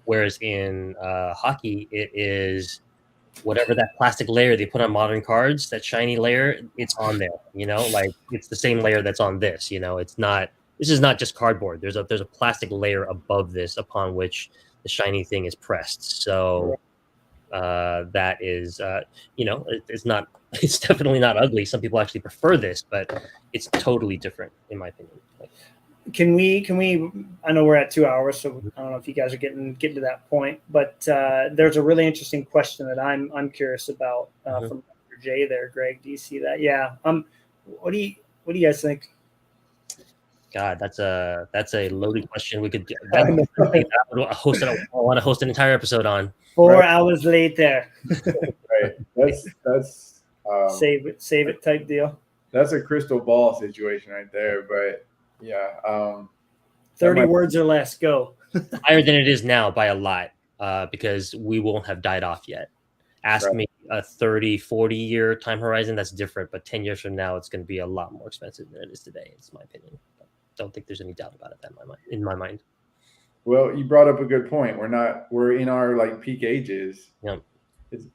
whereas in hockey it is whatever that plastic layer they put on modern cards, that shiny layer, it's on there, like it's the same layer that's on this, this is not just cardboard. There's a plastic layer above this upon which the shiny thing is pressed. So that is, it's definitely not ugly. Some people actually prefer this, but it's totally different in my opinion.
Can we, I know we're at 2 hours, so I don't know if you guys are getting to that point, but there's a really interesting question that I'm curious about from Dr. J there, Greg. Do you see that? Yeah. What do you guys think?
God, that's a loaded question. We could I want to host an entire episode on.
4 hours later.
Right. That's
save it type deal.
That's a crystal ball situation right there, but yeah.
30 words or less, go.
Higher than it is now by a lot, because we won't have died off yet. Ask me a 30, 40 year time horizon, that's different, but 10 years from now, it's going to be a lot more expensive than it is today. It's my opinion. Don't think there's any doubt about it in my mind.
Well, you brought up a good point. We're in our like peak ages.
Yeah.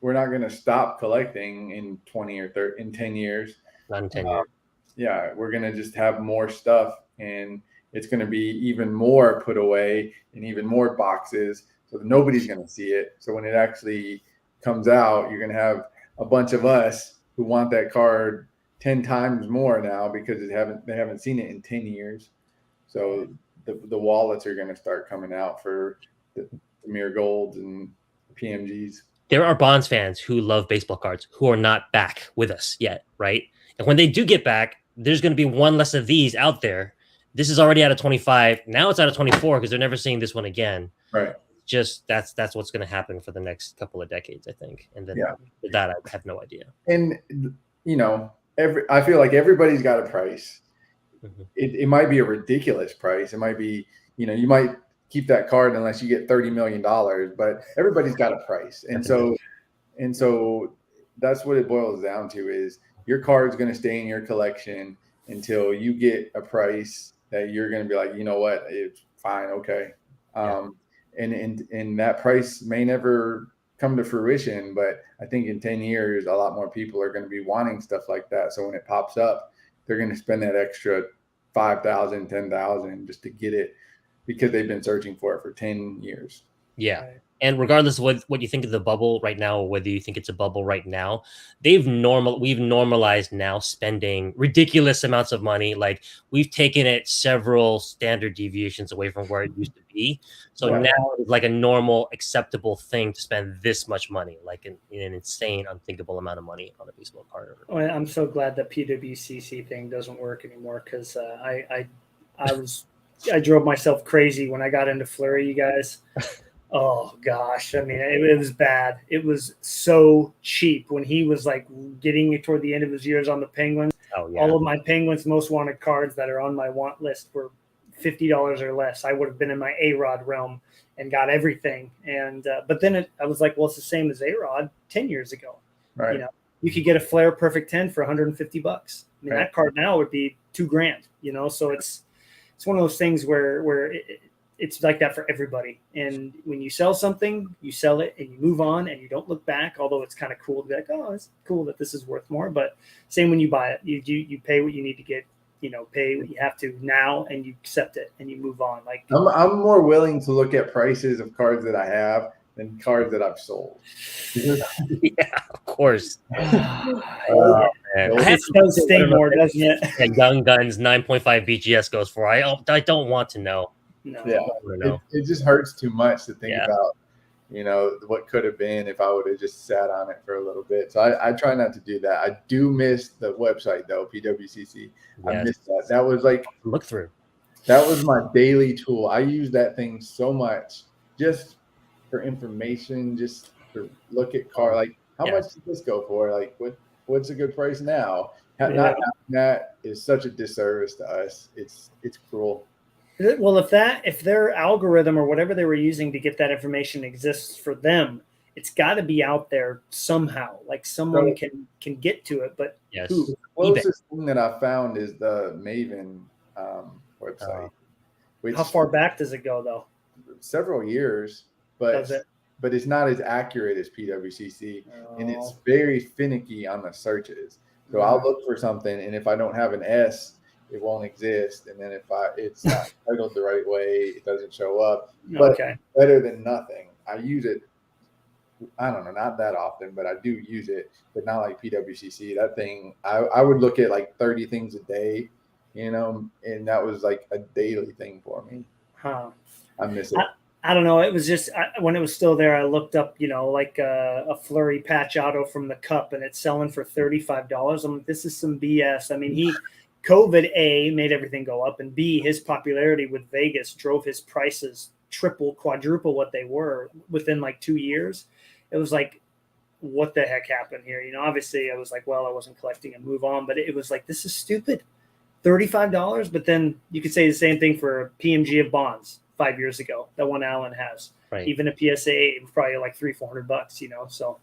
We're not going to stop collecting in 20 or 30, in 10 years.
Not in 10 years.
Yeah. We're going to just have more stuff, and it's going to be even more put away in even more boxes. So nobody's going to see it. So when it actually comes out, you're going to have a bunch of us who want that card 10 times more now because they haven't seen it in 10 years. So the wallets are going to start coming out for the mirror golds and PMGs.
There are Bonds fans who love baseball cards who are not back with us yet, right? And when they do get back, there's going to be one less of these out there. This is already out of 25. Now it's out of 24 because they're never seeing this one again.
Right.
Just that's what's going to happen for the next couple of decades, I think. And then with that, I have no idea.
And, I feel like everybody's got a price. Mm-hmm. It might be a ridiculous price. It might be, you might keep that card unless you get $30 million, but everybody's got a price. And so that's what it boils down to is your card's going to stay in your collection until you get a price that you're going to be like, you know what, it's fine. Okay. And that price may never come to fruition, but I think in 10 years, a lot more people are going to be wanting stuff like that. So when it pops up, they're going to spend that extra $5,000, $10,000 just to get it because they've been searching for it for 10 years.
Yeah.
Right.
And regardless of what you think of the bubble right now, or whether you think it's a bubble right now, we've normalized now spending ridiculous amounts of money. Like we've taken it several standard deviations away from where it used to be. So
Right.
now it's like a normal, acceptable thing to spend this much money, like an insane, unthinkable amount of money on a baseball card.
Well, I'm so glad the PWCC thing doesn't work anymore because I drove myself crazy when I got into Fleury, you guys. Oh gosh, I mean, it was bad. It was so cheap when he was like getting toward the end of his years on the Penguins.
Oh yeah.
All of my Penguins most wanted cards that are on my want list were $50 or less. I would have been in my A-Rod realm and got everything. And but then I was like, well, it's the same as A-Rod 10 years ago.
Right.
You know, you could get a Flair Perfect 10 for $150. I mean,
Right.
that card now would be $2,000. You know, so it's one of those things where it's like that for everybody. And when you sell something, you sell it and you move on and you don't look back. Although it's kind of cool to be like, oh, it's cool that this is worth more. But same when you buy it, you pay what you need to get. You know, pay what you have to now, and you accept it and you move on. Like
I'm more willing to look at prices of cards that I have than cards that I've sold.
Yeah, of course.
Uh,
Man.
it does sting more, doesn't it?
Yeah, Young Guns 9.5 BGS goes for. I don't want to know.
No.
Yeah.
I don't wanna know.
It just hurts too much to think
Yeah.
about, you know, what could have been if I would have just sat on it for a little bit. So I try not to do that. I do miss the website though, PWCC. I
Yes.
miss that. That was like
Look through.
that was my daily tool. I use that thing so much just for information, just to look at car. Like how
Yeah.
much did this go for? Like what's a good price now?
Yeah.
Not having that is such a disservice to us. It's cruel.
Well, if their algorithm or whatever they were using to get that information exists for them, it's got to be out there somehow. Like someone can get to it, but
Yes.
who?
The closest thing that I found is the Maven website. Which
How far back does it go though?
Several years,
Does it?
but it's not as accurate as PWCC, and it's
Oh.
very finicky on the searches. So I'll look for something, and if I don't have an S, it won't exist. And then if it's not titled the right way, it doesn't show up. But
Okay.
better than nothing. I use it. I don't know, not that often, but I do use it, but not like PWCC. That thing, I would look at like 30 things a day, you know, and that was like a daily thing for me.
Huh.
I miss it.
I don't know. It was just when it was still there, I looked up, you know, like a Fleury patch auto from the Cup, and it's selling for $35. I'm like, this is some BS. I mean, COVID A made everything go up, and B, his popularity with Vegas drove his prices triple, quadruple what they were within like 2 years. It was like, what the heck happened here? You know, obviously I was like, well, I wasn't collecting and move on, but it was like, this is stupid. $35. But then you could say the same thing for PMG of Bonds 5 years ago, that one Allen has.
Right.
Even a PSA it was probably like $300-400, you know. So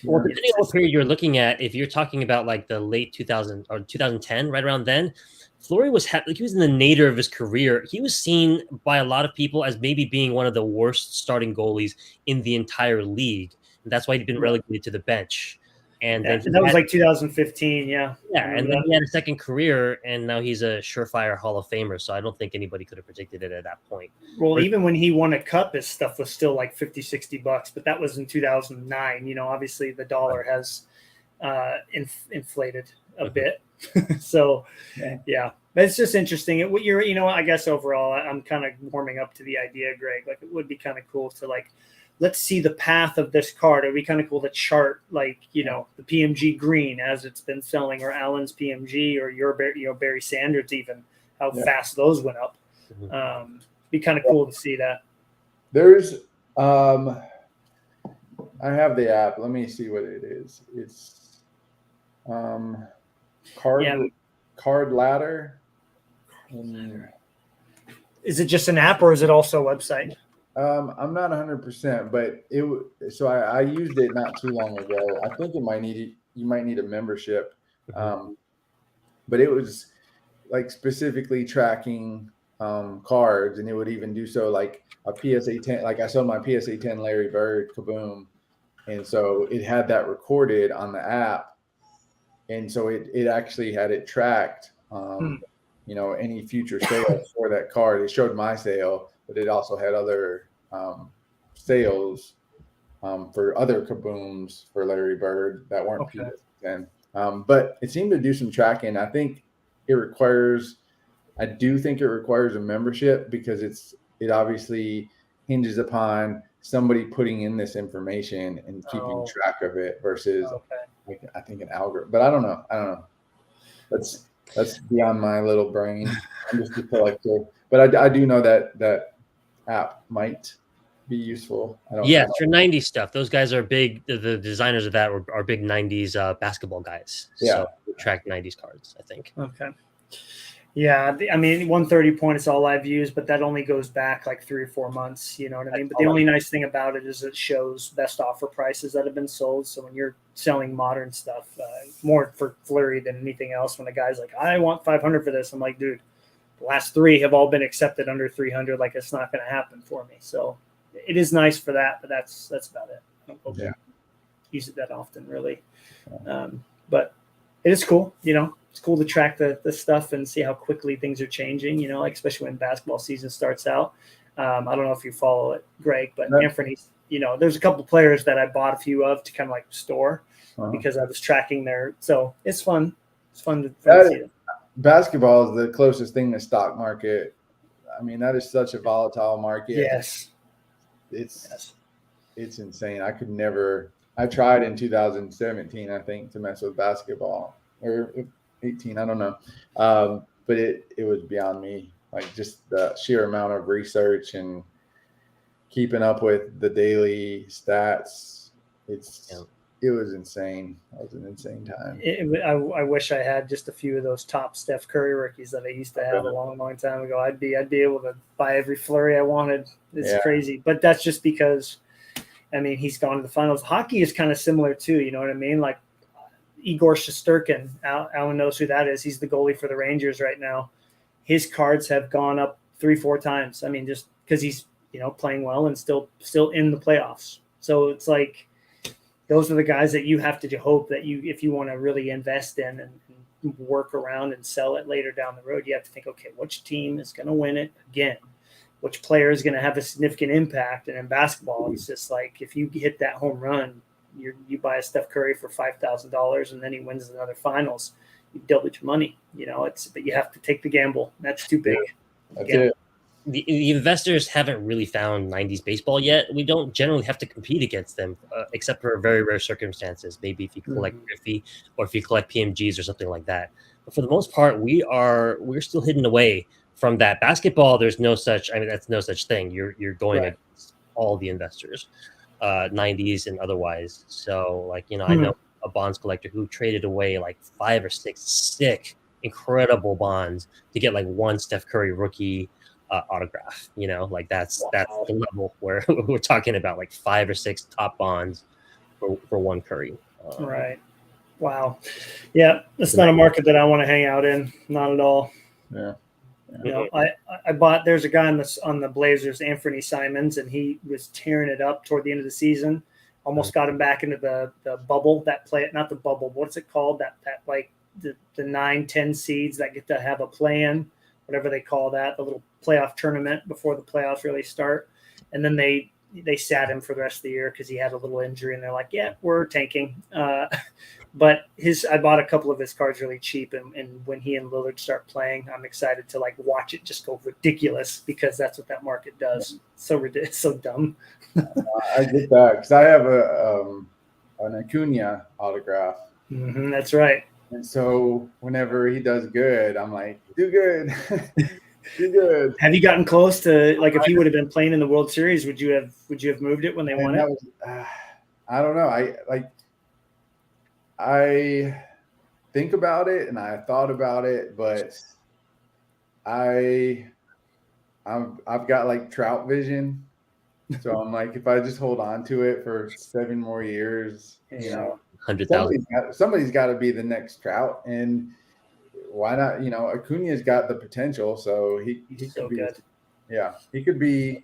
Well, depending on what period you're looking at, if you're talking about like the late 2000 or 2010, right around then, Fleury was he was in the nadir of his career. He was seen by a lot of people as maybe being one of the worst starting goalies in the entire league. And that's why he'd been relegated to the bench. And
yeah,
then
that was like 2015, yeah.
yeah, and then he had a second career, and now he's a surefire Hall of Famer. So I don't think anybody could have predicted it at that point.
Well, even when he won a cup, his stuff was still like $50-60, but that was in 2009. You know, obviously the dollar has inflated a bit. So, yeah, but it's just interesting. You know, I guess overall, I'm kind of warming up to the idea, Greg. Like, it would be kind of cool to like, let's see the path of this card. It'd be kind of cool to chart, like, you know, the PMG green as it's been selling, or Allen's PMG, or your Barry Sanders, even how fast those went up. Be kind of cool to see that.
There's, I have the app. Let me see what it is. It's, card ladder.
Is it just an app, or is it also a website?
I'm not 100%, but I used it not too long ago. I think you might need a membership. But it was like specifically tracking cards, and it would even do so like a PSA 10. Like I sold my PSA 10 Larry Bird Kaboom, and so it had that recorded on the app, and so it actually had it tracked. You know, any future sales for that card. It showed my sale, but it also had other sales for other kabooms for Larry Bird that weren't
Okay.
PSN. But it seemed to do some tracking. I do think it requires a membership because it obviously hinges upon somebody putting in this information and keeping track of it versus I think an algorithm. But I don't know. That's beyond my little brain. I'm just a collector. But I do know that app might be useful.
Yes, for 90s stuff. Those guys are big. The designers of that are big 90s basketball guys.
Yeah.
So track 90s cards, I think.
Okay. Yeah, I mean, 130 point is all I've used, but that only goes back like 3 or 4 months. You know what I mean? But the only nice thing about it is it shows best offer prices that have been sold. So when you're selling modern stuff, more for Fleury than anything else, when a guy's like, I want 500 for this, I'm like, dude, the last 3 have all been accepted under 300. Like, it's not going to happen for me. So it is nice for that, but that's about it. I don't use it that often, really. But it is cool, you know. It's cool to track the stuff and see how quickly things are changing, you know, like especially when basketball season starts out. I don't know if you follow it, Greg, but Anthony's, you know, there's a couple of players that I bought a few of to kind of like store because I was tracking their. So it's fun. It's fun to see it.
Basketball is the closest thing to stock market. I mean, that is such a volatile market.
Yes.
It's insane. I could never. I tried in 2017, I think, to mess with basketball, or 18, I don't know. But it was beyond me. Like, just the sheer amount of research and keeping up with the daily stats. It was insane. It was an insane time.
I wish I had just a few of those top Steph Curry rookies that I used to have a long time ago. I'd be able to buy every Fleury I wanted. It's crazy. But that's just because, I mean, he's gone to the finals. Hockey is kind of similar too. You know what I mean? Like Igor Shesterkin, Alan knows who that is. He's the goalie for the Rangers right now. His cards have gone up 3-4 times. I mean, just because he's, you know, playing well and still in the playoffs. So it's like, those are the guys that you have to hope that if you want to really invest in and work around and sell it later down the road, you have to think, okay, which team is going to win it again? Which player is going to have a significant impact? And in basketball, it's just like, if you hit that home run, you buy a Steph Curry for $5,000 and then he wins another finals, you double your money, you know, but you have to take the gamble. That's too big.
That's it.
The investors haven't really found 90s baseball yet. We don't generally have to compete against them, except for very rare circumstances. Maybe if you collect Griffey or if you collect PMGs or something like that. But for the most part, we're still hidden away from that. Basketball, there's no such. I mean, that's no such thing. You're going against all the investors, 90s and otherwise. So, like, you know, I know a bonds collector who traded away like 5 or 6 sick, incredible bonds to get like one Steph Curry rookie autograph. You know, like that's the level where we're talking about, like 5 or 6 top bonds for one Curry.
Right. Wow. Yeah, that's not a market that I want to hang out in. Not at all.
Yeah.
You know, I bought. There's a guy on the Blazers, Anthony Simons, and he was tearing it up toward the end of the season. Almost got him back into the bubble. Not the bubble. What's it called? That like the 9-10 seeds that get to have a play-in, whatever they call that, the little playoff tournament before the playoffs really start. And then they sat him for the rest of the year because he had a little injury, and they're like, yeah, we're tanking. But I bought a couple of his cards really cheap, and when he and Lillard start playing, I'm excited to like watch it just go ridiculous, because that's what that market does. So ridiculous, so dumb.
I get that because I have an Acuna autograph.
That's right.
And so whenever he does good, I'm like, do good. Do good.
Have you gotten close to, like, if he would have been playing in the World Series, would you have moved it when they won it?
I don't know. I think about it, and I thought about it, but I've got like Trout vision. So I'm like, if I just hold on to it for 7 more years, you know,
100,000.
Somebody's got to be the next Trout, and why not? You know, Acuna's got the potential, so he could be
good.
Yeah, he could be.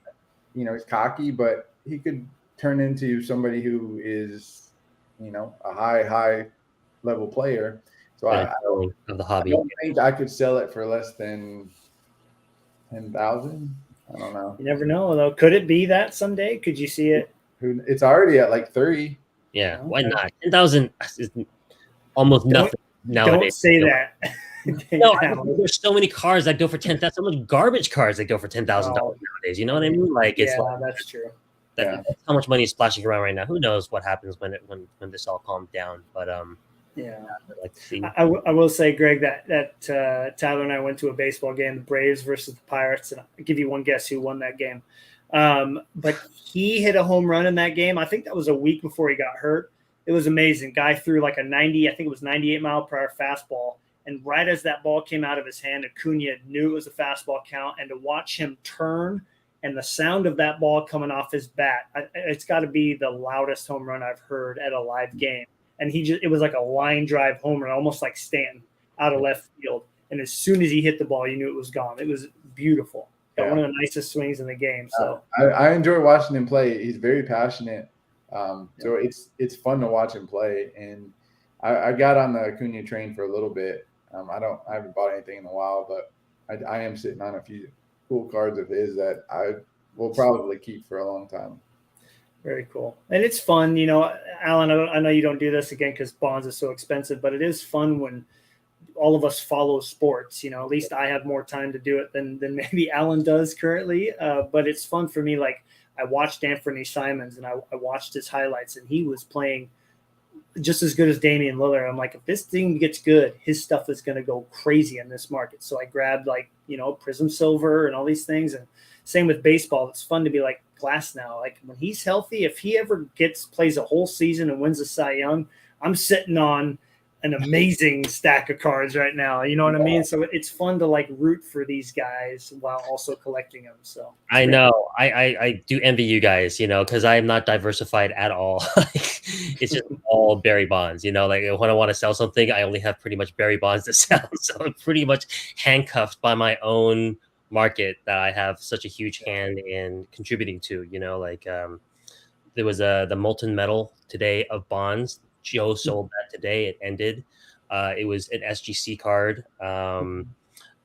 You know, he's cocky, but he could turn into somebody who is, you know, a high level player. So I
of the hobby.
don't think I could sell it for less than 10,000. I don't know.
You never know, though. Could it be that someday? Could you see it?
It's already at like 30.
Yeah,
Okay.
why not? 10,000 is almost nothing nowadays.
Don't say that.
No, there's so many cars that go for 10,000. So much garbage cars that go for $10,000 nowadays. You know what I mean? Like it's like,
that's true.
that's how much money is splashing around right now. Who knows what happens when this all calms down? But
yeah,
I'd like to see.
I will say, Greg, that Tyler and I went to a baseball game, the Braves versus the Pirates, and I'll give you one guess who won that game. But he hit a home run in that game. I think that was a week before he got hurt. It was amazing. Guy threw like a 90, I think it was 98 mile per hour fastball. And right as that ball came out of his hand, Acuna knew it was a fastball count. And to watch him turn and the sound of that ball coming off his bat, it's got to be the loudest home run I've heard at a live game. And it was like a line drive home run, almost like Stanton out of left field. And as soon as he hit the ball, you knew it was gone. It was beautiful. Got one of the nicest swings in the game. So
I enjoy watching him play. He's very passionate. So it's fun to watch him play. And I got on the Acuna train for a little bit. I haven't bought anything in a while, but I am sitting on a few cool cards of his that I will probably keep for a long time.
Very cool. And it's fun, Alan, I know you don't do this again because Bonds is so expensive, but it is fun when all of us follow sports. At least I have more time to do it than maybe Alan does currently. But it's fun for me. Like I watched Anthony Simons and I watched his highlights and he was playing just as good as Damian Lillard. I'm like, if this thing gets good, his stuff is going to go crazy in this market. So I grabbed Prism Silver and all these things. And same with baseball. It's fun to be like Glass now. Like when he's healthy, if he ever plays a whole season and wins a Cy Young, I'm sitting on an amazing stack of cards right now. You know what I mean? So it's fun to root for these guys while also collecting them. So
I know I do envy you guys, because I am not diversified at all. It's just all Barry Bonds, like when I want to sell something, I only have pretty much Barry Bonds to sell. So I'm pretty much handcuffed by my own market that I have such a huge hand in contributing to, there was the molten metal today of Bonds. Joe sold that today. It ended. It was an SGC card.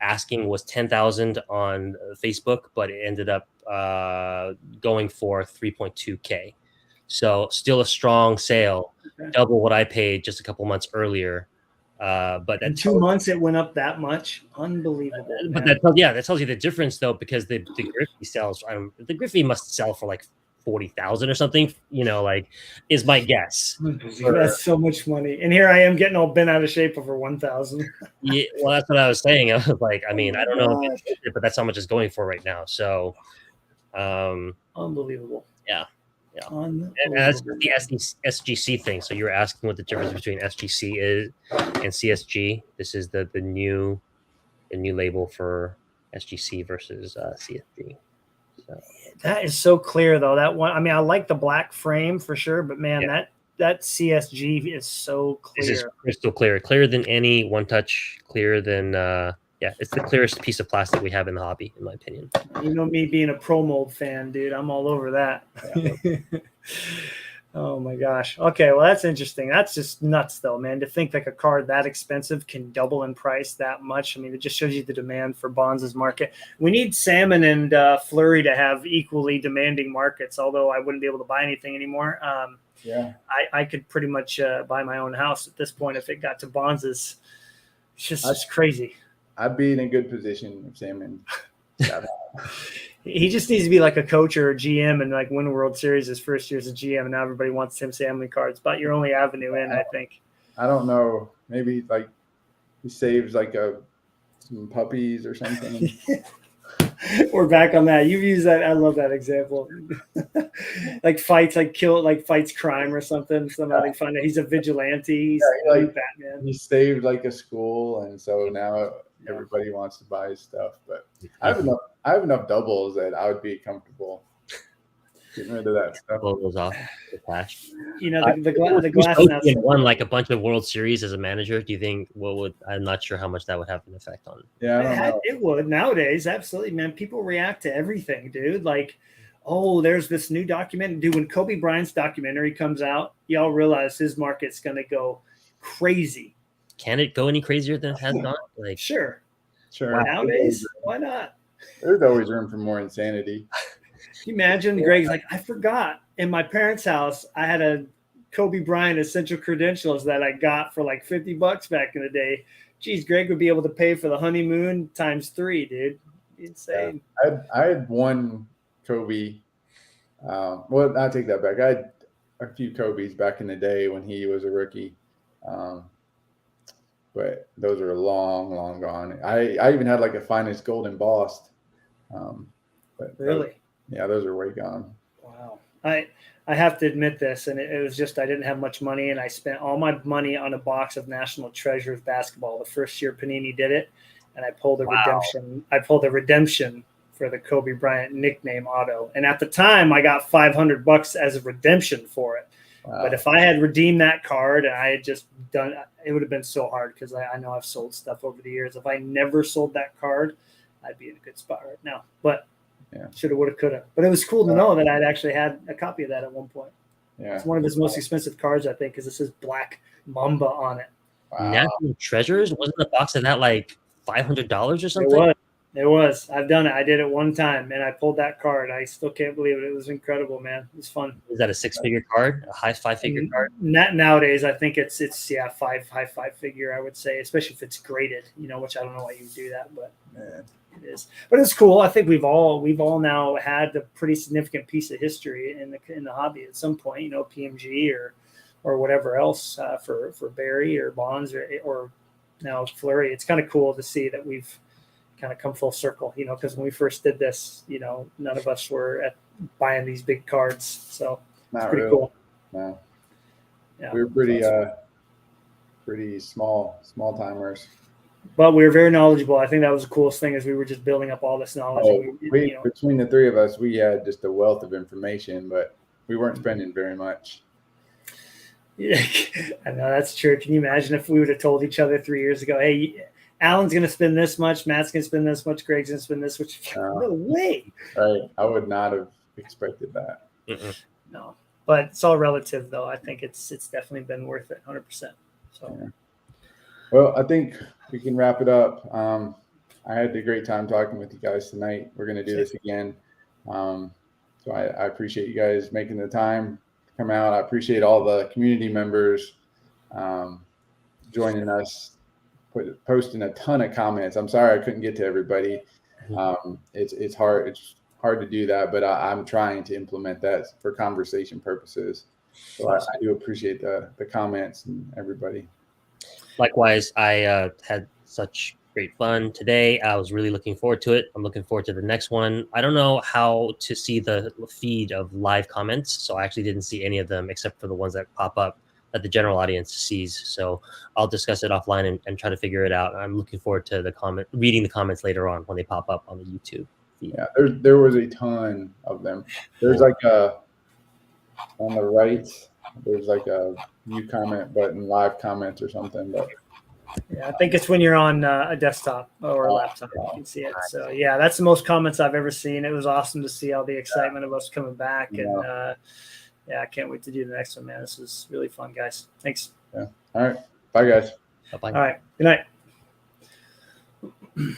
Asking was 10,000 on Facebook, but it ended up going for 3.2K. So still a strong sale, double what I paid just a couple months earlier. But
in 2 months it went up that much. Unbelievable.
But that tells you the difference though, because the Griffey sells. The Griffey must sell for like 40,000 or something, is my guess.
That's so much money. And here I am getting all bent out of shape over 1,000.
Yeah, well, that's what I was saying. I was like, I don't know, but that's how much it's going for right now. So,
unbelievable.
Yeah. And that's the SGC thing. So you're asking what the difference between SGC is and CSG. This is the new label for SGC versus CSG. So.
That is so clear, though. That one, I like the black frame for sure, but man, that CSG is so clear.
This is crystal clearer than any One Touch, clearer than it's the clearest piece of plastic we have in the hobby, in my opinion.
Me being a Pro Mold fan, dude, I'm all over that. Yeah. Oh my gosh. Okay, well that's interesting. That's just nuts, though, man. To think like a card that expensive can double in price that much. It just shows you the demand for Bonds' market. We need Salmon and Fleury to have equally demanding markets. Although I wouldn't be able to buy anything anymore. I could pretty much buy my own house at this point if it got to Bonds'. It's just crazy.
I'd be in a good position if Salmon.
He just needs to be like a coach or a GM and win a World Series his first year as a GM, and now everybody wants Tim Salmon cards. But your only avenue in, I think.
I don't know. Maybe he saves some puppies or something.
We're back on that. You've used that. I love that example. Fights, fights crime or something. Somebody find out he's a vigilante. He's Batman.
He saved a school, and so now everybody wants to buy his stuff. But I have enough doubles that I would be comfortable getting rid of that stuff.
Blow those off the cash.
The glass now
won a bunch of World Series as a manager. Do you think I'm not sure how much that would have an effect on?
Yeah, I don't know.
It would nowadays. Absolutely, man. People react to everything, dude. There's this new document. Dude, when Kobe Bryant's documentary comes out, y'all realize his market's going to go crazy.
Can it go any crazier than it has gone?
Sure.
Nowadays, why not?
There's always room for more insanity.
Can you imagine? Greg's like, I forgot in my parents' house, I had a Kobe Bryant essential credentials that I got for like $50 back in the day. Geez, Greg would be able to pay for the honeymoon times 3, dude. Insane.
Yeah. I had one Kobe. Well, I take that back. I had a few Kobe's back in the day when he was a rookie. But those are long gone. I even had like a finest gold embossed. But
really?
Those are way gone.
Wow. I have to admit this, and it was just I didn't have much money, and I spent all my money on a box of National Treasures basketball the first year Panini did it, and I pulled a redemption. I pulled a redemption for the Kobe Bryant nickname auto, and at the time I got $500 as a redemption for it. Wow. But if I had redeemed that card and I had just done, it would have been so hard because I know I've sold stuff over the years. If I never sold that card, I'd be in a good spot right now. But shoulda, woulda, coulda. But it was cool to know that I'd actually had a copy of that at one point. Yeah. It's one of his most expensive cards, I think, because it says Black Mamba on it.
Wow. National Treasures? Wasn't the box of that like $500 or something?
It was. I've done it. I did it one time, and I pulled that card. I still can't believe it. It was incredible, man. It was fun.
Is that a 6-figure card? A high 5-figure card?
Nowadays, I think it's high 5-figure. I would say, especially if it's graded. Which I don't know why you would do that, but it is. But it's cool. I think we've all now had a pretty significant piece of history in the hobby at some point. PMG or whatever else for Barry or Bonds or now Fleury. It's kind of cool to see that we've kind of come full circle, because when we first did this, none of us were buying these big cards. So it's pretty cool.
No. Yeah, we were pretty small timers.
But we were very knowledgeable. I think that was the coolest thing is we were just building up all this knowledge.
Between the three of us, we had just a wealth of information, but we weren't spending very much.
Yeah, I know that's true. Can you imagine if we would have told each other 3 years ago, hey, Alan's going to spend this much, Matt's going to spend this much, Greg's going to spend this much. No way.
Right. I would not have expected that.
No, but it's all relative, though. I think it's definitely been worth it, 100%. So,
yeah. Well, I think we can wrap it up. I had a great time talking with you guys tonight. We're going to do this again. So I appreciate you guys making the time to come out. I appreciate all the community members joining us. Posting a ton of comments. I'm sorry I couldn't get to everybody. It's hard. It's hard to do that, but I'm trying to implement that for conversation purposes. So I do appreciate the comments and everybody.
Likewise, I had such great fun today. I was really looking forward to it. I'm looking forward to the next one. I don't know how to see the feed of live comments, so I actually didn't see any of them except for the ones that pop up that the general audience sees. So I'll discuss it offline and try to figure it out. I'm looking forward to reading the comments later on when they pop up on the YouTube feed.
Yeah, there was a ton of them. There's like on the right, there's like a view comment button, live comments or something. But
yeah, I think it's when you're on a desktop or a laptop, you can see it. So yeah, that's the most comments I've ever seen. It was awesome to see all the excitement of us coming back. And I can't wait to do the next one, man. This was really fun, guys. Thanks.
Yeah. All right. Bye, guys.
Bye-bye.
All right. Good night.